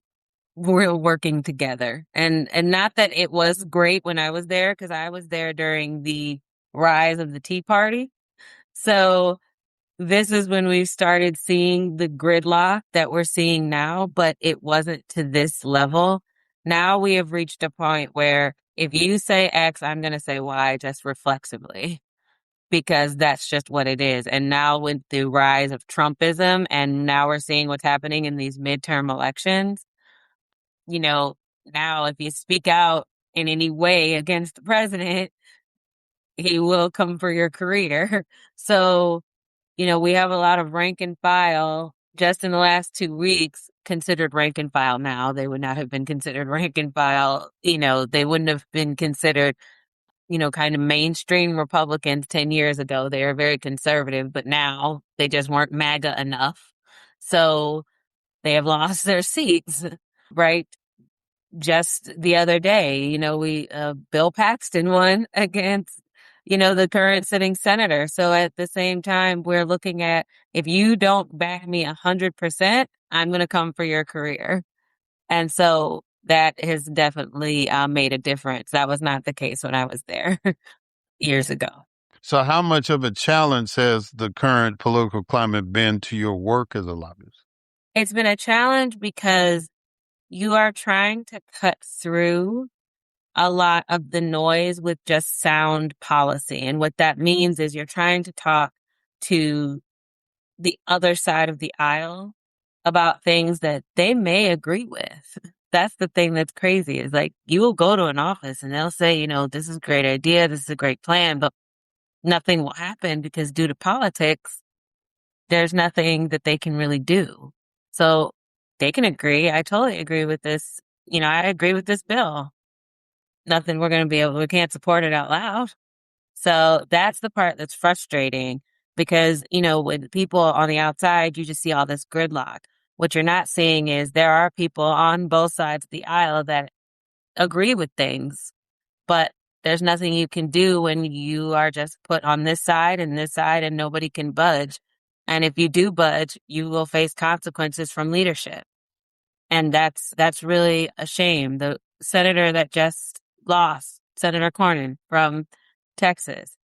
real working together. And not that it was great when I was there, because I was there during the rise of the Tea Party. So this is when we started seeing the gridlock that we're seeing now, but it wasn't to this level. Now we have reached a point where if you say X, I'm going to say Y just reflexively, because that's just what it is. And now with the rise of Trumpism, and now we're seeing what's happening in these midterm elections, now if you speak out in any way against the president, he will come for your career. So, we have a lot of rank and file just in the last 2 weeks considered rank and file now. They would not have been considered rank and file. They wouldn't have been considered kind of mainstream Republicans 10 years ago. They are very conservative, but now they just weren't MAGA enough. So they have lost their seats, right? just the other day, Bill Paxton won against, the current sitting senator. So at the same time, we're looking at, if you don't back me 100%, I'm going to come for your career. And so that has definitely made a difference. That was not the case when I was there years ago. So how much of a challenge has the current political climate been to your work as a lobbyist? It's been a challenge because you are trying to cut through a lot of the noise with just sound policy. And what that means is you're trying to talk to the other side of the aisle about things that they may agree with. That's the thing that's crazy, is like, you will go to an office and they'll say, this is a great idea, this is a great plan, but nothing will happen because due to politics, there's nothing that they can really do. So they can agree. I totally agree with this. I agree with this bill. Nothing we're going to be able, we can't support it out loud. So that's the part that's frustrating because, with people on the outside, you just see all this gridlock. What you're not seeing is there are people on both sides of the aisle that agree with things, but there's nothing you can do when you are just put on this side and nobody can budge. And if you do budge, you will face consequences from leadership. And that's really a shame. The senator that just lost, Senator Cornyn from Texas.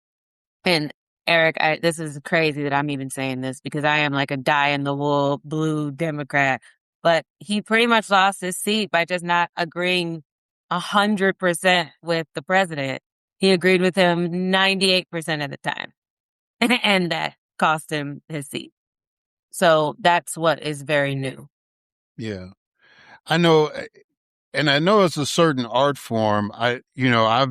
And Eric, this is crazy that I'm even saying this because I am like a die-in-the-wool blue Democrat. But he pretty much lost his seat by just not agreeing 100% with the president. He agreed with him 98% of the time. And that cost him his seat. So that's what is very new. Yeah. I know, and I know it's a certain art form. I've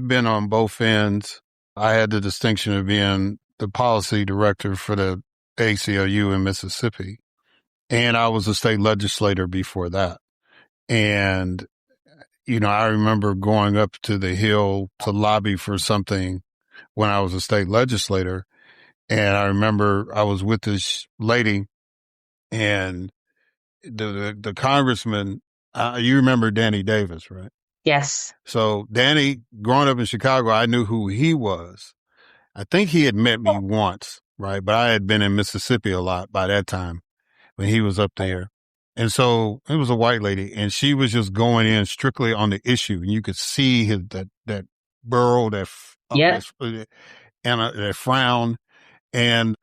been on both ends. I had the distinction of being the policy director for the ACLU in Mississippi, and I was a state legislator before that. And, I remember going up to the Hill to lobby for something when I was a state legislator. And I remember I was with this lady and the congressman, you remember Danny Davis, right? Yes. So Danny, growing up in Chicago, I knew who he was. I think he had met me once, right? But I had been in Mississippi a lot by that time when he was up there. And so it was a white lady and she was just going in strictly on the issue. And you could see that burrow, that frown. And,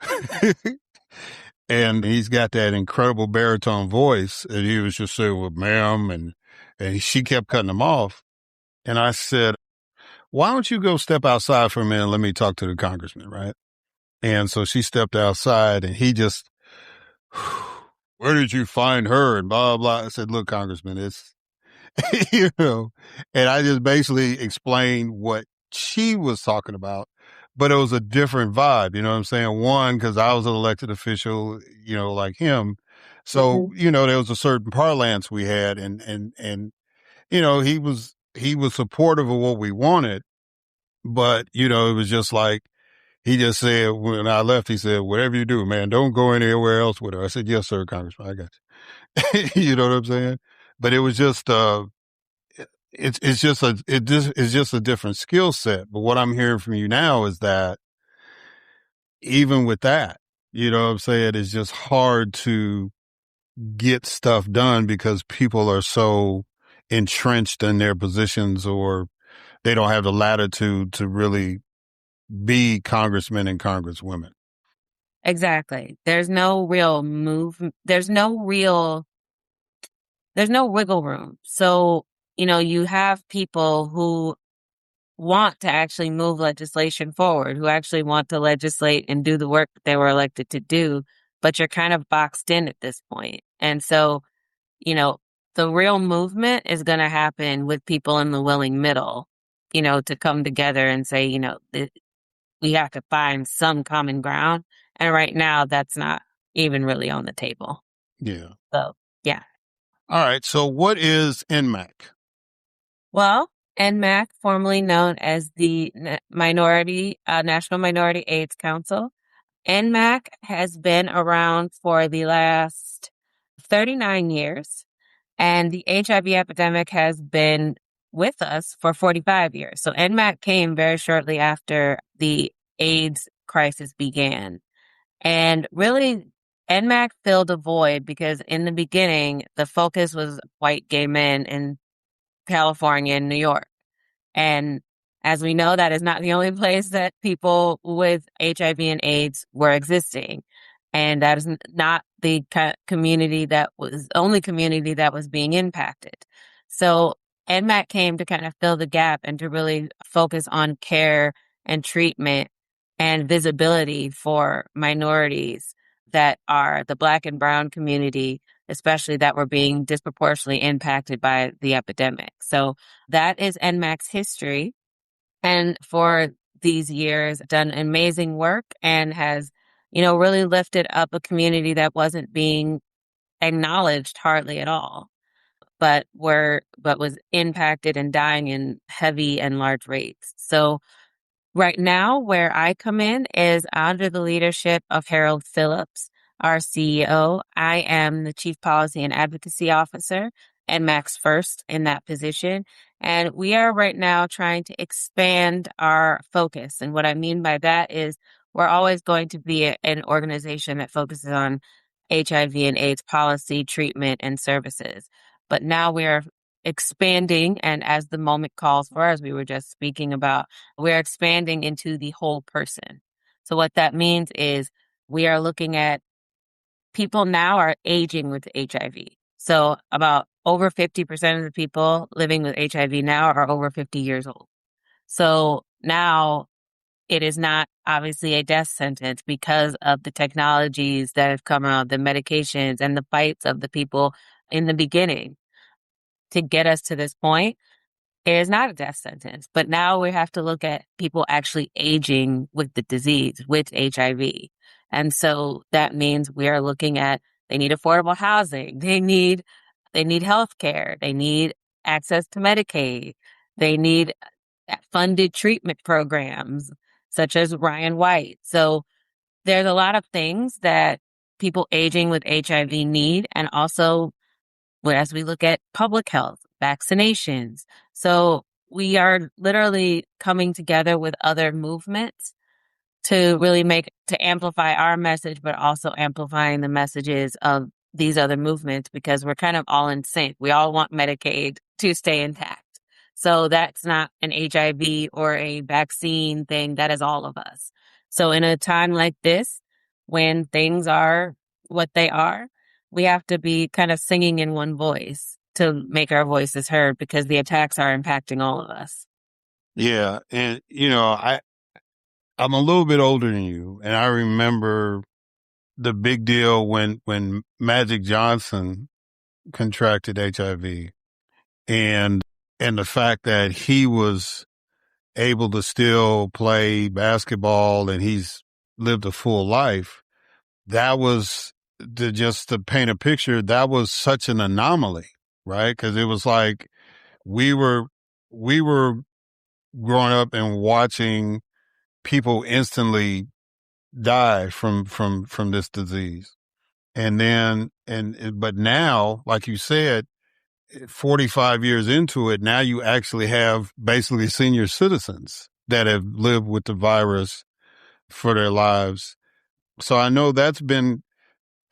and he's got that incredible baritone voice. And he was just saying, well, ma'am. And she kept cutting him off. And I said, why don't you go step outside for a minute and let me talk to the congressman, right? And so she stepped outside and he just, where did you find her? And blah, blah. I said, look, Congressman, it's, and I just basically explained what she was talking about, but it was a different vibe. You know what I'm saying? One, because I was an elected official, like him. So, there was a certain parlance we had and, he was supportive of what we wanted, but, it was just like, he just said, when I left, he said, whatever you do, man, don't go anywhere else with her. I said, yes, sir, Congressman, I got you. You know what I'm saying? But it was just, it's just a different skill set. But what I'm hearing from you now is that even with that, you know what I'm saying, it's just hard to get stuff done because people are so entrenched in their positions or they don't have the latitude to really be congressmen and congresswomen. Exactly. There's no real There's no wiggle room. So, you have people who want to actually move legislation forward, who actually want to legislate and do the work that they were elected to do, but you're kind of boxed in at this point. And so, the real movement is going to happen with people in the willing middle, to come together and say, we have to find some common ground. And right now, that's not even really on the table. Yeah. So, yeah. All right. So what is NMAC? Well, NMAC, formerly known as the National Minority AIDS Council. NMAC has been around for the last 39 years. And the HIV epidemic has been with us for 45 years. So NMAC came very shortly after the AIDS crisis began. And really, NMAC filled a void because in the beginning, the focus was white gay men in California and New York. And as we know, that is not the only place that people with HIV and AIDS were existing. And that is not the community that was only community that was being impacted. So NMAC came to kind of fill the gap and to really focus on care and treatment and visibility for minorities that are the Black and Brown community, especially that were being disproportionately impacted by the epidemic. So that is NMAC's history. And for these years, done amazing work and has, really lifted up a community that wasn't being acknowledged hardly at all, but was impacted and dying in heavy and large rates. So right now, where I come in is under the leadership of Harold Phillips, our CEO. I am the Chief Policy and Advocacy Officer and Max First in that position. And we are right now trying to expand our focus. And what I mean by that is we're always going to be an organization that focuses on HIV and AIDS policy, treatment, and services. But now we are expanding, and as the moment calls for, as we were just speaking about, we're expanding into the whole person. So what that means is we are looking at people now are aging with HIV. So about over 50% of the people living with HIV now are over 50 years old. So now it is not obviously a death sentence because of the technologies that have come out, the medications and the fights of the people in the beginning to get us to this point. It is not a death sentence, but now we have to look at people actually aging with the disease, with HIV. And so that means we are looking at, they need affordable housing. They need health care. They need access to Medicaid. They need funded treatment programs such as Ryan White. So there's a lot of things that people aging with HIV need. And also, as we look at public health, vaccinations. So we are literally coming together with other movements to really to amplify our message, but also amplifying the messages of these other movements because we're kind of all in sync. We all want Medicaid to stay intact. So that's not an HIV or a vaccine thing. That is all of us. So in a time like this, when things are what they are, we have to be kind of singing in one voice to make our voices heard because the attacks are impacting all of us. Yeah. And, I'm a little bit older than you, and I remember the big deal when Magic Johnson contracted HIV and the fact that he was able to still play basketball and he's lived a full life. That was just to paint a picture. That was such an anomaly, right? Cause it was like we were growing up and watching people instantly die from this disease. And then, but now, like you said, 45 years into it, now you actually have basically senior citizens that have lived with the virus for their lives. So I know that's been,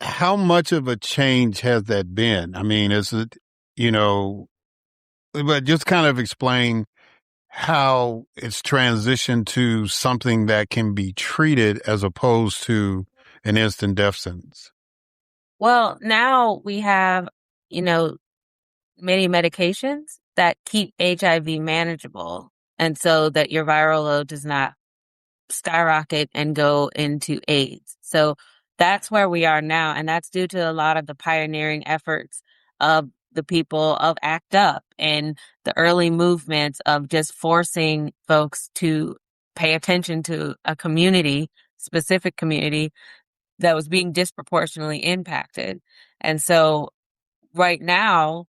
how much of a change has that been? I mean, is it, but just kind of explain how it's transitioned to something that can be treated as opposed to an instant death sentence. Well, now we have, many medications that keep HIV manageable. And so that your viral load does not skyrocket and go into AIDS. So that's where we are now. And that's due to a lot of the pioneering efforts of the people of ACT UP and the early movements of just forcing folks to pay attention to a specific community that was being disproportionately impacted. And so right now,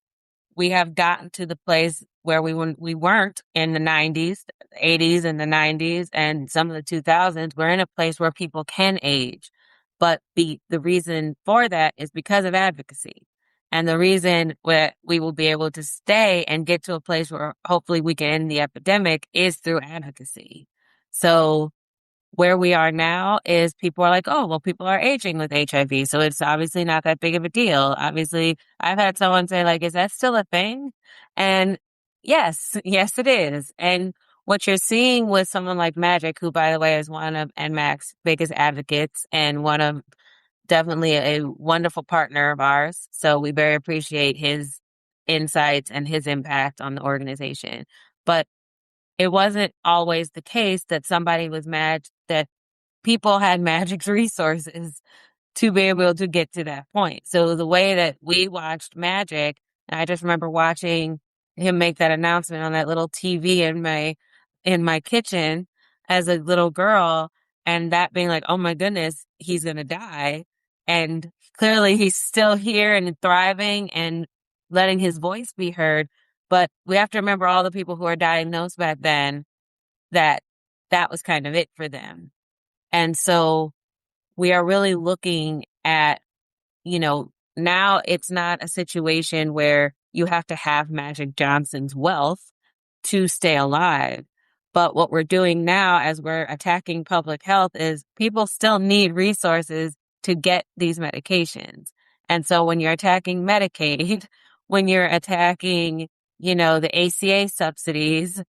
we have gotten to the place where we weren't in the 90s, 80s and the 90s and some of the 2000s. We're in a place where people can age. But the reason for that is because of advocacy. And the reason that we will be able to stay and get to a place where hopefully we can end the epidemic is through advocacy. So where we are now is people are like, oh, well, people are aging with HIV. So it's obviously not that big of a deal. Obviously, I've had someone say, like, is that still a thing? And yes, yes, it is. And what you're seeing with someone like Magic, who, by the way, is one of NMAC's biggest advocates and one of definitely a wonderful partner of ours. So we very appreciate his insights and his impact on the organization. But it wasn't always the case that somebody was mad that people had Magic's resources to be able to get to that point. So the way that we watched Magic, and I just remember watching him make that announcement on that little TV in my kitchen as a little girl, and that being like, oh my goodness, he's gonna die. And clearly he's still here and thriving and letting his voice be heard. But we have to remember all the people who are diagnosed back then, that was kind of it for them. And so we are really looking at, now it's not a situation where you have to have Magic Johnson's wealth to stay alive. But what we're doing now as we're attacking public health is people still need resources to get these medications. And so when you're attacking Medicaid, when you're attacking, the ACA subsidies,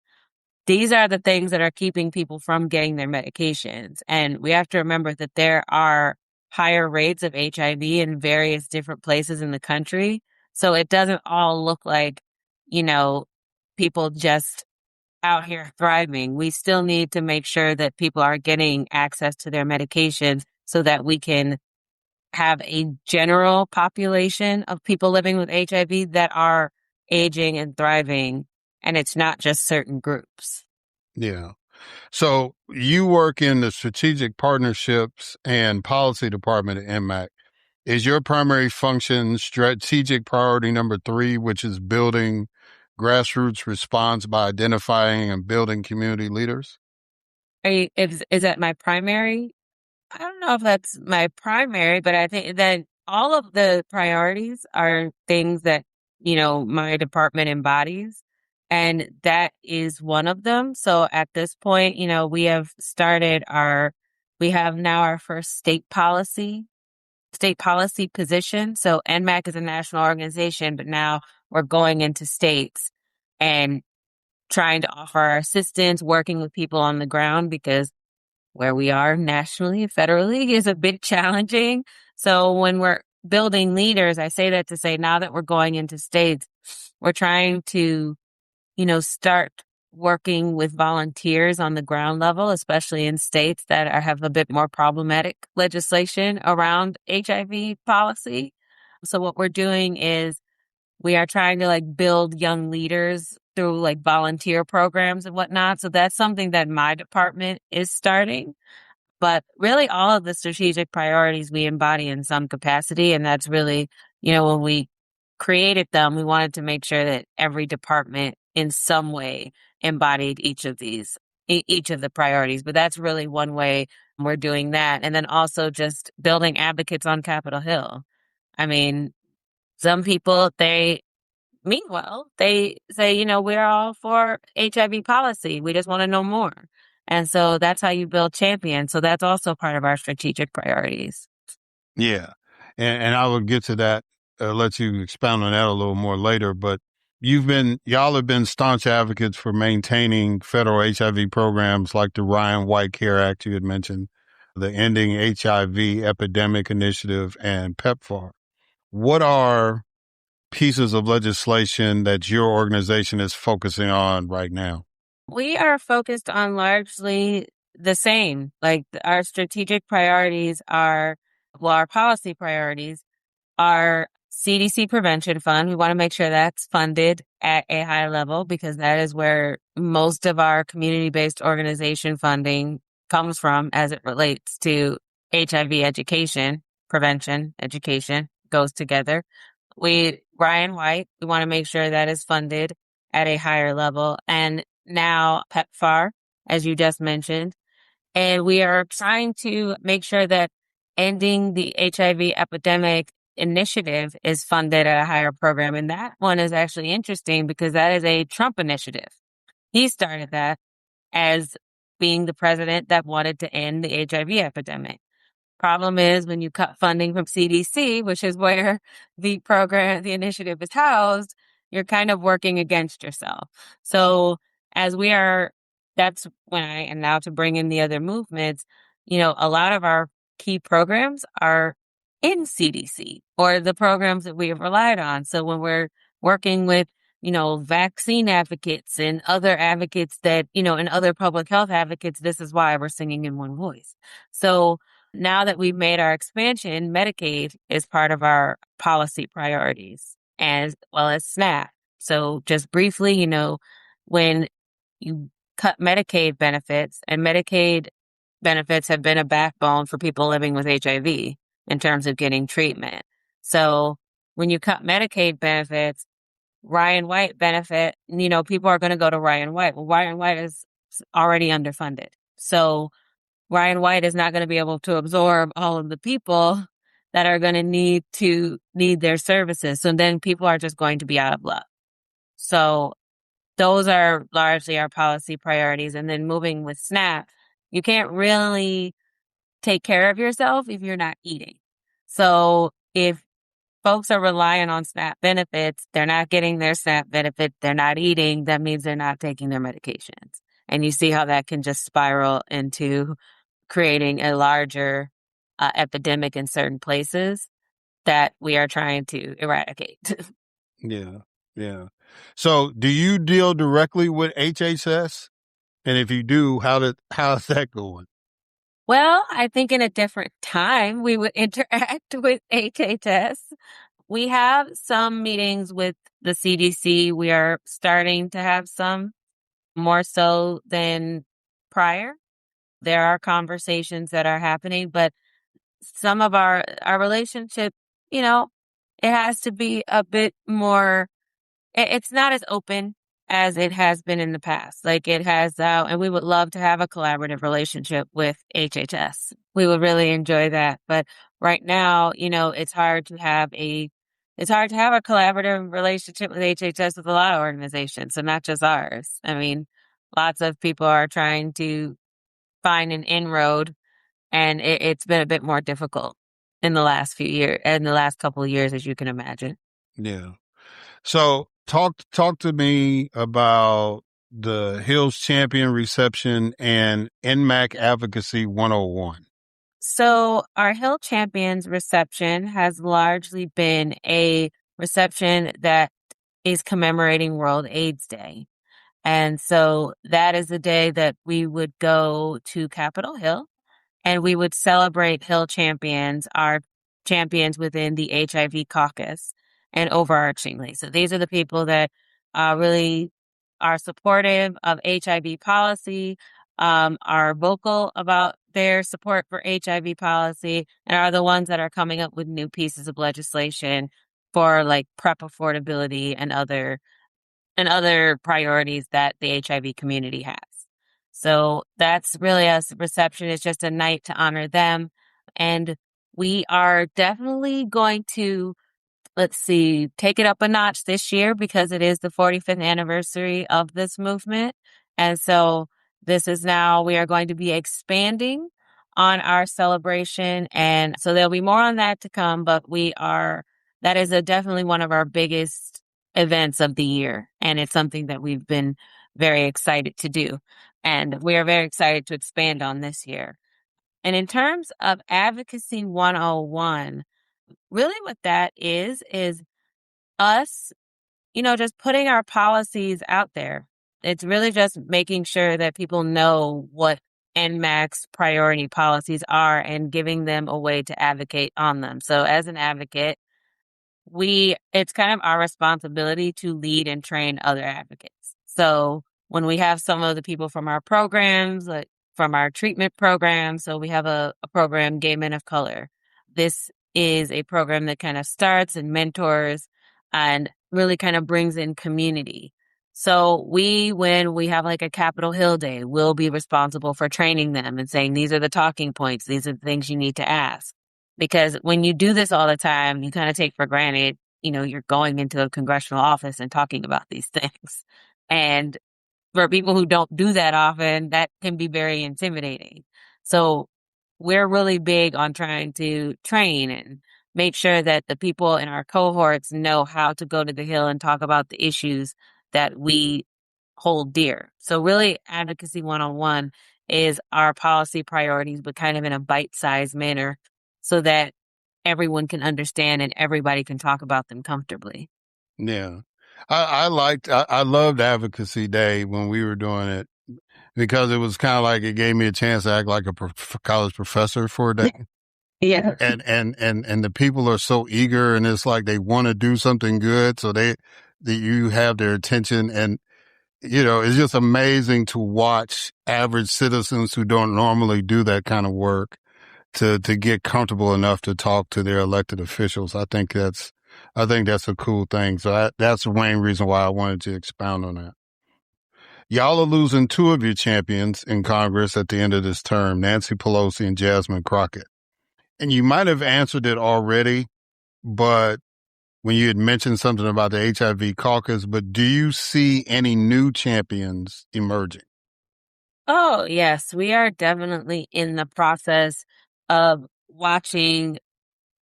these are the things that are keeping people from getting their medications. And we have to remember that there are higher rates of HIV in various different places in the country. So it doesn't all look like, people just out here thriving. We still need to make sure that people are getting access to their medications so that we can have a general population of people living with HIV that are aging and thriving, and it's not just certain groups. Yeah. So you work in the strategic partnerships and policy department at NMAC. Is your primary function strategic priority number 3, which is building grassroots response by identifying and building community leaders? Is that my primary? I don't know if that's my primary, but I think that all of the priorities are things that, my department embodies. And that is one of them. So at this point, we have we have now our first state policy position. So NMAC is a national organization, but now we're going into states and trying to offer our assistance, working with people on the ground, because where we are nationally and federally is a bit challenging. So when we're building leaders, I say that to say now that we're going into states, we're trying to, start working with volunteers on the ground level, especially in states that have a bit more problematic legislation around HIV policy. So what we're doing is we are trying to build young leaders through volunteer programs and whatnot. So that's something that my department is starting. But really all of the strategic priorities we embody in some capacity. And that's really, when we created them, we wanted to make sure that every department in some way embodied each of the priorities. But that's really one way we're doing that. And then also just building advocates on Capitol Hill. I mean, some people, they say, we're all for HIV policy. We just want to know more. And so that's how you build champions. So that's also part of our strategic priorities. Yeah. And I will get to that, let you expound on that a little more later. But y'all have been staunch advocates for maintaining federal HIV programs like the Ryan White Care Act you had mentioned, the Ending HIV Epidemic Initiative, and PEPFAR. What are pieces of legislation that your organization is focusing on right now? We are focused on largely the same. Our strategic priorities our policy priorities are CDC Prevention Fund. We want to make sure that's funded at a high level because that is where most of our community-based organization funding comes from as it relates to HIV education. Prevention, education goes together. Ryan White, we want to make sure that is funded at a higher level. And now PEPFAR, as you just mentioned. And we are trying to make sure that ending the HIV epidemic initiative is funded at a higher program. And that one is actually interesting because that is a Trump initiative. He started that as being the president that wanted to end the HIV epidemic. Problem is when you cut funding from CDC, which is where the initiative is housed, you're kind of working against yourself. So that's when and now to bring in the other movements, a lot of our key programs are in CDC or the programs that we have relied on. So when we're working with, vaccine advocates and other advocates and other public health advocates, this is why we're singing in one voice. So now that we've made our expansion, Medicaid is part of our policy priorities as well as SNAP. So just briefly, when you cut Medicaid benefits, and Medicaid benefits have been a backbone for people living with HIV in terms of getting treatment. So when you cut Medicaid benefits, Ryan White benefit, people are going to go to Ryan White. Well, Ryan White is already underfunded. So Ryan White is not going to be able to absorb all of the people that are going to need their services. So then people are just going to be out of luck. So those are largely our policy priorities. And then moving with SNAP, you can't really take care of yourself if you're not eating. So if folks are relying on SNAP benefits, they're not getting their SNAP benefit, they're not eating, that means they're not taking their medications. And you see how that can just spiral into creating a larger epidemic in certain places that we are trying to eradicate. Yeah. Yeah. So do you deal directly with HHS? And if you do, how's that going? Well, I think in a different time we would interact with HHS. We have some meetings with the CDC. We are starting to have some more so than prior. There are conversations that are happening, but some of our relationship, it has to be a bit more, it's not as open as it has been in the past. Like it has, and we would love to have a collaborative relationship with HHS. We would really enjoy that. But right now, it's hard to have a collaborative relationship with HHS with a lot of organizations, so not just ours. I mean, lots of people are trying to find an inroad, and it's been a bit more difficult in the last couple of years, as you can imagine. Yeah. So talk to me about the Hills Champion reception and NMAC Advocacy 101. So our Hill Champions reception has largely been a reception that is commemorating World AIDS Day. And so that is the day that we would go to Capitol Hill and we would celebrate Hill Champions, our champions within the HIV caucus and overarchingly. So these are the people that really are supportive of HIV policy, are vocal about their support for HIV policy, and are the ones that are coming up with new pieces of legislation for like PrEP affordability and other priorities that the HIV community has. So that's really a reception. It's just a night to honor them. And we are definitely going to, take it up a notch this year because it is the 45th anniversary of this movement. And so we are going to be expanding on our celebration. And so there'll be more on that to come, but that is definitely one of our biggest events of the year. And it's something that we've been very excited to do. And we are very excited to expand on this year. And in terms of Advocacy 101, really what that is us, just putting our policies out there. It's really just making sure that people know what NMAC's priority policies are and giving them a way to advocate on them. So as an advocate, it's kind of our responsibility to lead and train other advocates. So when we have some of the people from our programs, like from our treatment program, so we have a program, Gay Men of Color. This is a program that kind of starts and mentors and really kind of brings in community. So when we have like a Capitol Hill Day, we'll be responsible for training them and saying, these are the talking points. These are the things you need to ask. Because when you do this all the time, you kind of take for granted, you're going into a congressional office and talking about these things. And for people who don't do that often, that can be very intimidating. So we're really big on trying to train and make sure that the people in our cohorts know how to go to the Hill and talk about the issues that we hold dear. So really, Advocacy 101 is our policy priorities, but kind of in a bite-sized manner so that everyone can understand and everybody can talk about them comfortably. Yeah. I loved Advocacy Day when we were doing it because it was kind of like it gave me a chance to act like a college professor for a day. Yeah. And the people are so eager, and it's like they want to do something good. So that you have their attention, and, it's just amazing to watch average citizens who don't normally do that kind of work to get comfortable enough to talk to their elected officials. I think that's a cool thing. So that's the main reason why I wanted to expound on that. Y'all are losing two of your champions in Congress at the end of this term, Nancy Pelosi and Jasmine Crockett. And you might have answered it already, but when you had mentioned something about the HIV caucus, but do you see any new champions emerging? Oh, yes. We are definitely in the process of watching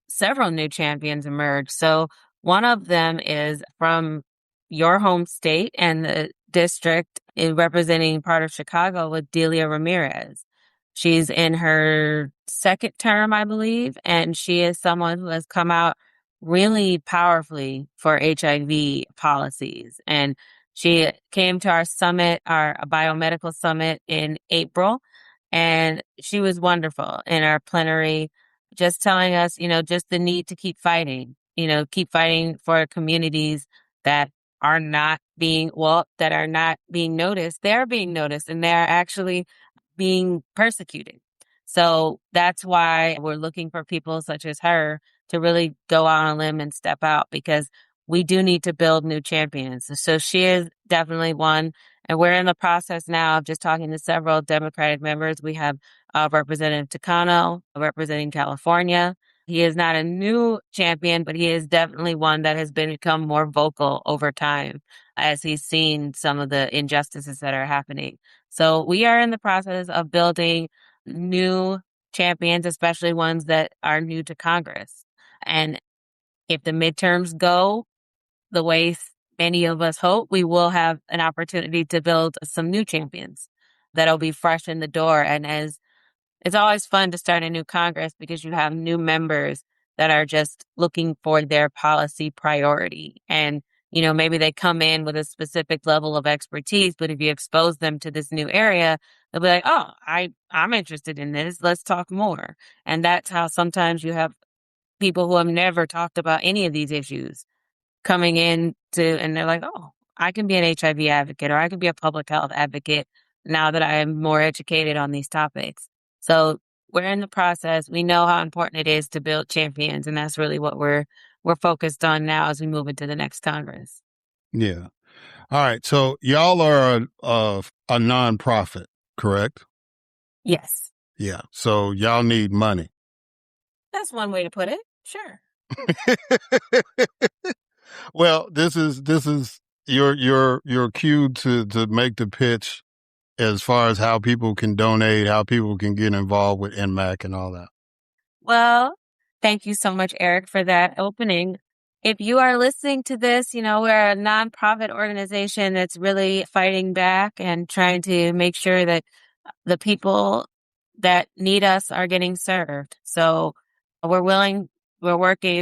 several new champions emerge. So one of them is from your home state and the district representing part of Chicago with Delia Ramirez. She's in her second term, I believe, and she is someone who has come out really powerfully for HIV policies. And she came to our summit, our biomedical summit in April, and she was wonderful in our plenary, just telling us, just the need to keep fighting, keep fighting for communities that are not being noticed. They're being noticed and they're actually being persecuted. So that's why we're looking for people such as her to really go out on a limb and step out, because we do need to build new champions. So she is definitely one. And we're in the process now of just talking to several Democratic members. We have Representative Takano representing California. He is not a new champion, but he is definitely one that has become more vocal over time as he's seen some of the injustices that are happening. So we are in the process of building new champions, especially ones that are new to Congress. And if the midterms go the way many of us hope, we will have an opportunity to build some new champions that'll be fresh in the door. And as it's always fun to start a new Congress because you have new members that are just looking for their policy priority. And, maybe they come in with a specific level of expertise, but if you expose them to this new area, they'll be like, oh, I'm interested in this. Let's talk more. And that's how sometimes you have people who have never talked about any of these issues coming in and they're like, oh, I can be an HIV advocate, or I can be a public health advocate now that I am more educated on these topics. So we're in the process. We know how important it is to build champions, and that's really what we're focused on now as we move into the next Congress. Yeah. All right. So y'all are a nonprofit, correct? Yes. Yeah. So y'all need money. That's one way to put it. Sure. Well, this is your cue to make the pitch as far as how people can donate, how people can get involved with NMAC and all that. Well, thank you so much, Eric, for that opening. If you are listening to this, we're a nonprofit organization that's really fighting back and trying to make sure that the people that need us are getting served. So we're working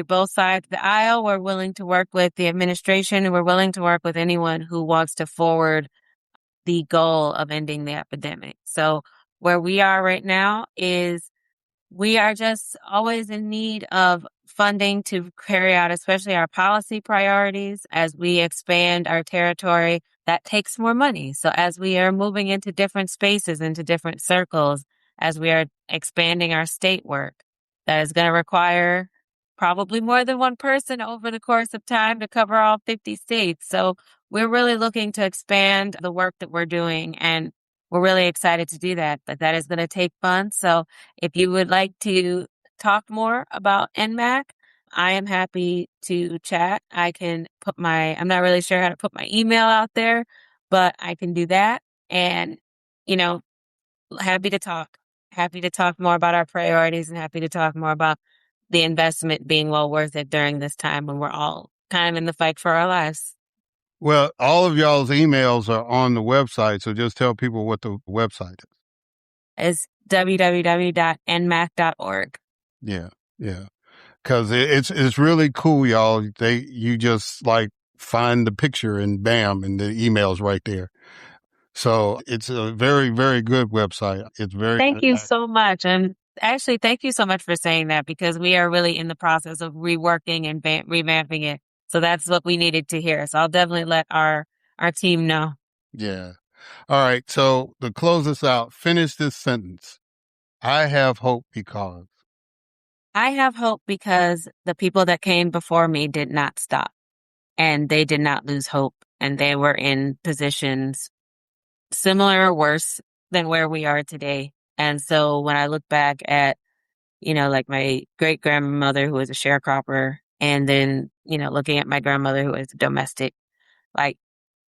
both sides of the aisle. We're willing to work with the administration, and we're willing to work with anyone who wants to forward the goal of ending the epidemic. So where we are right now is we are just always in need of funding to carry out, especially our policy priorities. As we expand our territory, that takes more money. So as we are moving into different spaces, into different circles, as we are expanding our state work, that is going to require probably more than one person over the course of time to cover all 50 states. So we're really looking to expand the work that we're doing, and we're really excited to do that, but that is going to take funds. So if you would like to talk more about NMAC, I am happy to chat. I'm not really sure how to put my email out there, but I can do that. And, happy to talk. Happy to talk more about our priorities and happy to talk more about the investment being well worth it during this time when we're all kind of in the fight for our lives. Well, all of y'all's emails are on the website, so just tell people what the website is. It's www.nmac.org. Yeah. Because it's really cool, y'all. You just like find the picture and bam, and the email's right there. So it's a very, very good website. It's very. Thank you so much. And actually, thank you so much for saying that because we are really in the process of reworking and revamping it. So that's what we needed to hear. So I'll definitely let our team know. Yeah. All right. So to close this out, finish this sentence. I have hope because. I have hope because the people that came before me did not stop and they did not lose hope and they were in positions similar or worse than where we are today. And so when I look back at, like my great grandmother who was a sharecropper and then, looking at my grandmother who was a domestic, like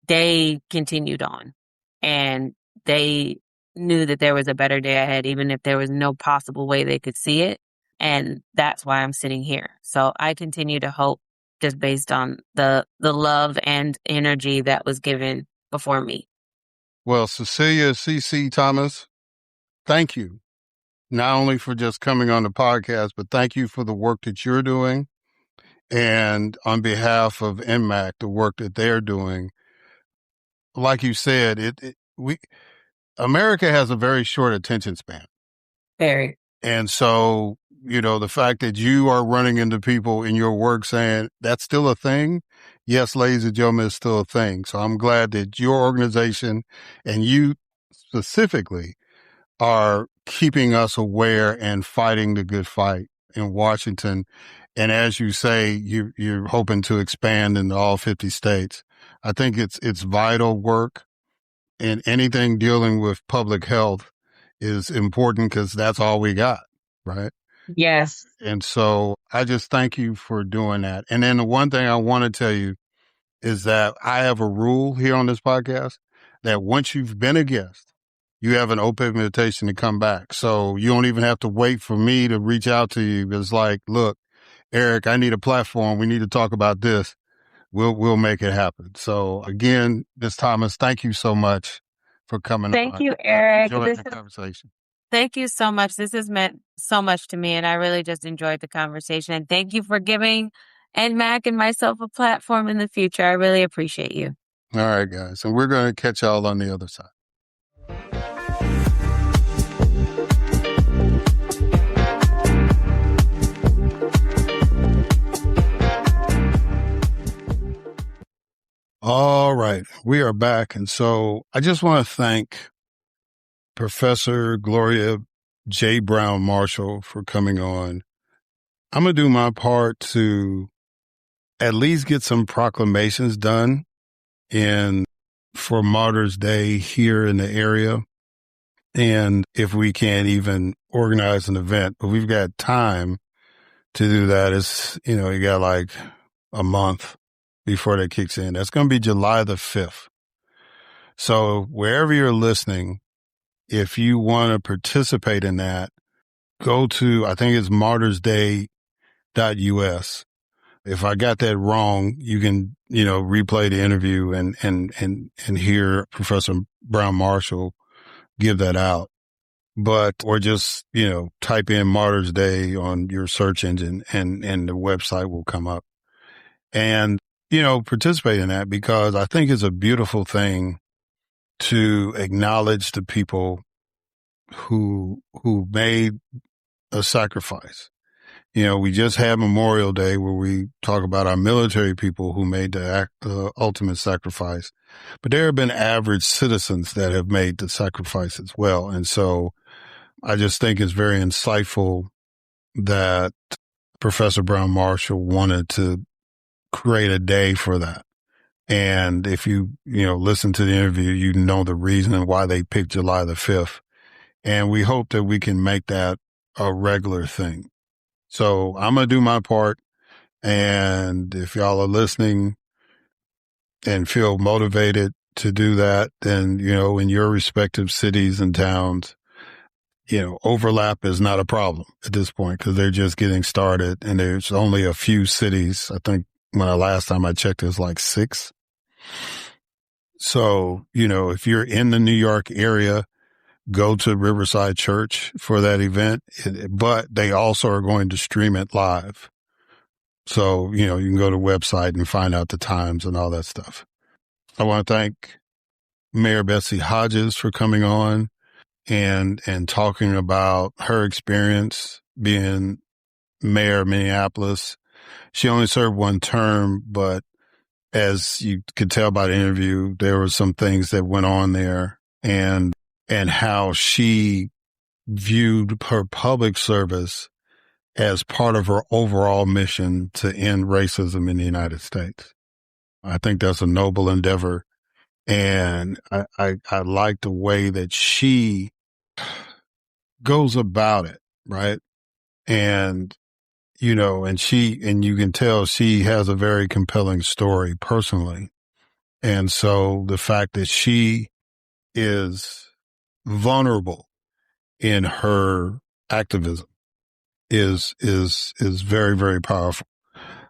they continued on and they knew that there was a better day ahead, even if there was no possible way they could see it. And that's why I'm sitting here. So I continue to hope just based on the love and energy that was given before me. Well, Cecelia Thomas, thank you. Not only for just coming on the podcast, but thank you for the work that you're doing. And on behalf of NMAC, the work that they're doing. Like you said, America has a very short attention span. Very. And so, the fact that you are running into people in your work saying that's still a thing. Yes, ladies and gentlemen, it's still a thing. So I'm glad that your organization and you specifically are keeping us aware and fighting the good fight in Washington. And as you say, you're hoping to expand into all 50 states. I think it's vital work, and anything dealing with public health is important because that's all we got, right? Yes. And so I just thank you for doing that. And then the one thing I want to tell you is that I have a rule here on this podcast that once you've been a guest, you have an open invitation to come back. So you don't even have to wait for me to reach out to you. It's like, look, Eric, I need a platform. We need to talk about this. We'll make it happen. So again, Ms. Thomas, thank you so much for coming on. Thank you, Eric. Enjoyed the conversation. Thank you so much. This has meant so much to me, and I really just enjoyed the conversation. And thank you for giving NMAC and myself a platform in the future. I really appreciate you. All right, guys. And we're going to catch y'all on the other side. All right, we are back. And so I just want to thank Professor Gloria J. Browne-Marshall for coming on. I'm going to do my part to at least get some proclamations done for Martyrs Day here in the area. And if we can't even organize an event, but we've got time to do that. It's, you got like a month before that kicks in. That's going to be July the 5th. So wherever you're listening, if you want to participate in that, go to, I think it's martyrsday.us. If I got that wrong, you can, replay the interview and hear Professor Browne-Marshall give that out. Or just, type in Martyrs Day on your search engine and the website will come up. And, participate in that because I think it's a beautiful thing to acknowledge the people who made a sacrifice. We just had Memorial Day where we talk about our military people who made the ultimate sacrifice, but there have been average citizens that have made the sacrifice as well. And so I just think it's very insightful that Professor Browne-Marshall wanted to create a day for that. And if you listen to the interview, you know the reason why they picked July the 5th. And we hope that we can make that a regular thing. So I'm going to do my part. And if y'all are listening and feel motivated to do that, then, in your respective cities and towns, overlap is not a problem at this point because they're just getting started and there's only a few cities. I think last time I checked, it was like 6. So, if you're in the New York area, go to Riverside Church for that event, but they also are going to stream it live. So, you can go to the website and find out the times and all that stuff. I want to thank Mayor Betsy Hodges for coming on and talking about her experience being mayor of Minneapolis. She only served 1 term, but as you could tell by the interview, there were some things that went on there and how she viewed her public service as part of her overall mission to end racism in the United States. I think that's a noble endeavor. And I like the way that she goes about it, right? And, and you can tell she has a very compelling story personally. And so the fact that she is vulnerable in her activism is very, very powerful.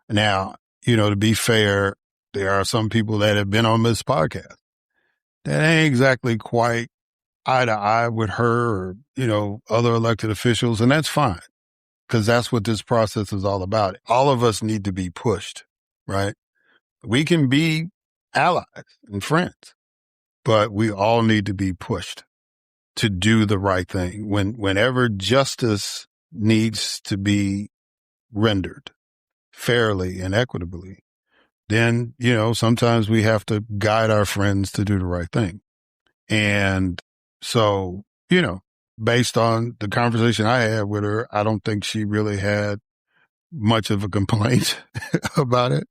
Now, to be fair, there are some people that have been on this podcast that ain't exactly quite eye to eye with her or, other elected officials. And that's fine because that's what this process is all about. All of us need to be pushed, right? We can be allies and friends, but we all need to be pushed to do the right thing. Whenever justice needs to be rendered fairly and equitably, then, sometimes we have to guide our friends to do the right thing. And so, based on the conversation I had with her, I don't think she really had much of a complaint about it.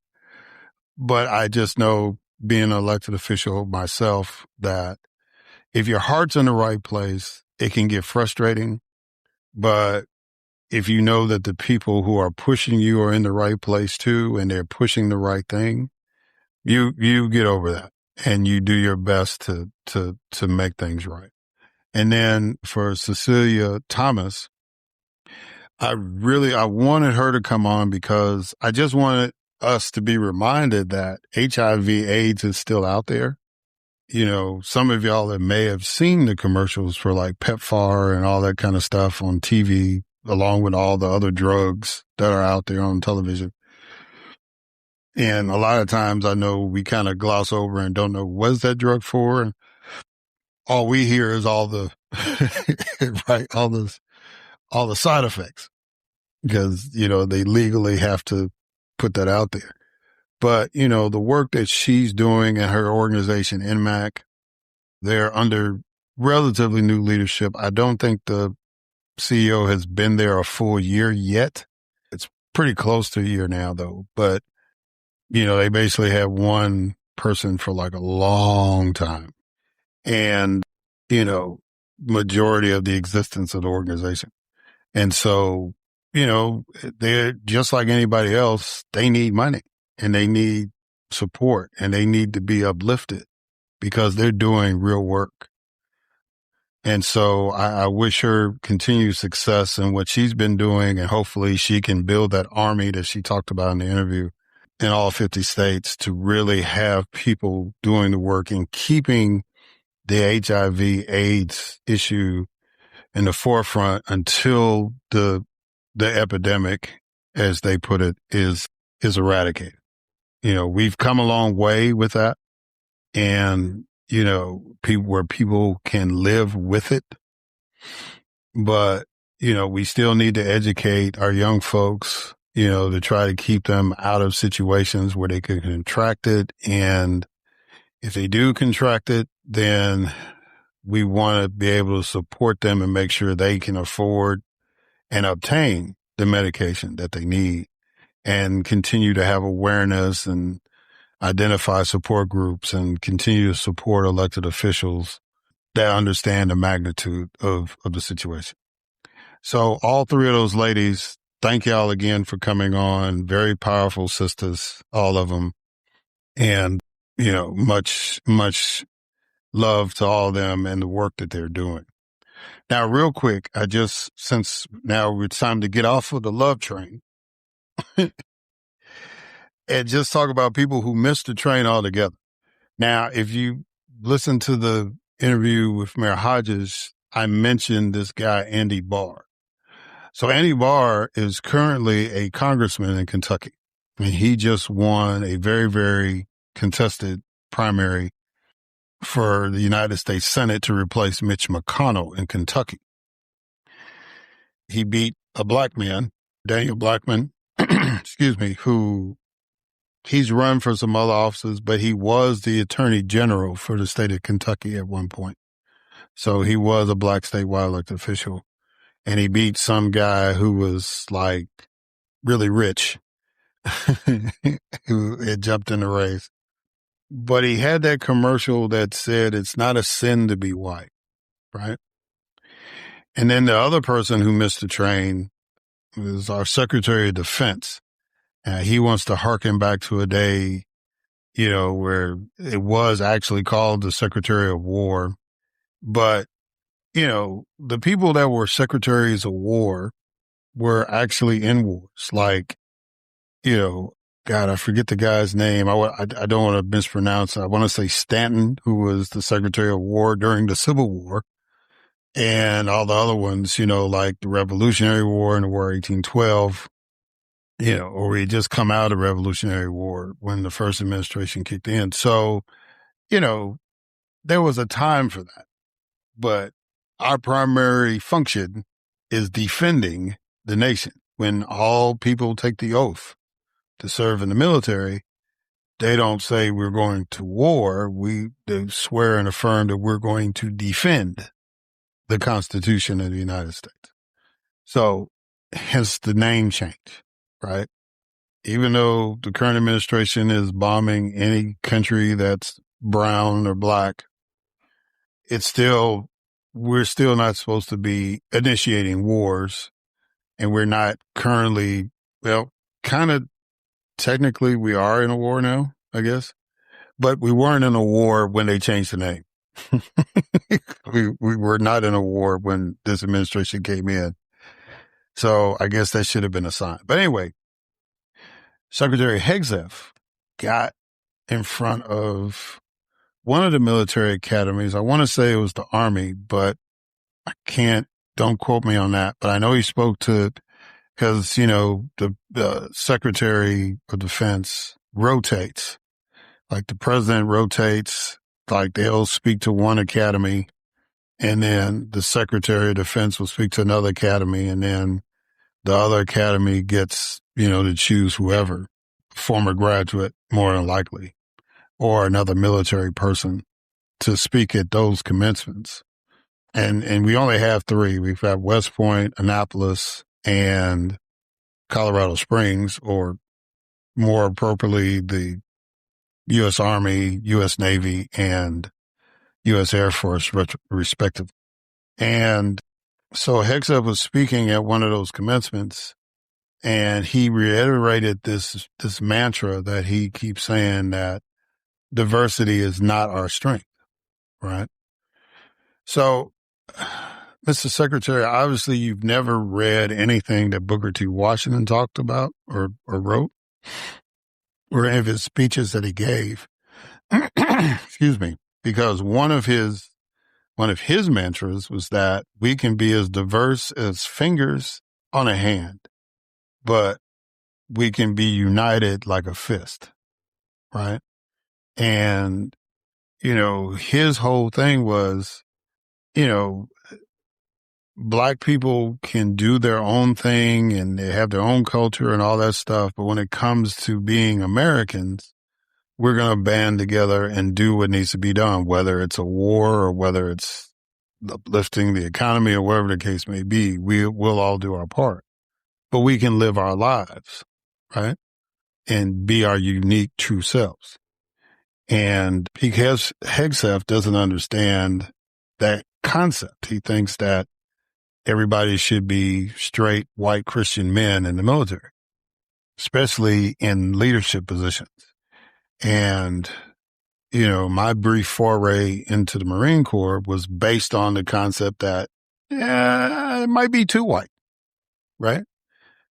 But I just know, being an elected official myself, that if your heart's in the right place, it can get frustrating. But if you know that the people who are pushing you are in the right place too, and they're pushing the right thing, you get over that and you do your best to make things right. And then for Cecelia Thomas, I wanted her to come on because I just wanted us to be reminded that HIV/AIDS is still out there. Some of y'all that may have seen the commercials for like PEPFAR and all that kind of stuff on TV, along with all the other drugs that are out there on television. And a lot of times I know we kind of gloss over and don't know what's that drug for. And all we hear is all the, right, all the side effects because, they legally have to put that out there. But, the work that she's doing and her organization, NMAC, they're under relatively new leadership. I don't think the CEO has been there a full year yet. It's pretty close to a year now, though. But, they basically have one person for like a long time. And, majority of the existence of the organization. And so, they're just like anybody else. They need money and they need support and they need to be uplifted because they're doing real work. And so I wish her continued success in what she's been doing, and hopefully she can build that army that she talked about in the interview in all 50 states to really have people doing the work and keeping the HIV/AIDS issue in the forefront until the epidemic, as they put it, is eradicated. We've come a long way with that, and where people can live with it. But, we still need to educate our young folks, to try to keep them out of situations where they can contract it. And if they do contract it, then we want to be able to support them and make sure they can afford and obtain the medication that they need, and continue to have awareness and identify support groups and continue to support elected officials that understand the magnitude of the situation. So all 3 of those ladies, thank y'all again for coming on. Very powerful sisters, all of them. And, much, much love to all of them and the work that they're doing. Now, real quick, since now it's time to get off of the love train and just talk about people who missed the train altogether. Now, if you listen to the interview with Mayor Hodges, I mentioned this guy, Andy Barr. So Andy Barr is currently a congressman in Kentucky, and he just won a very, very contested primary for the United States Senate to replace Mitch McConnell in Kentucky. He beat a black man, Daniel Blackman, who he's run for some other offices, but he was the attorney general for the state of Kentucky at one point. So he was a black statewide elected official, and he beat some guy who was like really rich who had jumped in the race. But he had that commercial that said, it's not a sin to be white, right? And then the other person who missed the train was our Secretary of Defense. He wants to harken back to a day, where it was actually called the Secretary of War. But, the people that were secretaries of war were actually in wars. Like, God, I forget the guy's name. I don't want to mispronounce it. I want to say Stanton, who was the Secretary of War during the Civil War, and all the other ones, like the Revolutionary War and the War of 1812, or we had just come out of the Revolutionary War when the first administration kicked in. So, there was a time for that. But our primary function is defending the nation. When all people take the oath to serve in the military, they don't say we're going to war. They swear and affirm that we're going to defend the Constitution of the United States. So hence the name change, right? Even though the current administration is bombing any country that's brown or black, we're still not supposed to be initiating wars. And we're not currently, kind of technically we are in a war now, I guess, but we weren't in a war when they changed the name. we were not in a war when this administration came in. So I guess that should have been a sign. But anyway, Secretary Hegseth got in front of one of the military academies. I want to say it was the Army, but don't quote me on that. But I know he spoke to, because, the Secretary of Defense rotates. Like the president rotates, like they'll speak to one academy, and then the Secretary of Defense will speak to another academy, and then the other academy gets, to choose whoever, former graduate, more than likely, or another military person to speak at those commencements. And we only have 3. We've got West Point, Annapolis, and Colorado Springs, or more appropriately, the U.S. Army, U.S. Navy, and U.S. Air Force, respectively. And so Hegseth was speaking at one of those commencements, and he reiterated this mantra that he keeps saying, that diversity is not our strength, right? So, Mr. Secretary, obviously you've never read anything that Booker T. Washington talked about or wrote, or any of his speeches that he gave. Excuse me, because one of his mantras was that we can be as diverse as fingers on a hand, but we can be united like a fist, right? And, his whole thing was, Black people can do their own thing and they have their own culture and all that stuff. But when it comes to being Americans, we're going to band together and do what needs to be done, whether it's a war or whether it's uplifting the economy or whatever the case may be. We'll all do our part, but we can live our lives, right? And be our unique, true selves. And because Hegseth doesn't understand that concept, he thinks that everybody should be straight white Christian men in the military, especially in leadership positions. And, my brief foray into the Marine Corps was based on the concept that it might be too white, right?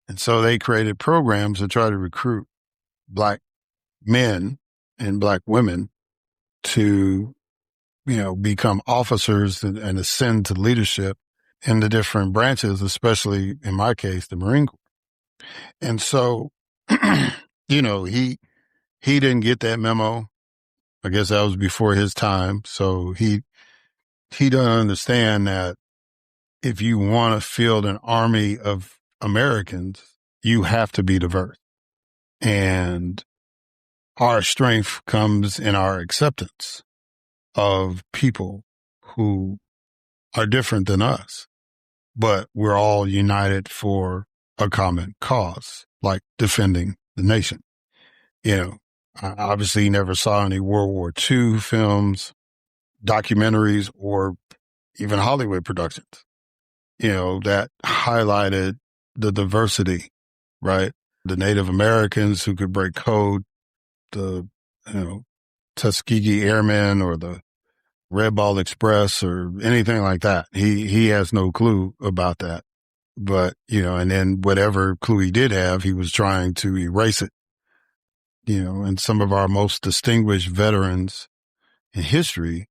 And so they created programs to try to recruit Black men and Black women to, become officers and ascend to leadership in the different branches, especially in my case, the Marine Corps. And so, he didn't get that memo. I guess that was before his time. So he doesn't understand that if you want to field an army of Americans, you have to be diverse. And our strength comes in our acceptance of people who are different than us, but we're all united for a common cause, like defending the nation. I obviously never saw any World War II films, documentaries, or even Hollywood productions, that highlighted the diversity, right? The Native Americans who could break code, the, Tuskegee Airmen or the Red Ball Express or anything like that. He has no clue about that. But, and then whatever clue he did have, he was trying to erase it. And some of our most distinguished veterans in history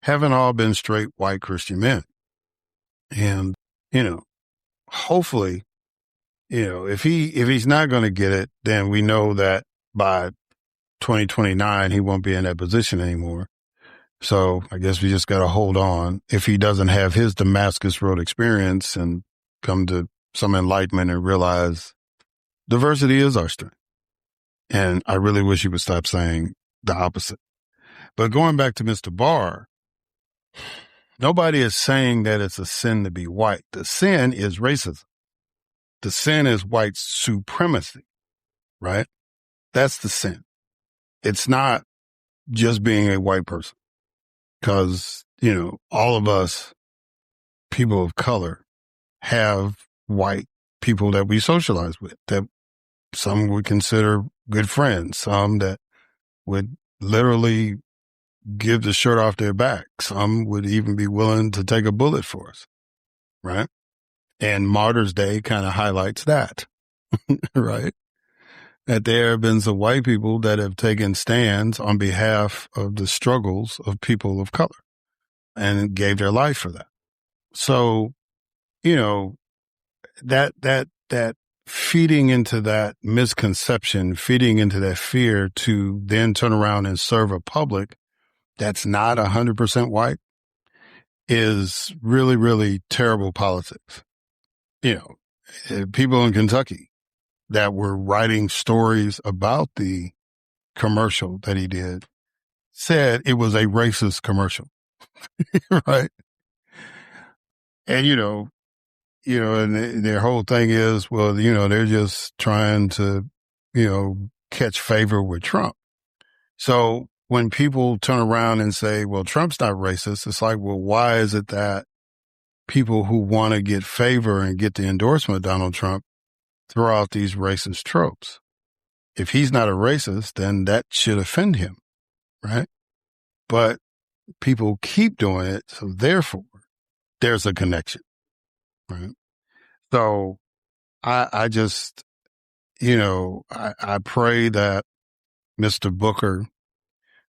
haven't all been straight white Christian men. And, hopefully, if he's not going to get it, then we know that by 2029, he won't be in that position anymore. So I guess we just got to hold on. If he doesn't have his Damascus Road experience and come to some enlightenment and realize diversity is our strength. And I really wish he would stop saying the opposite. But going back to Mr. Barr, nobody is saying that it's a sin to be white. The sin is racism. The sin is white supremacy, right? That's the sin. It's not just being a white person. Because, all of us, people of color, have white people that we socialize with, that some would consider good friends, some that would literally give the shirt off their back. Some would even be willing to take a bullet for us, right? And Martyrs Day kind of highlights that, right? That there have been some white people that have taken stands on behalf of the struggles of people of color and gave their life for that. So, that feeding into that misconception, feeding into that fear to then turn around and serve a public that's not 100% white is really, really terrible politics. People in Kentucky that were writing stories about the commercial that he did said it was a racist commercial, right? And, and their whole thing is, well, they're just trying to, catch favor with Trump. So when people turn around and say, well, Trump's not racist, it's like, well, why is it that people who want to get favor and get the endorsement of Donald Trump throw out these racist tropes? If he's not a racist, then that should offend him, right? But people keep doing it, so therefore there's a connection, right? So I just, I pray that Mr. Booker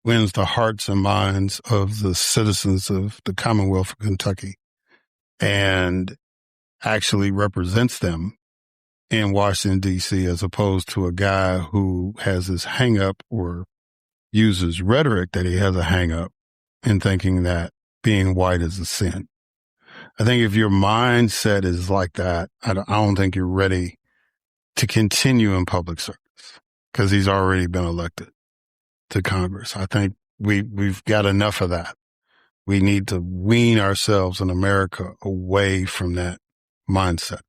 wins the hearts and minds of the citizens of the Commonwealth of Kentucky and actually represents them in Washington, D.C., as opposed to a guy who has this hang up or uses rhetoric that he has a hang up in thinking that being white is a sin. I think if your mindset is like that, I don't think you're ready to continue in public service because he's already been elected to Congress. I think we've got enough of that. We need to wean ourselves in America away from that mindset.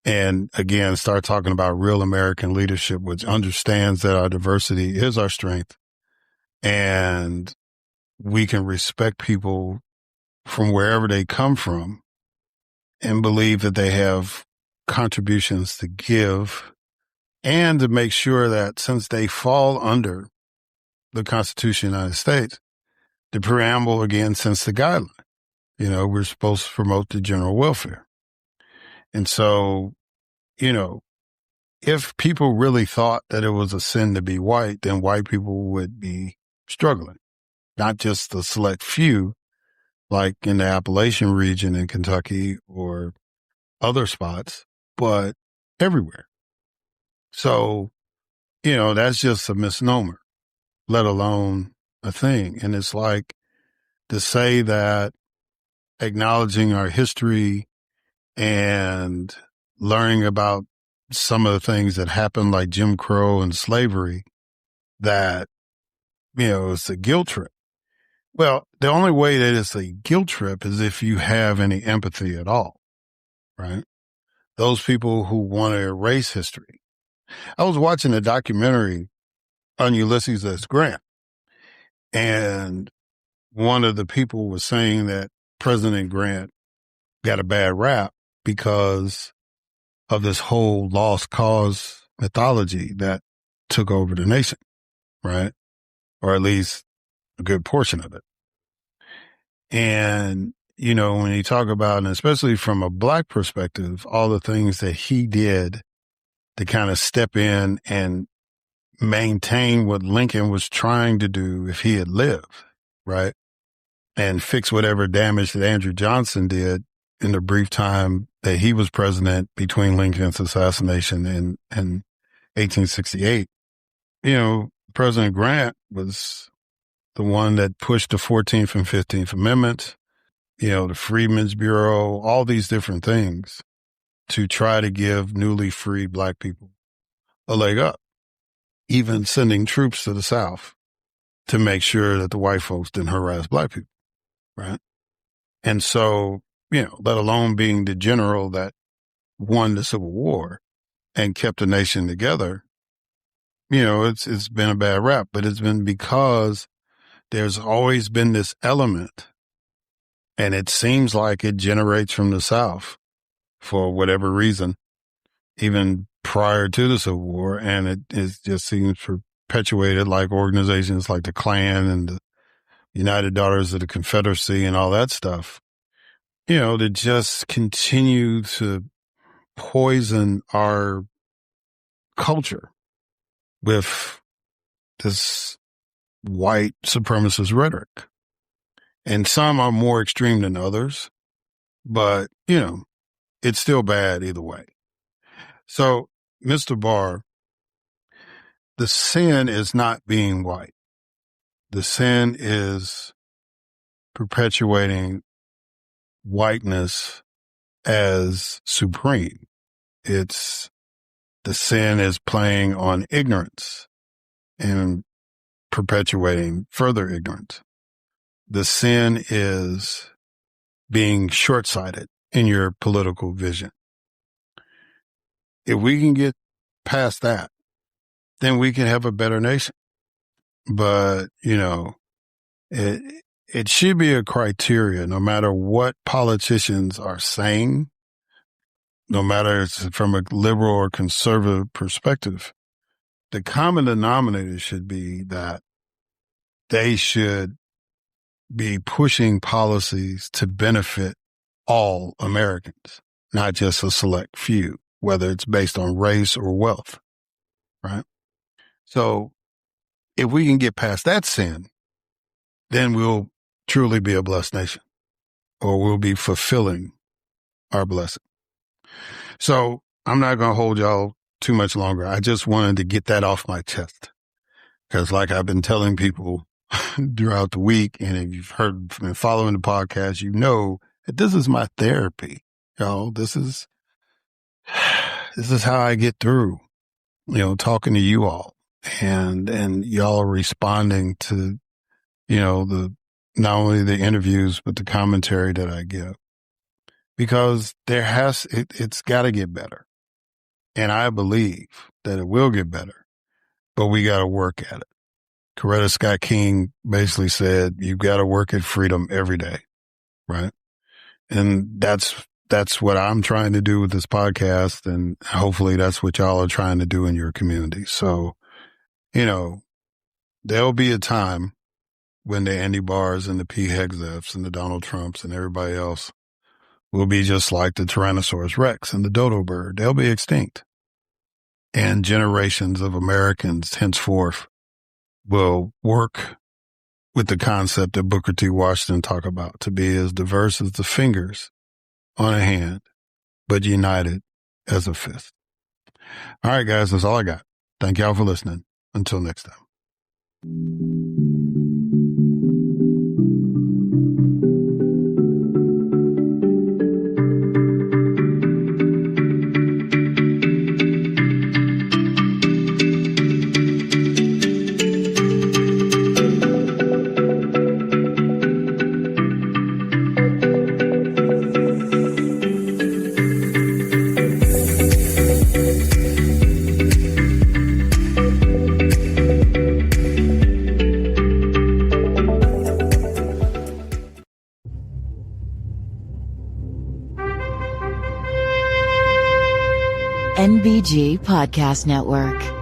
And again, start talking about real American leadership, which understands that our diversity is our strength and we can respect people from wherever they come from and believe that they have contributions to give, and to make sure that since they fall under the Constitution of the United States, the preamble again since the guideline, we're supposed to promote the general welfare. And so, if people really thought that it was a sin to be white, then white people would be struggling, not just the select few, like in the Appalachian region in Kentucky or other spots, but everywhere. So, that's just a misnomer, let alone a thing. And it's like to say that acknowledging our history and learning about some of the things that happened, like Jim Crow and slavery, that, it's a guilt trip. Well, the only way that it's a guilt trip is if you have any empathy at all, right? Those people who want to erase history. I was watching a documentary on Ulysses S. Grant, and one of the people was saying that President Grant got a bad rap because of this whole lost cause mythology that took over the nation, right? Or at least a good portion of it. And, when you talk about, and especially from a Black perspective, all the things that he did to kind of step in and maintain what Lincoln was trying to do if he had lived, right? And fix whatever damage that Andrew Johnson did in the brief time that he was president between Lincoln's assassination and 1868. President Grant was the one that pushed the 14th and 15th Amendments, the Freedmen's Bureau, all these different things to try to give newly freed Black people a leg up, even sending troops to the South to make sure that the white folks didn't harass Black people, right? And so, let alone being the general that won the Civil War and kept the nation together, it's been a bad rap, but it's been because there's always been this element, and it seems like it generates from the South for whatever reason, even prior to the Civil War, and it just seems perpetuated, like organizations like the Klan and the United Daughters of the Confederacy and all that stuff, to just continue to poison our culture with this white supremacist rhetoric. And some are more extreme than others, but, it's still bad either way. So, Mr. Barr, the sin is not being white. The sin is perpetuating whiteness as supreme. The sin is playing on ignorance and perpetuating further ignorance. The sin is being short-sighted in your political vision. If we can get past that, then we can have a better nation. But, it should be a criteria, no matter what politicians are saying, no matter if it's from a liberal or conservative perspective. The common denominator should be that they should be pushing policies to benefit all Americans, not just a select few, whether it's based on race or wealth, right? So if we can get past that sin, then we'll truly be a blessed nation, or we'll be fulfilling our blessing. So I'm not going to hold y'all too much longer. I just wanted to get that off my chest, because like I've been telling people throughout the week, and if you've been following the podcast, that this is my therapy. This is how I get through, talking to you all and y'all responding to, not only the interviews, but the commentary that I give, because it's got to get better. And I believe that it will get better, but we got to work at it. Coretta Scott King basically said, you've got to work at freedom every day, right? And that's that's what I'm trying to do with this podcast. And hopefully that's what y'all are trying to do in your community. So, you know, there'll be a time when the Andy Barrs and the P. Hegseths and the Donald Trumps and everybody else will be just like the Tyrannosaurus Rex and the dodo bird. They'll be extinct. And generations of Americans henceforth will work with the concept that Booker T. Washington talked about, to be as diverse as the fingers on a hand, but united as a fist. All right, guys, that's all I got. Thank y'all for listening. Until next time. NBG Podcast Network.